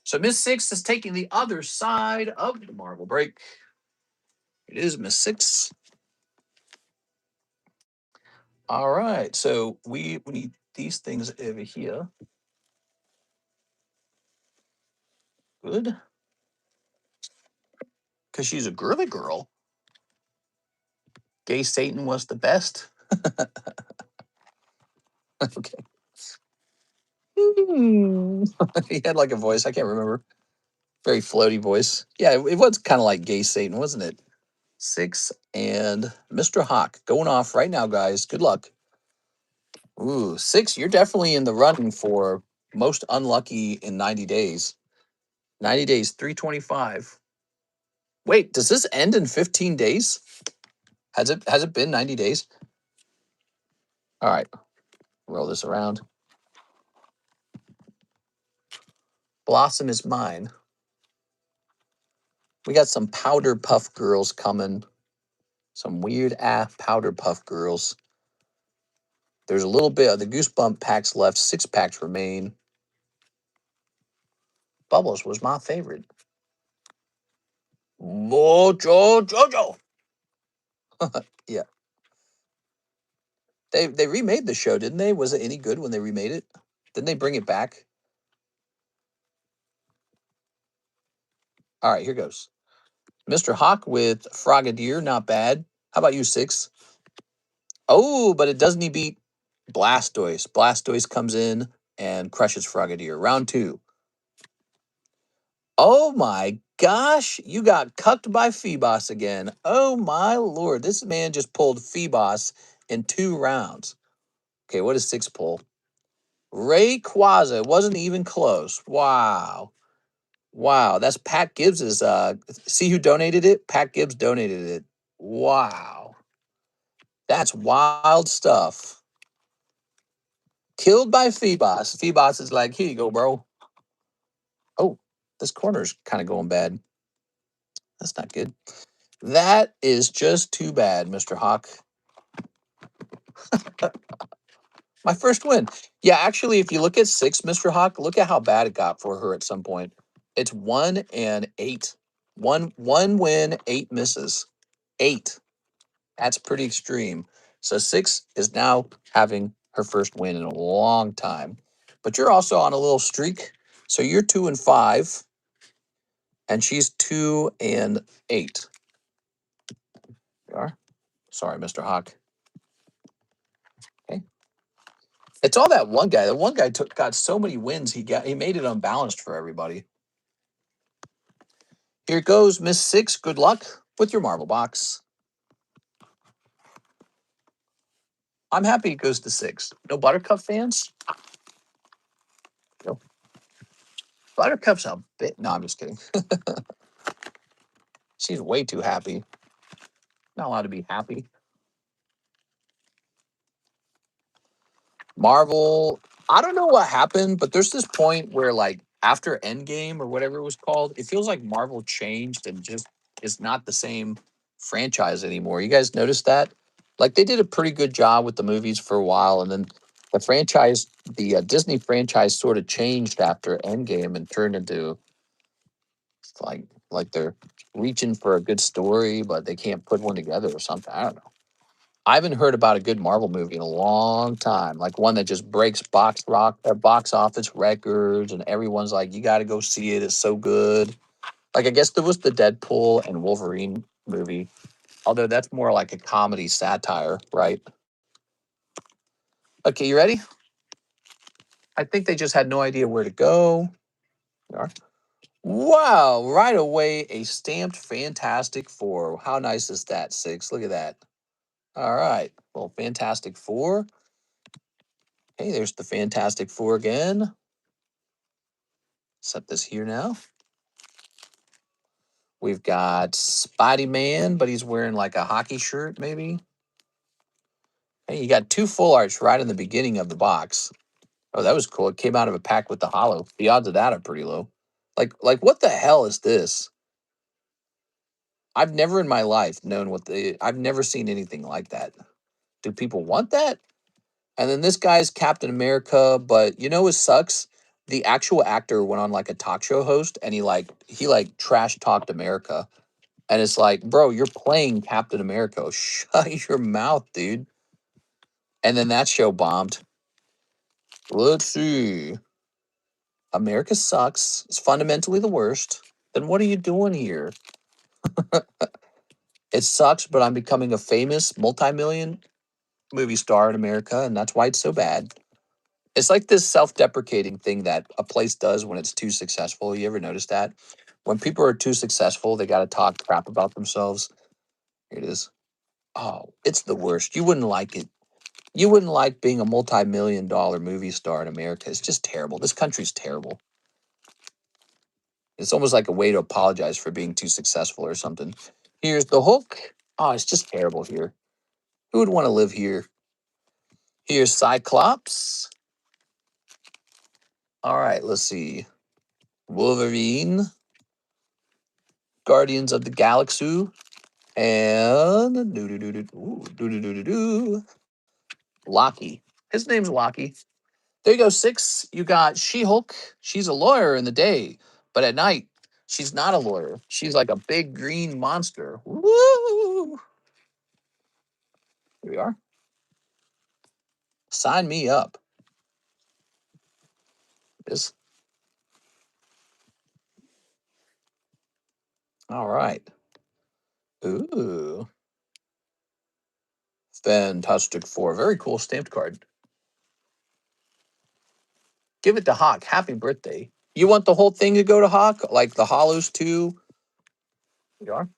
So Miss Six is taking the other side of the marble break. It is Miss Six. All right, so we need these things over here. Good. Because she's a girly girl. Gay Satan was the best. Okay. He had like a voice. I can't remember. Very floaty voice. Yeah, it was kind of like Gay Satan, wasn't it? Six and Mr. Hawk going off right now, guys. Good luck. Ooh, six. You're definitely in the running for most unlucky in 90 days. 90 days, 325. Wait, does this end in 15 days? Has it been 90 days? All right, roll this around. Blossom is mine. We got some powder puff girls coming. Some weird ass powder puff girls. There's a little bit of the Goosebump packs left. 6 packs remain. Bubbles was my favorite. Mojo Jojo. Yeah. They remade the show, didn't they? Was it any good when they remade it? Didn't they bring it back? All right, here goes. Mr. Hawk with Frogadier, not bad. How about you, 6? Oh, but it doesn't he beat Blastoise. Blastoise comes in and crushes Frogadier. Round 2. Oh my gosh, you got cucked by Phoebos again. Oh my lord, this man just pulled Phoebos in 2 rounds. Okay, what does 6 pull? Rayquaza. It wasn't even close. Wow. Wow, that's Pat Gibbs's. See who donated it? Pat Gibbs donated it. Wow, that's wild stuff. Killed by Phoebos. Phoebos is like, here you go, bro. Oh, this corner's kind of going bad. That's not good. That is just too bad, Mr. Hawk. My first win. Yeah, actually, if you look at 6, Mr. Hawk, look at how bad it got for her at some point. It's 1 and 8. One win, 8 misses. 8. That's pretty extreme. So 6 is now having her first win in a long time. But you're also on a little streak. So you're 2 and 5, and she's 2 and 8. You are? Sorry, Mr. Hawk. Okay. It's all that one guy. The one guy got so many wins. He made it unbalanced for everybody. Here goes Miss 6. Good luck with your marble box. I'm happy it goes to 6. No Buttercup fans? No. Buttercup's a bit. No, I'm just kidding. She's way too happy. Not allowed to be happy. Marvel, I don't know what happened, but there's this point where, like, after Endgame or whatever it was called, it feels like Marvel changed and just is not the same franchise anymore. You guys noticed that? Like, they did a pretty good job with the movies for a while, and then the franchise, the Disney franchise, sort of changed after Endgame and turned into like they're reaching for a good story, but they can't put one together or something. I don't know. I haven't heard about a good Marvel movie in a long time, like one that just breaks box office records, and everyone's like, "You got to go see it. It's so good." Like I guess there was the Deadpool and Wolverine movie, although that's more like a comedy satire, right? Okay, you ready? I think they just had no idea where to go. You are. Wow! Right away, a stamped Fantastic Four. How nice is that? 6. Look at that. All right. Well, Fantastic Four. Hey, there's the Fantastic Four again. Set this here now. We've got Spidey Man, but he's wearing like a hockey shirt, maybe. Hey, you got 2 full arts right in the beginning of the box. Oh, that was cool. It came out of a pack with the hollow. The odds of that are pretty low. Like what the hell is this? I've never in my life known I've never seen anything like that. Do people want that? And then this guy's Captain America, but you know what sucks? The actual actor went on like a talk show host and he trash talked America. And it's like, bro, you're playing Captain America. Shut your mouth, dude. And then that show bombed. Let's see. America sucks. It's fundamentally the worst. Then what are you doing here? It sucks, but I'm becoming a famous multi-million movie star in America, and that's why it's so bad. It's like this self-deprecating thing that a place does when it's too successful. You ever notice that? When people are too successful, they got to talk crap about themselves. Here it is. Oh, it's the worst. You wouldn't like it. You wouldn't like being a multi-million dollar movie star in America. It's just terrible. This country's terrible. It's almost like a way to apologize for being too successful or something. Here's the Hulk. Oh, it's just terrible here. Who would want to live here? Here's Cyclops. All right, let's see. Wolverine, Guardians of the Galaxy, and Loki. His name's Loki. There you go, 6. You got She-Hulk. She's a lawyer in the day, but at night, she's not a lawyer. She's like a big green monster. Woo! Here we are. Sign me up. This. All right. Ooh. Fantastic Four. Very cool stamped card. Give it to Hawk. Happy birthday. You want the whole thing to go to Hawk? Like the hollows too? You are.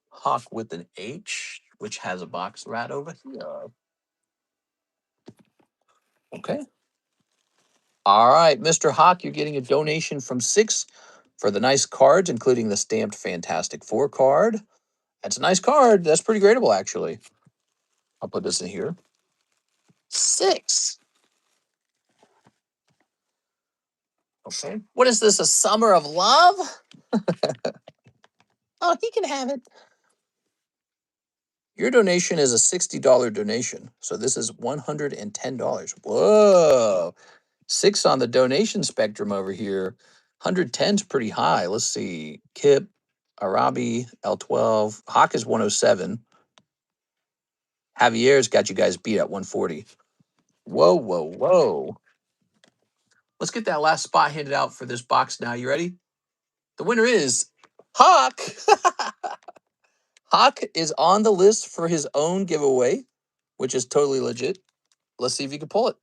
Hawk with an H, which has a box rat over here. Okay. All right, Mr. Hawk, you're getting a donation from 6 for the nice cards, including the stamped Fantastic Four card. That's a nice card. That's pretty gradable, actually. I'll put this in here. 6. Okay. What is this? A summer of love? Oh, he can have it. Your donation is a $60 donation. So this is $110. Whoa. 6 on the donation spectrum over here. 110 is pretty high. Let's see. Kip, Arabi, L12. Hawk is 107. Javier's got you guys beat at 140. Whoa, whoa, whoa. Let's get that last spot handed out for this box now. You ready? The winner is Hawk. Hawk is on the list for his own giveaway, which is totally legit. Let's see if you can pull it.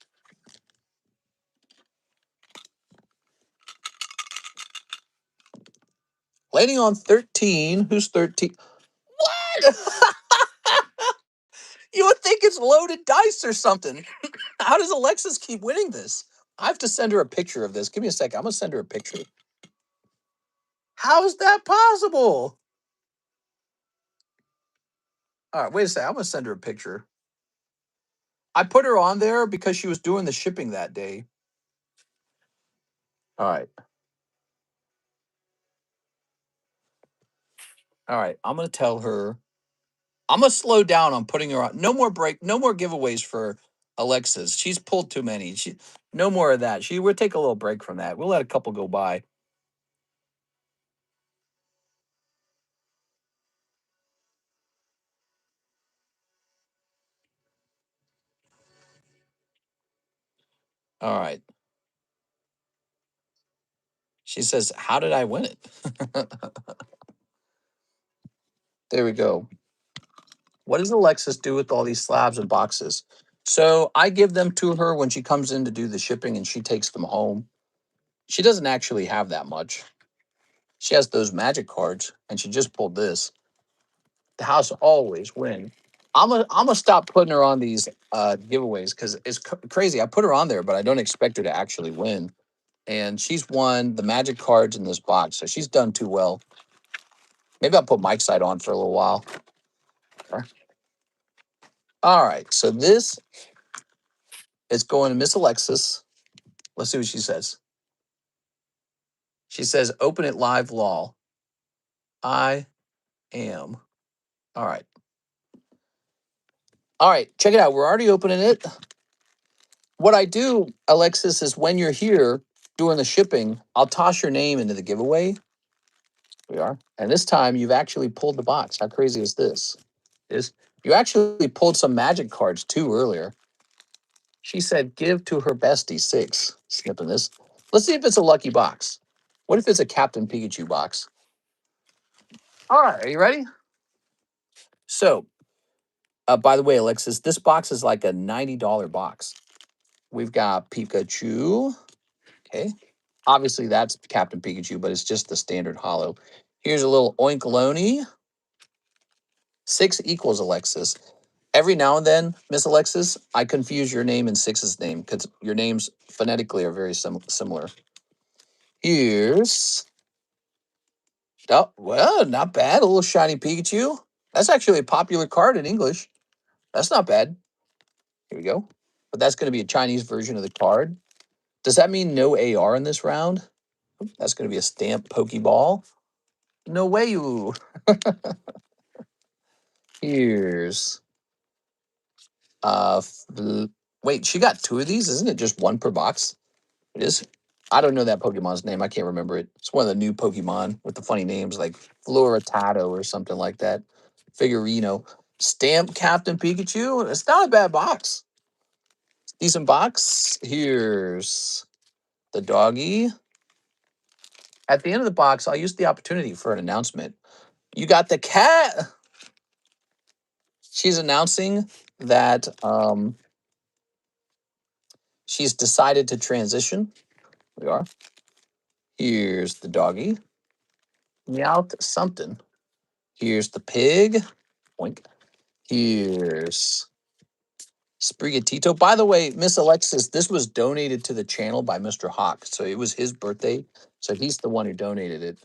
Landing on 13. Who's 13? What? You would think it's loaded dice or something. How does Alexis keep winning this? I have to send her a picture of this. Give me a second. I'm going to send her a picture. How is that possible? All right, wait a second. I'm going to send her a picture. I put her on there because she was doing the shipping that day. All right. All right. I'm going to tell her. I'm going to slow down on putting her on. No more giveaways for Alexis. She's pulled too many. No more of that. We'll take a little break from that. We'll let a couple go by. All right. She says, "How did I win it?" There we go. What does Alexis do with all these slabs and boxes? So I give them to her when she comes in to do the shipping and she takes them home. She doesn't actually have that much. She has those magic cards and she just pulled this. The house always wins. I'm gonna stop putting her on these giveaways because it's crazy. I put her on there, but I don't expect her to actually win. And she's won the magic cards in this box, so she's done too well. Maybe I'll put Mike's side on for a little while. All right, so this is going to Miss Alexis. Let's see what she says. She says, "Open it live, lol. I am." All right. All right, check it out. We're already opening it. What I do, Alexis, is when you're here doing the shipping, I'll toss your name into the giveaway. We are. And this time you've actually pulled the box. How crazy is this? You actually pulled some magic cards too earlier. She said, "Give to her bestie 6." Snipping this. Let's see if it's a lucky box. What if it's a Captain Pikachu box? All right, are you ready? So, by the way, Alexis, this box is like a $90 box. We've got Pikachu. Okay. Obviously, that's Captain Pikachu, but it's just the standard hollow. Here's a little Oinkaloni. 6 equals Alexis. Every now and then, Miss Alexis, I confuse your name and 6's name because your names phonetically are very similar. Here's, oh, well, not bad. A little shiny Pikachu. That's actually a popular card in English. That's not bad. Here we go. But that's going to be a Chinese version of the card. Does that mean no AR in this round? That's going to be a stamp Pokeball. No way you. Here's wait, she got two of these? Isn't it just one per box? It is. I don't know that Pokemon's name. I can't remember it. It's one of the new Pokemon with the funny names like Floratato or something like that. Figurino. Stamp Captain Pikachu. It's not a bad box. Decent box. Here's the doggy. At the end of the box, I'll use the opportunity for an announcement. You got the cat. She's announcing that she's decided to transition. We are. Here's the doggy. Meowth something. Here's the pig. Oink. Here's Sprigatito. By the way, Miss Alexis, this was donated to the channel by Mr. Hawk. So it was his birthday. So he's the one who donated it.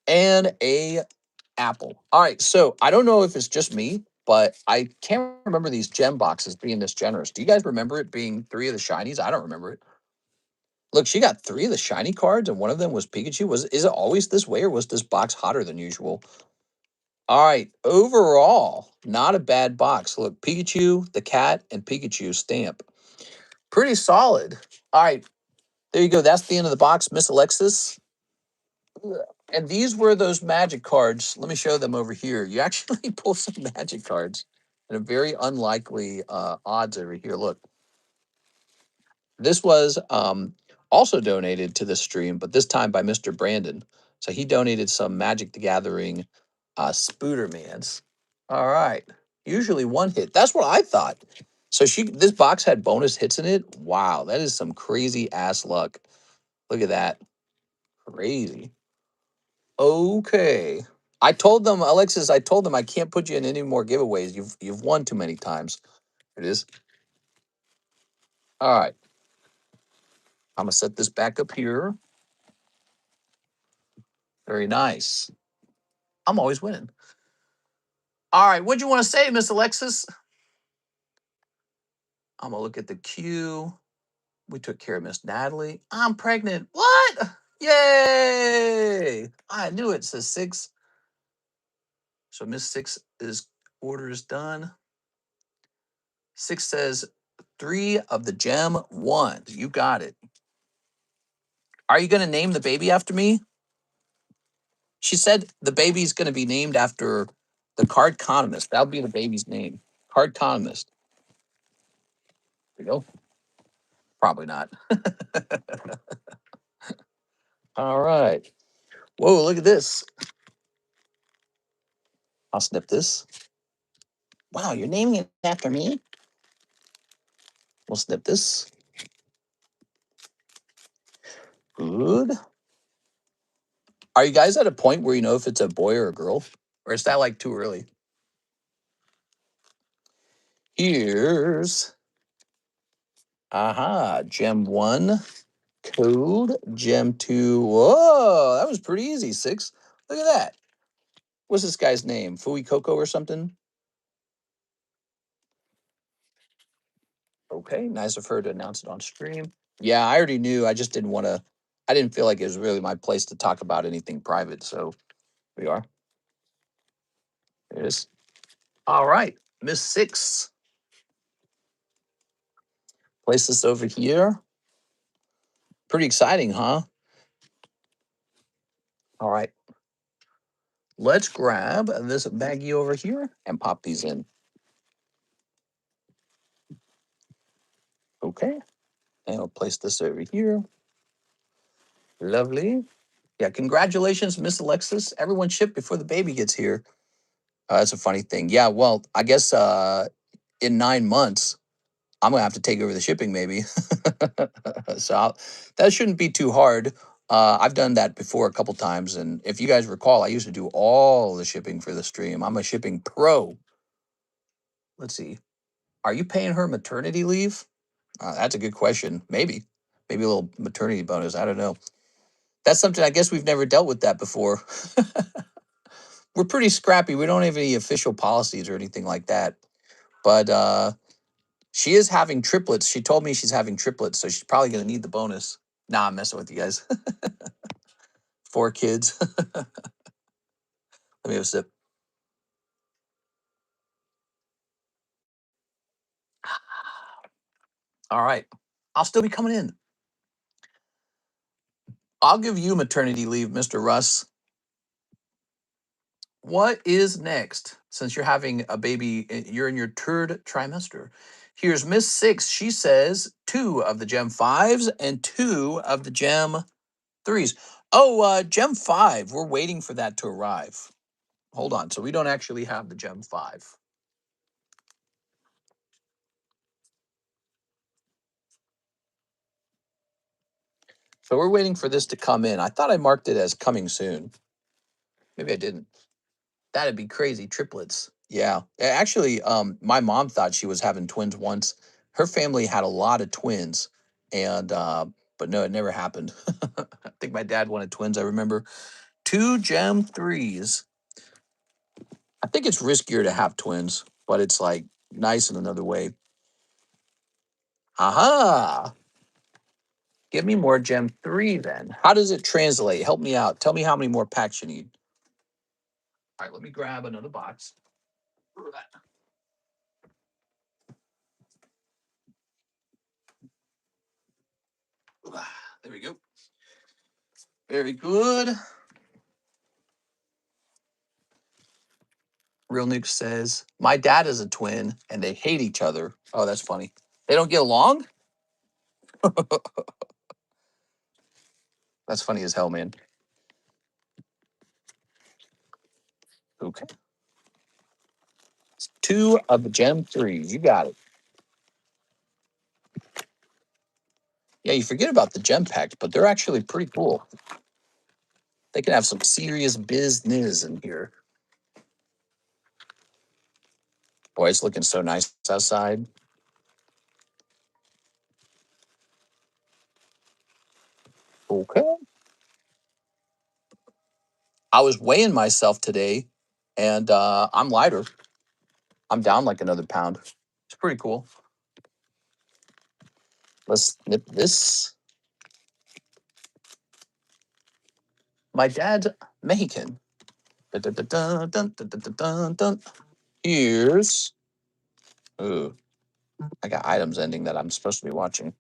And a apple. All right. So I don't know if it's just me, but I can't remember these gem boxes being this generous. Do you guys remember it being 3 of the shinies? I don't remember it. Look, she got 3 of the shiny cards, and one of them was Pikachu. Is it always this way, or was this box hotter than usual? All right. Overall, not a bad box. Look, Pikachu, the cat, and Pikachu stamp. Pretty solid. All right. There you go. That's the end of the box, Miss Alexis. And these were those magic cards. Let me show them over here. You actually pull some magic cards in a very unlikely odds over here. Look, this was also donated to the stream, but this time by Mr. Brandon. So he donated some Magic the Gathering Spoodermans. All right. Usually one hit. That's what I thought. So this box had bonus hits in it. Wow, that is some crazy ass luck. Look at that. Crazy. Okay. I told them, Alexis, I told them I can't put you in any more giveaways. You've won too many times. It is. All right. I'm gonna set this back up here. Very nice. I'm always winning. All right. What'd you want to say, Miss Alexis? I'm gonna look at the queue. We took care of Miss Natalie. I'm pregnant. What? Yay! I knew it. Says 6. So Miss 6 is order is done. 6 says 3 of the gem 1. You got it. Are you gonna name the baby after me? She said the baby's gonna be named after the Cardconomist. That'll be the baby's name. Cardconomist. There you go. Probably not. All right. Whoa, look at this. I'll snip this. Wow, you're naming it after me? We'll snip this. Good. Are you guys at a point where you know if it's a boy or a girl? Or is that like too early? Here's gem 1, code, gem 2. Whoa, that was pretty easy. 6. Look at that. What's this guy's name? Fui Coco or something? Okay, nice of her to announce it on stream. Yeah, I already knew. I just didn't want to. I didn't feel like it was really my place to talk about anything private. So we are. There it is. All right, Miss 6. Place this over here. Pretty exciting, huh? All right. Let's grab this baggie over here and pop these in. Okay. And I'll place this over here. Lovely. Yeah, congratulations, Miss Alexis. Everyone shipped before the baby gets here. That's a funny thing. Yeah, well, I guess in 9 months, I'm gonna have to take over the shipping, maybe. That shouldn't be too hard. I've done that before a couple times, and if you guys recall, I used to do all the shipping for the stream. I'm a shipping pro. Let's see. Are you paying her maternity leave? That's a good question. Maybe a little maternity bonus. I don't know. That's something I guess we've never dealt with that before. We're pretty scrappy. We don't have any official policies or anything like that. But she is having triplets. She told me she's having triplets, so she's probably gonna need the bonus. Nah, I'm messing with you guys. 4 kids. Let me have a sip. All right. I'll still be coming in. I'll give you maternity leave, Mr. Russ. What is next? Since you're having a baby, you're in your third trimester. Here's Miss Six. She says 2 of the Gem 5s and 2 of the Gem 3s. Oh, Gem 5. We're waiting for that to arrive. Hold on. So we don't actually have the Gem 5. So we're waiting for this to come in. I thought I marked it as coming soon. Maybe I didn't. That'd be crazy. Triplets. Yeah. Actually, my mom thought she was having twins once. Her family had a lot of twins, and but no, it never happened. I think my dad wanted twins. I remember 2 Gem 3s. I think it's riskier to have twins, but it's like nice in another way. Aha! Give me more Gem 3 then. How does it translate? Help me out. Tell me how many more packs you need. All right, let me grab another box. There we go. Very good. Real Nuke says, my dad is a twin and they hate each other. Oh, that's funny. They don't get along? That's funny as hell, man. Okay. 2 of the Gem 3. You got it. Yeah, you forget about the gem packs, but they're actually pretty cool. They can have some serious business in here. Boy, it's looking so nice outside. Okay. I was weighing myself today and I'm lighter. I'm down like another pound. It's pretty cool. Let's snip this. My dad's Mexican. Dun, dun, dun, dun, dun, dun, dun, dun, dun. Here's. Ooh, I got items ending that I'm supposed to be watching.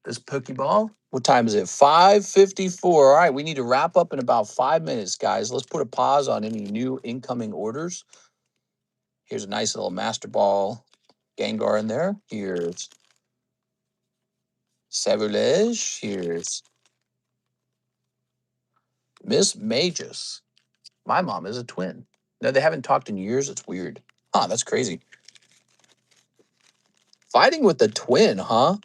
This Pokeball. What time is it? 5:54. All right, we need to wrap up in about 5 minutes, guys. Let's put a pause on any new incoming orders. Here's a nice little Master Ball Gengar in there. Here's Sablage. Here's Miss Magus. My mom is a twin. No, they haven't talked in years. It's weird. Huh, that's crazy. Fighting with a twin, huh?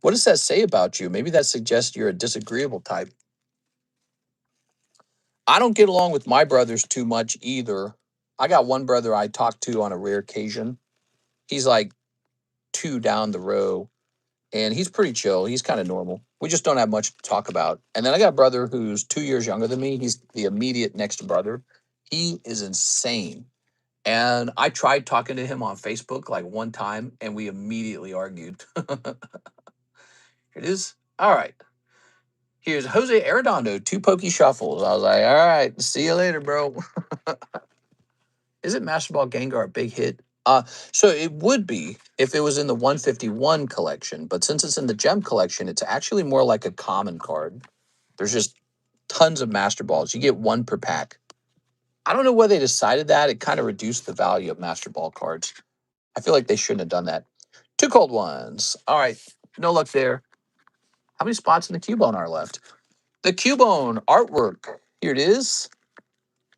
What does that say about you? Maybe that suggests you're a disagreeable type. I don't get along with my brothers too much either. I got one brother I talk to on a rare occasion. He's like 2 down the row, and he's pretty chill. He's kind of normal. We just don't have much to talk about. And then I got a brother who's 2 years younger than me. He's the immediate next brother. He is insane. And I tried talking to him on Facebook like one time, and we immediately argued. Here it is. All right. Here's Jose Arredondo, 2 Pokey Shuffles. I was like, all right, see you later, bro. Isn't Master Ball Gengar a big hit? So it would be if it was in the 151 collection, but since it's in the Gem collection, it's actually more like a common card. There's just tons of Master Balls. You get 1 per pack. I don't know why they decided that. It kind of reduced the value of Master Ball cards. I feel like they shouldn't have done that. 2 cold ones. All right, no luck there. How many spots in the Cubone are left? The Cubone artwork. Here it is.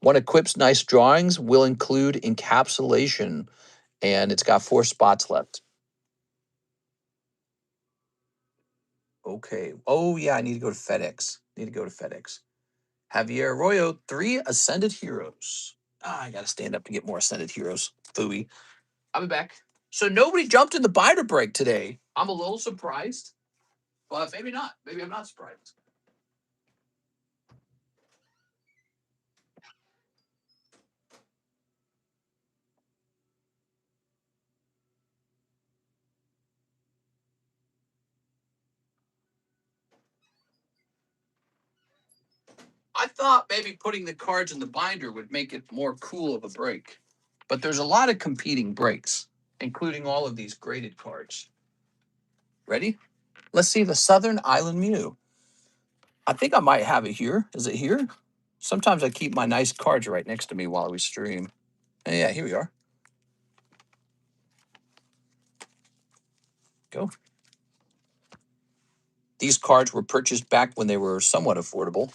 One equips nice drawings will include encapsulation, and it's got 4 spots left. Okay. Oh, yeah, I need to go to FedEx. Javier Arroyo, 3 Ascended Heroes. I got to stand up to get more Ascended Heroes. Fooey. I'll be back. So nobody jumped in the biter break today. I'm a little surprised, but maybe not. Maybe I'm not surprised. thought maybe putting the cards in the binder would make it more cool of a break. But there's a lot of competing breaks, including all of these graded cards. Ready? Let's see the Southern Island Mew. I think I might have it here. Is it here? Sometimes I keep my nice cards right next to me while we stream. And yeah, here we are. Go. These cards were purchased back when they were somewhat affordable.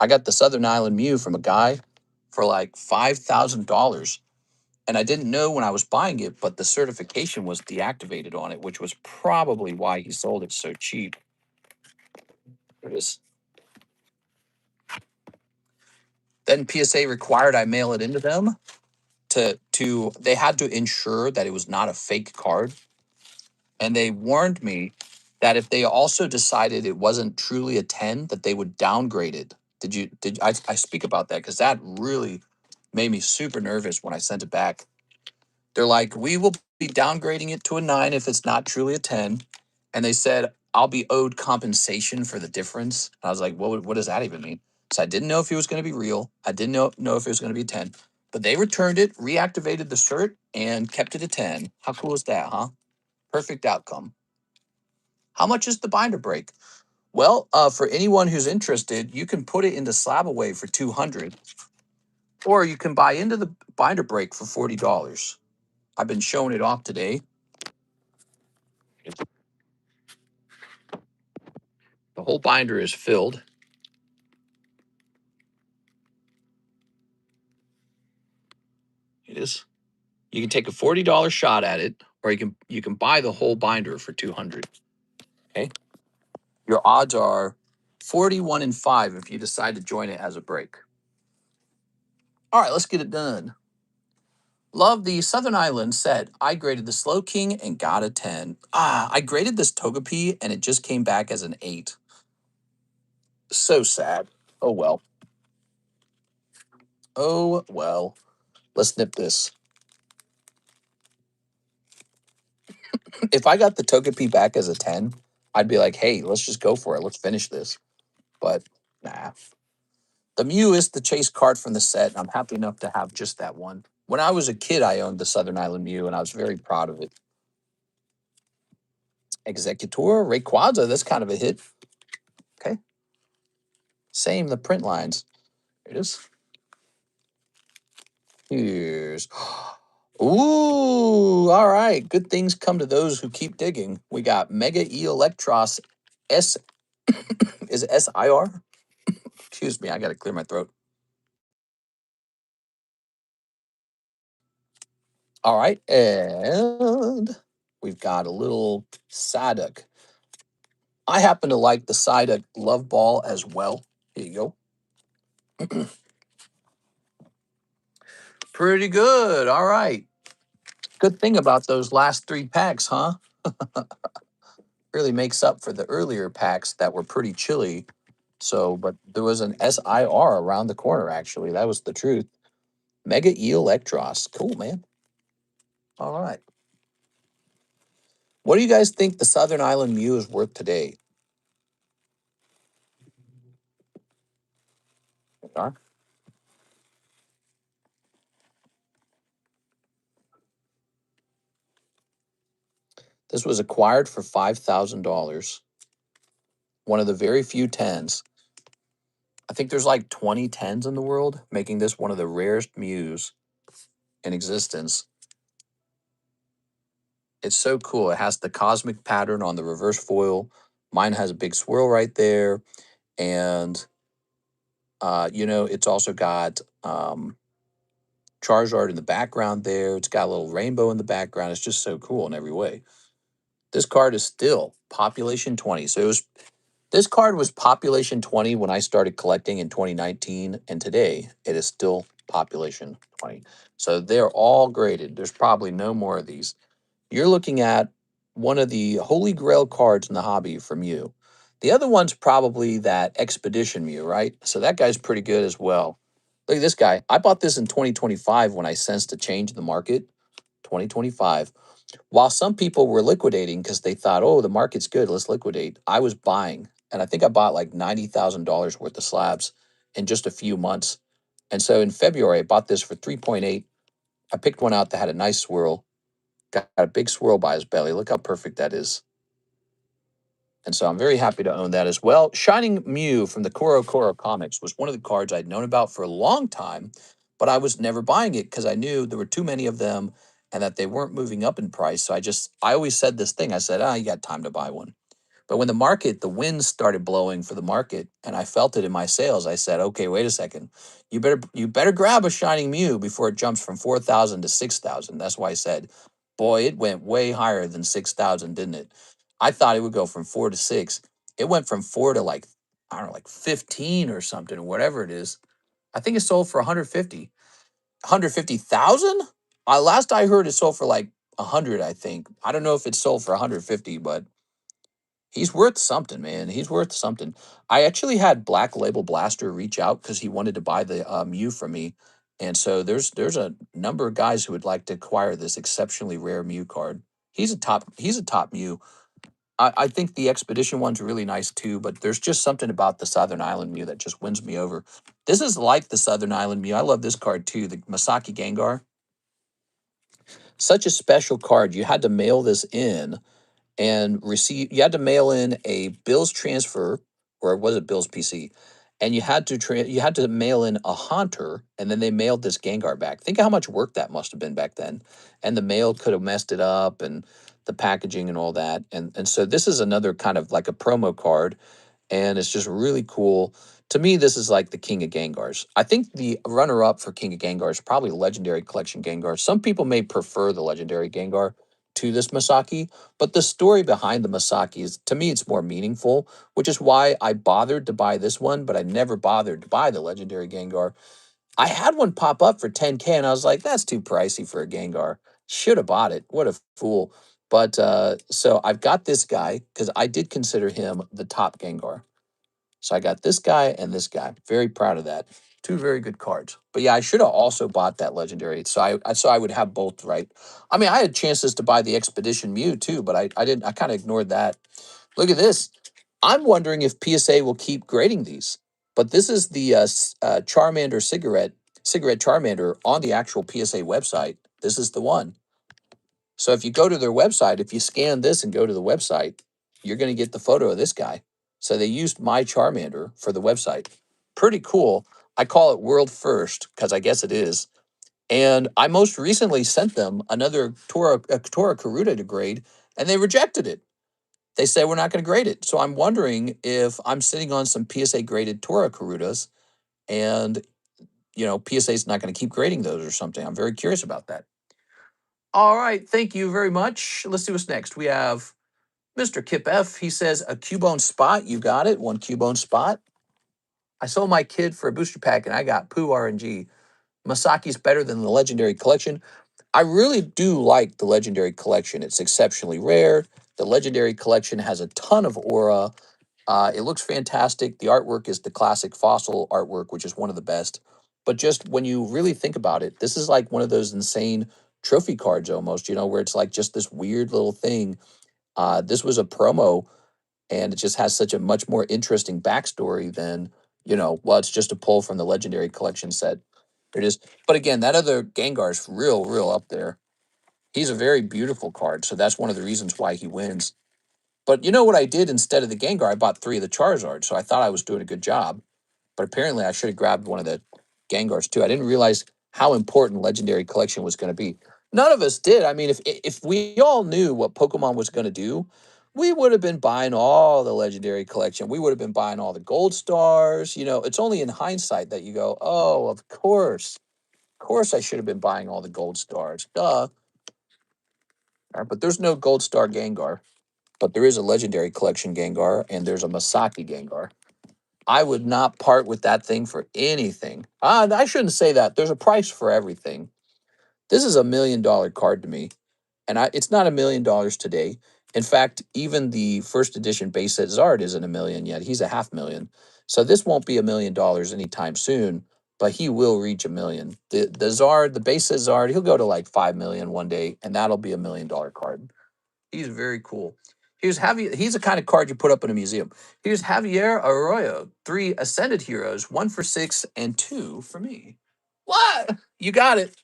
I got the Southern Island Mew from a guy for like $5,000. And I didn't know when I was buying it, but the certification was deactivated on it, which was probably why he sold it so cheap. There it is. Then PSA required I mail it into them to they had to ensure that it was not a fake card. And they warned me that if they also decided it wasn't truly a 10, that they would downgrade it. I speak about that because that really made me super nervous when I sent it back. They're like, we will be downgrading it to a 9 if it's not truly a 10. And they said, I'll be owed compensation for the difference. And I was like, what does that even mean? So I didn't know if it was going to be real. I didn't know if it was going to be 10. But they returned it, reactivated the cert, and kept it a 10. How cool is that, huh? Perfect outcome. How much is the binder break? Well, for anyone who's interested, you can put it into Slab Away for $200, or you can buy into the binder break for $40. I've been showing it off today. The whole binder is filled. It is. You can take a $40 shot at it, or you can buy the whole binder for $200. Okay. Your odds are 41-5 if you decide to join it as a break. All right, let's get it done. Love the Southern Island said, I graded the Slow King and got a 10. I graded this Togepi and it just came back as an 8. So sad. Oh well. Oh well. Let's nip this. If I got the Togepi back as a 10, I'd be like, hey, let's just go for it. Let's finish this. But nah. The Mew is the chase card from the set, and I'm happy enough to have just that one. When I was a kid, I owned the Southern Island Mew, and I was very proud of it. Executor, Rayquaza, that's kind of a hit. Okay. Same, the print lines. There it is. Here's. Ooh, all right. Good things come to those who keep digging. We got Mega Electros S. Is it SIR? Excuse me, I got to clear my throat. All right, and we've got a little Psyduck. I happen to like the Psyduck Love Ball as well. Here you go. Pretty good. All right. Good thing about those last 3 packs, huh? Really makes up for the earlier packs that were pretty chilly. So, but there was an SIR around the corner, actually. That was the truth. Mega Electros. Cool, man. All right. What do you guys think the Southern Island Mew is worth today? Huh? This was acquired for $5,000. One of the very few 10s. I think there's like 20 10s in the world, making this one of the rarest Mews in existence. It's so cool. It has the cosmic pattern on the reverse foil. Mine has a big swirl right there. And, it's also got Charizard in the background there. It's got a little rainbow in the background. It's just so cool in every way. This card is still population 20. So this card was population 20 when I started collecting in 2019, and today it is still population 20. So they're all graded. There's probably no more of these. You're looking at one of the holy grail cards in the hobby from you. The other one's probably that Expedition Mew, right? So that guy's pretty good as well. Look at this guy. I bought this in 2025 when I sensed a change in the market. 2025. While some people were liquidating because they thought, oh, the market's good, let's liquidate, I was buying. And I think I bought like $90,000 worth of slabs in just a few months. And so in February, I bought this for 3.8. I picked one out that had a nice swirl, got a big swirl by his belly. Look how perfect that is. And so I'm very happy to own that as well. Shining Mew from the Koro comics was one of the cards I'd known about for a long time, but I was never buying it because I knew there were too many of them and that they weren't moving up in price. So I always said this thing. I said, you got time to buy one. But when the winds started blowing for the market, and I felt it in my sales, I said, okay, wait a second. You better grab a Shining Mew before it jumps from 4,000 to 6,000. That's why I said, boy, it went way higher than 6,000, didn't it? I thought it would go from 4 to 6. It went from 4 to like, I don't know, like 15 or something, or whatever it is. I think it sold for 150. 150,000? Last I heard it sold for like 100, I think. I don't know if it sold for 150, but he's worth something, man. He's worth something. I actually had Black Label Blaster reach out because he wanted to buy the Mew from me, and so there's a number of guys who would like to acquire this exceptionally rare Mew card. He's a top Mew. I think the Expedition one's really nice too, but there's just something about the Southern Island Mew that just wins me over. This is like the Southern Island Mew. I love this card too, the Masaki Gengar. Such a special card. You had to mail this in and you had to mail in a bills transfer, or was it bills PC, and you had to mail in a Haunter, and then they mailed this Gengar back. Think of how much work that must have been back then, and the mail could have messed it up, and the packaging and all that. And so this is another kind of like a promo card, and it's just really cool. To me, this is like the King of Gengars. I think the runner-up for King of Gengar is probably Legendary Collection Gengar. Some people may prefer the Legendary Gengar to this Masaki, but the story behind the Masaki is, to me, it's more meaningful, which is why I bothered to buy this one, but I never bothered to buy the Legendary Gengar. I had one pop up for 10K, and I was like, that's too pricey for a Gengar. Should have bought it. What a fool. But so I've got this guy because I did consider him the top Gengar. So I got this guy and this guy. Very proud of that. Two very good cards. But yeah, I should have also bought that legendary. So I would have both, right? I mean, I had chances to buy the Expedition Mew too, but I didn't. I kind of ignored that. Look at this. I'm wondering if PSA will keep grading these. But this is the Charmander cigarette Charmander on the actual PSA website. This is the one. So if you go to their website, if you scan this and go to the website, you're going to get the photo of this guy. So they used my Charmander for the website. Pretty cool. I call it world first because I guess it is. And I most recently sent them another Tora Karuta to grade, and they rejected it. They said we're not going to grade it. So I'm wondering if I'm sitting on some PSA graded Tora Karutas, and PSA is not going to keep grading those or something. I'm very curious about that. All right, thank you very much. Let's see what's next. We have Mr. Kip F. He says, a Cubone spot. You got it. One Cubone spot. I sold my kid for a booster pack, and I got Pooh RNG. Masaki's better than the Legendary Collection. I really do like the Legendary Collection. It's exceptionally rare. The Legendary Collection has a ton of aura. It looks fantastic. The artwork is the classic fossil artwork, which is one of the best. But just when you really think about it, this is like one of those insane trophy cards almost, where it's like just this weird little thing. This was a promo, and it just has such a much more interesting backstory than, well, it's just a pull from the Legendary Collection set. Here it is. But again, that other Gengar's real, real up there. He's a very beautiful card, so that's one of the reasons why he wins. But you know what I did instead of the Gengar? I bought 3 of the Charizard, so I thought I was doing a good job. But apparently I should have grabbed one of the Gengars too. I didn't realize how important Legendary Collection was going to be. None of us did. I mean, if we all knew what Pokemon was going to do, we would have been buying all the Legendary Collection. We would have been buying all the Gold Stars. It's only in hindsight that you go, oh, of course. Of course I should have been buying all the Gold Stars. Duh. All right, but there's no Gold Star Gengar. But there is a Legendary Collection Gengar, and there's a Masaki Gengar. I would not part with that thing for anything. I shouldn't say that. There's a price for everything. This is $1 million card to me, and it's not $1 million today. In fact, even the first edition base set Zard isn't $1 million yet. He's a $500,000. So this won't be $1 million anytime soon, but he will reach $1 million. The Zard, the base set Zard, he'll go to like $5 million one day, and that'll be $1 million card. He's very cool. Here's Javier. He's the kind of card you put up in a museum. Here's Javier Arroyo. 3 Ascended Heroes, 1 for 6 and 2 for me. What? You got it.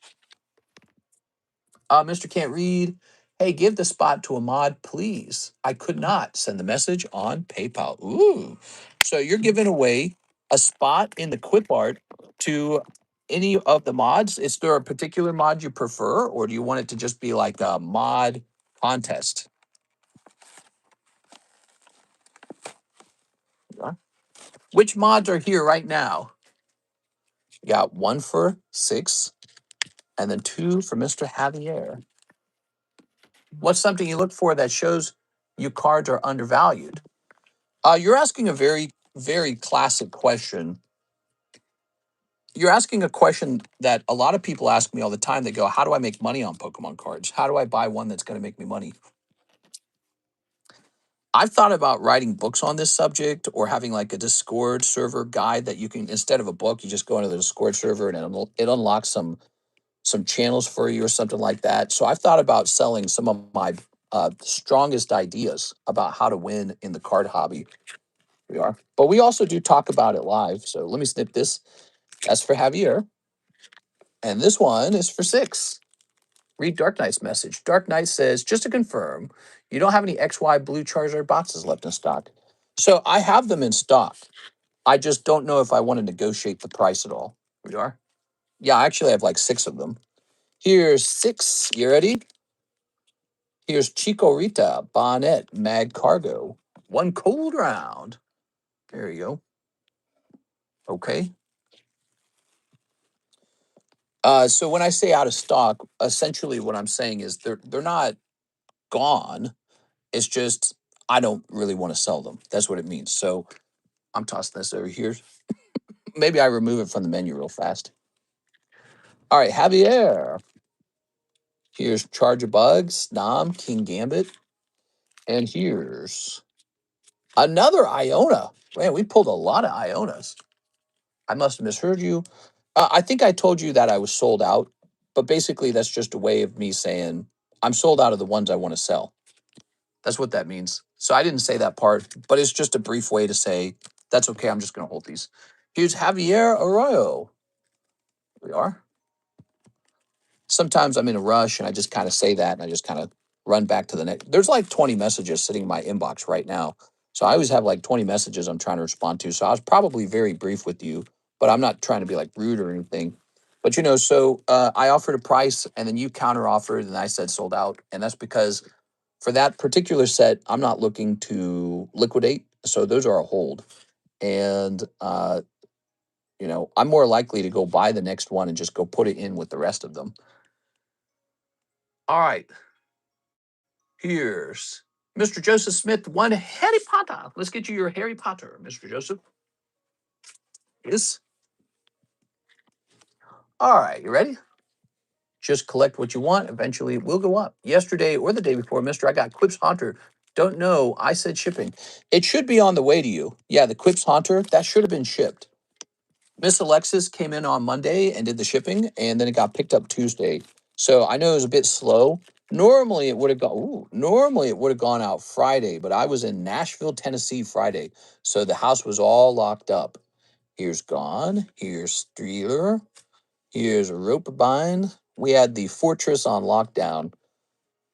Mr. Can't Read. Hey, give the spot to a mod, please. I could not send the message on PayPal. Ooh. So you're giving away a spot in the quip art to any of the mods. Is there a particular mod you prefer, or do you want it to just be like a mod contest? Yeah. Which mods are here right now? You got 1 for 6 and then 2 for Mr. Javier. What's something you look for that shows you cards are undervalued? You're asking a very, very classic question. You're asking a question that a lot of people ask me all the time. They go, how do I make money on Pokemon cards? How do I buy one that's going to make me money? I've thought about writing books on this subject or having like a Discord server guide that you can, instead of a book, you just go into the Discord server and it unlocks some channels for you or something like that. So I've thought about selling some of my strongest ideas about how to win in the card hobby. We are. But we also do talk about it live. So let me snip this. That's for Javier. And this one is for 6. Read Dark Knight's message. Dark Knight says, just to confirm, you don't have any XY Blue Charizard boxes left in stock. So I have them in stock. I just don't know if I want to negotiate the price at all. We are. Yeah, I actually have like 6 of them. Here's 6. You ready? Here's Chico Rita, Bonnet, Mag Cargo. 1 cold round. There you go. Okay. So when I say out of stock, essentially what I'm saying is they're not gone. It's just I don't really want to sell them. That's what it means. So I'm tossing this over here. Maybe I remove it from the menu real fast. All right, Javier. Here's Charge of Bugs, Nam, King Gambit. And here's another Iona. Man, we pulled a lot of Ionas. I must have misheard you. I think I told you that I was sold out, but basically that's just a way of me saying I'm sold out of the ones I want to sell. That's what that means. So I didn't say that part, but it's just a brief way to say that's okay. I'm just going to hold these. Here's Javier Arroyo. Here we are. Sometimes I'm in a rush and I just kind of say that and I just kind of run back to the next. There's like 20 messages sitting in my inbox right now. So I always have like 20 messages I'm trying to respond to. So I was probably very brief with you, but I'm not trying to be like rude or anything. But so I offered a price and then you counter offered and I said sold out. And that's because for that particular set, I'm not looking to liquidate. So those are a hold. And, I'm more likely to go buy the next one and just go put it in with the rest of them. All right. Here's Mr. Joseph Smith, 1 Harry Potter. Let's get you your Harry Potter, Mr. Joseph. Yes. All right. You ready? Just collect what you want. Eventually, it will go up. Yesterday or the day before, Mister, I got Quips Haunter. Don't know. I said shipping. It should be on the way to you. Yeah, the Quips Haunter, that should have been shipped. Miss Alexis came in on Monday and did the shipping, and then it got picked up Tuesday. So I know it was a bit slow. Normally it would have gone. Normally it would have gone out Friday, but I was in Nashville, Tennessee Friday, so the house was all locked up. Here's Gone. Here's Streeler. Here's Rope Bind. We had the Fortress on lockdown,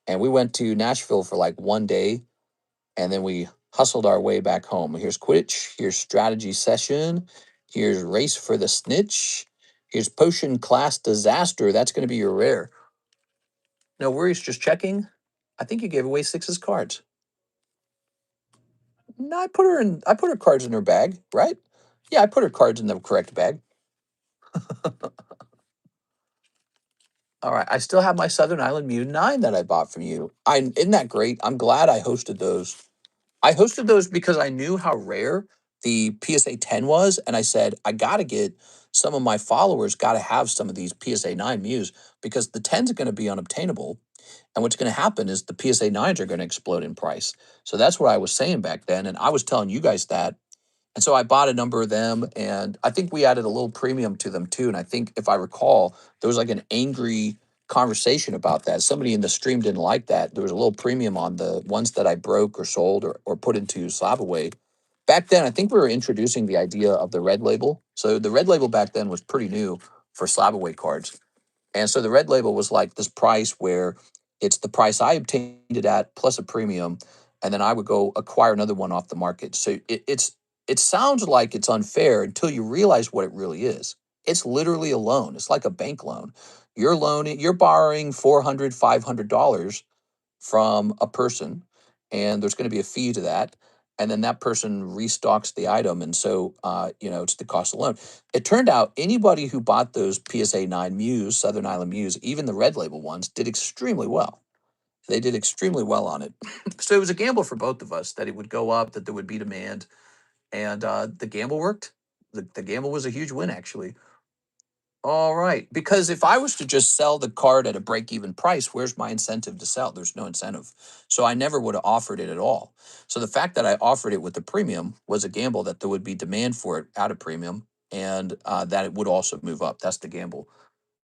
and we went to Nashville for like 1 day, and then we hustled our way back home. Here's Quidditch. Here's Strategy Session. Here's Race for the Snitch. Here's Potion Class Disaster. That's going to be your rare. No worries, just checking. I think you gave away 6's cards. No, I put her cards in her bag, right? Yeah, I put her cards in the correct bag. All right, I still have my Southern Island Mew 9 that I bought from you. Isn't that great? I'm glad I hosted those. I hosted those because I knew how rare the PSA 10 was, and I said, I got to get some of my followers got to have some of these PSA 9 Mews because the 10s are going to be unobtainable. And what's going to happen is the PSA 9s are going to explode in price. So that's what I was saying back then. And I was telling you guys that. And so I bought a number of them, and I think we added a little premium to them too. And I think if I recall, there was like an angry conversation about that. Somebody in the stream didn't like that. There was a little premium on the ones that I broke or sold or put into slab away. Back then, I think we were introducing the idea of the red label. So the red label back then was pretty new for slab away cards. And so the red label was like this price where it's the price I obtained it at plus a premium, and then I would go acquire another one off the market. So it sounds like it's unfair until you realize what it really is. It's literally a loan. It's like a bank loan. You're borrowing $400, $500 from a person, and there's going to be a fee to that. And then that person restocks the item. And so, it's the cost of the loan. It turned out anybody who bought those PSA 9 Mews, Southern Island Mews, even the red label ones, did extremely well. They did extremely well on it. So it was a gamble for both of us that it would go up, that there would be demand. And the gamble worked. The gamble was a huge win, actually. All right. Because if I was to just sell the card at a break even price, where's my incentive to sell? There's no incentive. So I never would have offered it at all. So the fact that I offered it with the premium was a gamble that there would be demand for it at a premium and that it would also move up. That's the gamble.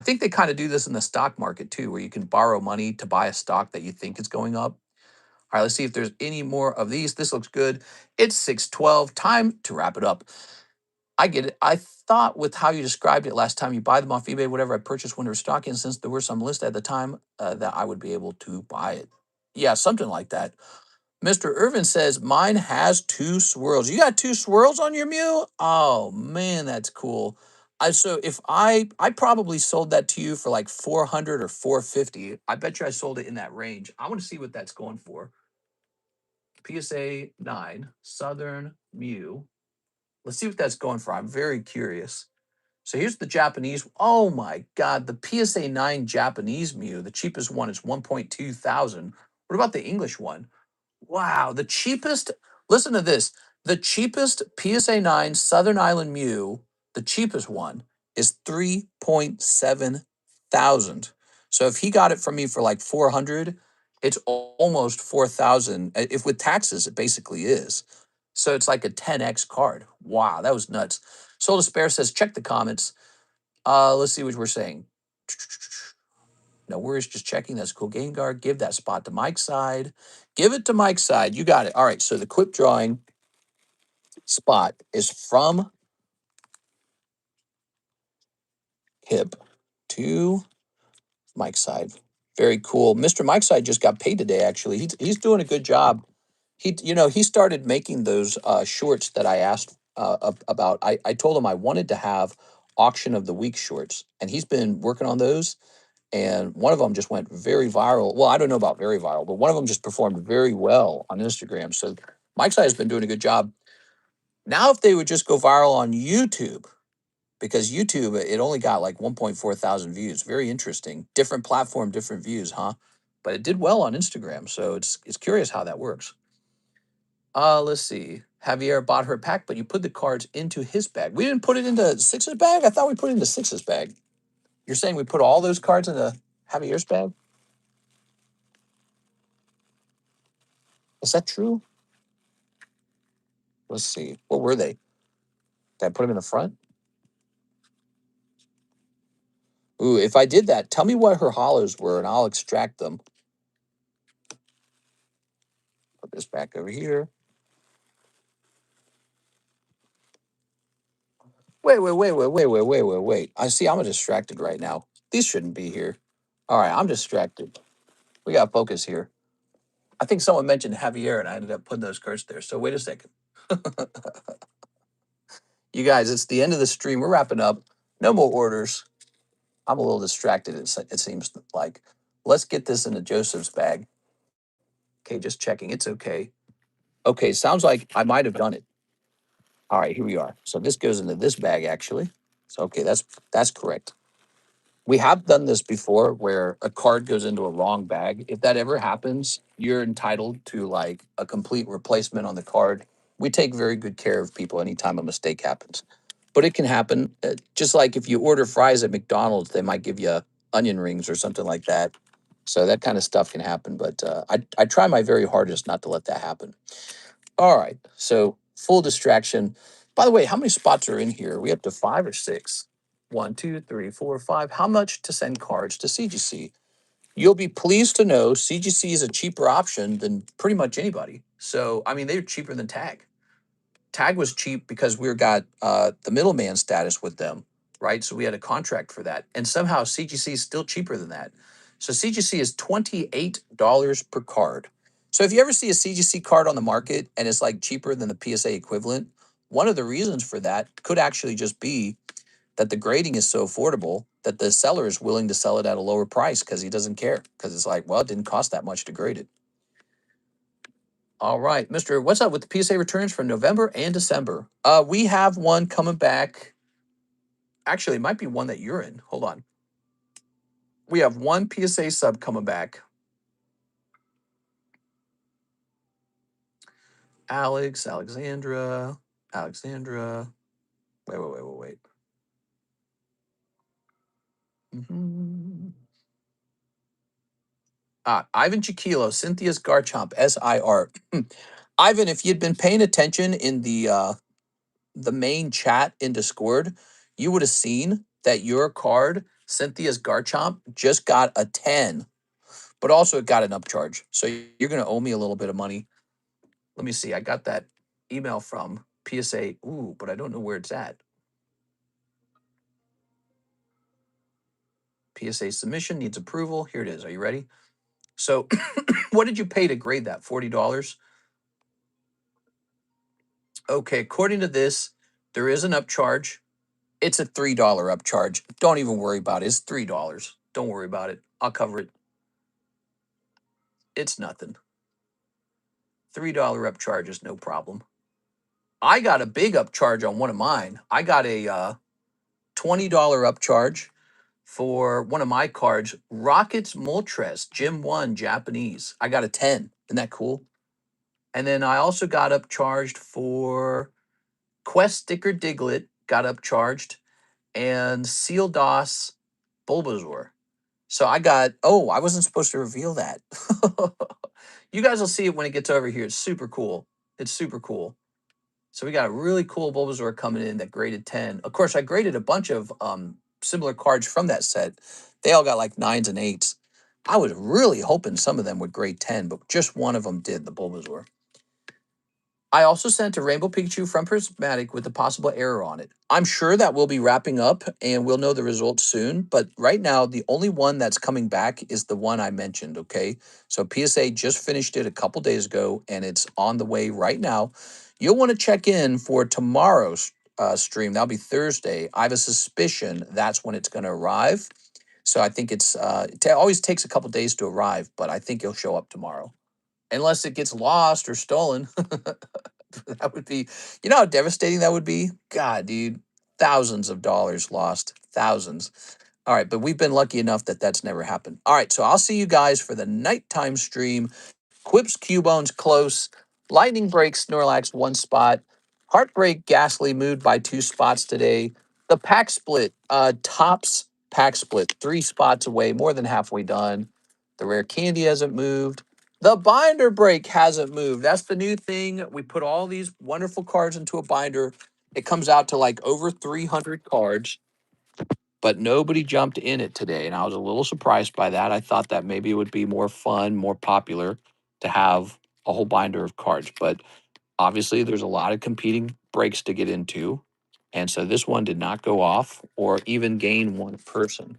I think they kind of do this in the stock market too, where you can borrow money to buy a stock that you think is going up. All right, let's see if there's any more of these. This looks good. It's 6:12. Time to wrap it up. I get it. I thought with how you described it last time, you buy them off eBay, whatever. I purchased when they were stocking, since there were some listed at the time, that I would be able to buy it. Yeah, something like that. Mr. Irvin says mine has two swirls. You got two swirls on your Mew? Oh man, that's cool. So if I probably sold that to you for like 400 or 450. I bet you I sold it in that range. I want to see what that's going for. PSA 9 Southern Mew. Let's see what that's going for. I'm very curious. So here's the Japanese. Oh my God, the PSA 9 Japanese Mew, the cheapest one is 1.2 thousand. What about the English one? Wow, the cheapest. Listen to this. The cheapest PSA 9 Southern Island Mew, the cheapest one, is 3.7 thousand. So if he got it from me for like 400, it's almost 4,000. If with taxes, it basically is. So it's like a 10x card. Wow, that was nuts. Soul Despair says, check the comments. Let's see what we're saying. No worries, just checking. That's cool. Game guard, give that spot to Mike's side. Give it to Mike's side. You got it. All right, so the quick drawing spot is from hip to Mike's side. Very cool. Mr. Mike's side just got paid today, actually. He's doing a good job. He started making those shorts that I asked about. I told him I wanted to have auction of the week shorts, and he's been working on those. And one of them just went very viral. Well, I don't know about very viral, but one of them just performed very well on Instagram. So Mike's side has been doing a good job. Now, if they would just go viral on YouTube, because YouTube, it only got like 1.4 thousand views. Very interesting. Different platform, different views, huh? But it did well on Instagram. So it's curious how that works. Let's see. Javier bought her pack, but you put the cards into his bag. We didn't put it into Six's bag? I thought we put it into Six's bag. You're saying we put all those cards into Javier's bag? Is that true? Let's see. What were they? Did I put them in the front? Ooh, if I did that, tell me what her hollows were and I'll extract them. Put this back over here. Wait. I see I'm distracted right now. These shouldn't be here. All right, I'm distracted. We got focus here. I think someone mentioned Javier and I ended up putting those cards there. So wait a second. You guys, it's the end of the stream. We're wrapping up. No more orders. I'm a little distracted, it seems like. Let's get this into Joseph's bag. Okay, just checking. It's okay. Okay, sounds like I might have done it. All right, here we are. So this goes into this bag, actually. So, okay, that's correct. We have done this before where a card goes into a wrong bag. If that ever happens, you're entitled to like a complete replacement on the card. We take very good care of people anytime a mistake happens. But it can happen. Just like if you order fries at McDonald's, they might give you onion rings or something like that. So that kind of stuff can happen. But I try my very hardest not to let that happen. All right. So full distraction. By the way, how many spots are in here? Are we up to 5 or 6? 1, 2, 3, 4, 5. How much to send cards to CGC? You'll be pleased to know CGC is a cheaper option than pretty much anybody. So, I mean, they're cheaper than Tag. Tag was cheap because we got the middleman status with them, right? So we had a contract for that. And somehow CGC is still cheaper than that. So CGC is $28 per card. So if you ever see a CGC card on the market and it's like cheaper than the PSA equivalent, one of the reasons for that could actually just be that the grading is so affordable that the seller is willing to sell it at a lower price because he doesn't care. Because it's like, well, it didn't cost that much to grade it. All right, Mr. What's up with the PSA returns for November and December? We have one coming back. Actually, it might be one that you're in. Hold on. We have one PSA sub coming back. Alexandra. Wait. Mhm. Ivan Chiquilo, Cynthia's Garchomp, SIR. Ivan, if you'd been paying attention in the main chat in Discord, you would have seen that your card, Cynthia's Garchomp, just got a 10, but also it got an upcharge. So you're going to owe me a little bit of money. Let me see. I got that email from PSA. Ooh, but I don't know where it's at. PSA submission needs approval. Here it is. Are you ready? So what did you pay to grade that? $40? Okay, according to this, there is an upcharge. It's a $3 upcharge. Don't even worry about it. It's $3. Don't worry about it. I'll cover it. It's nothing. $3 upcharge is no problem. I got a big upcharge on one of mine. I got a $20 upcharge for one of my cards, Rockets Moltres, Gym 1, Japanese. I got a 10. Isn't that cool? And then I also got upcharged for Quest Sticker Diglett, got upcharged, and Seal DOS Bulbasaur. So I got, oh, I wasn't supposed to reveal that. You guys will see it when it gets over here. It's super cool. It's super cool. So we got a really cool Bulbasaur coming in that graded 10. Of course, I graded a bunch of similar cards from that set. They all got like 9s and 8s. I was really hoping some of them would grade 10, but just one of them did, the Bulbasaur. I also sent a Rainbow Pikachu from Prismatic with a possible error on it. I'm sure that we'll be wrapping up and we'll know the results soon. But right now, the only one that's coming back is the one I mentioned, okay? So PSA just finished it a couple days ago and it's on the way right now. You'll want to check in for tomorrow's stream. That'll be Thursday. I have a suspicion that's when it's going to arrive. So I think it always takes a couple days to arrive, but I think it'll show up tomorrow. Unless it gets lost or stolen. That would be, you know how devastating that would be? God, dude, thousands of dollars lost, thousands. All right, but we've been lucky enough that that's never happened. All right, so I'll see you guys for the nighttime stream. Quips, Cubones close. Lightning Break, Snorlax 1 spot. Heartbreak, Ghastly moved by 2 spots today. The pack split, Tops pack split, 3 spots away, more than halfway done. The rare candy hasn't moved. The binder break hasn't moved. That's the new thing. We put all these wonderful cards into a binder. It comes out to like over 300 cards, but nobody jumped in it today. And I was a little surprised by that. I thought that maybe it would be more fun, more popular to have a whole binder of cards. But obviously, there's a lot of competing breaks to get into. And so this one did not go off or even gain one person.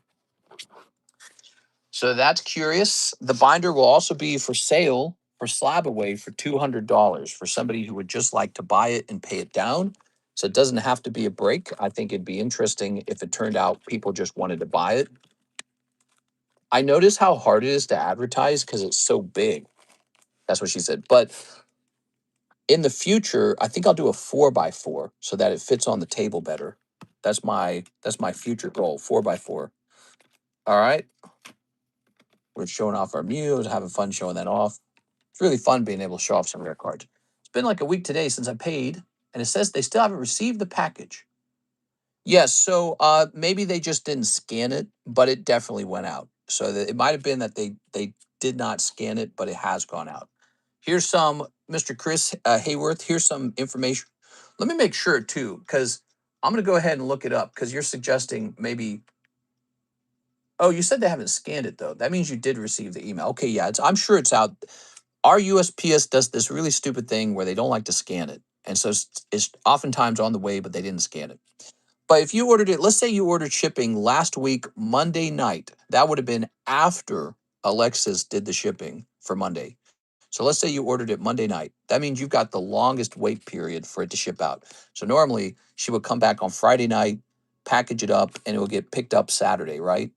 So that's curious. The binder will also be for sale for Slab Away for $200 for somebody who would just like to buy it and pay it down. So it doesn't have to be a break. I think it'd be interesting if it turned out people just wanted to buy it. I notice how hard it is to advertise because it's so big. That's what she said. But in the future, I think I'll do a 4x4 so that it fits on the table better. That's my future goal, 4x4. All right. We're showing off our Mews, having fun showing that off. It's really fun being able to show off some rare cards. It's been like a week today since I paid, and it says they still haven't received the package. Yes, so maybe they just didn't scan it, but it definitely went out. So it might have been that they did not scan it, but it has gone out. Here's some, Mr. Chris Hayworth. Here's some information. Let me make sure too, because I'm going to go ahead and look it up because you're suggesting maybe. Oh, you said they haven't scanned it though. That means you did receive the email. Okay, yeah, I'm sure it's out. Our USPS does this really stupid thing where they don't like to scan it, and so it's oftentimes on the way, but they didn't scan it. But if you ordered it, let's say you ordered shipping last week, Monday night, that would have been after Alexis did the shipping for Monday. So let's say you ordered it Monday night. That means you've got the longest wait period for it to ship out. So normally she would come back on Friday night, package it up, and it will get picked up Saturday, right?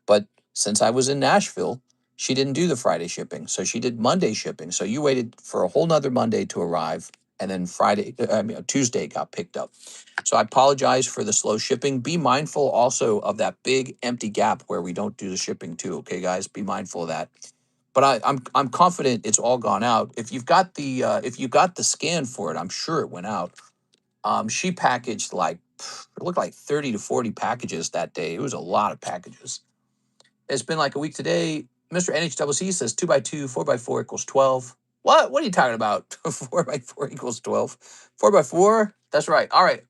But since I was in Nashville, she didn't do the Friday shipping. So she did Monday shipping. So you waited for a whole nother Monday to arrive. And then Tuesday got picked up. So I apologize for the slow shipping. Be mindful also of that big empty gap where we don't do the shipping too. Okay, guys, be mindful of that. But I'm confident it's all gone out. If you got the scan for it, I'm sure it went out. She packaged like it looked like 30 to 40 packages that day. It was a lot of packages. It's been like a week today. Mr. NHCC says 2 by 2, 4 by 4 equals 12. What? What are you talking about? 4 by 4 equals 12. 4 by 4? That's right. All right.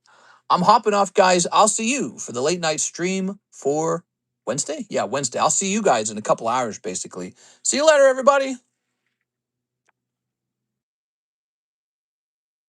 I'm hopping off, guys. I'll see you for the late night stream for Wednesday. Yeah, Wednesday. I'll see you guys in a couple hours, basically. See you later, everybody.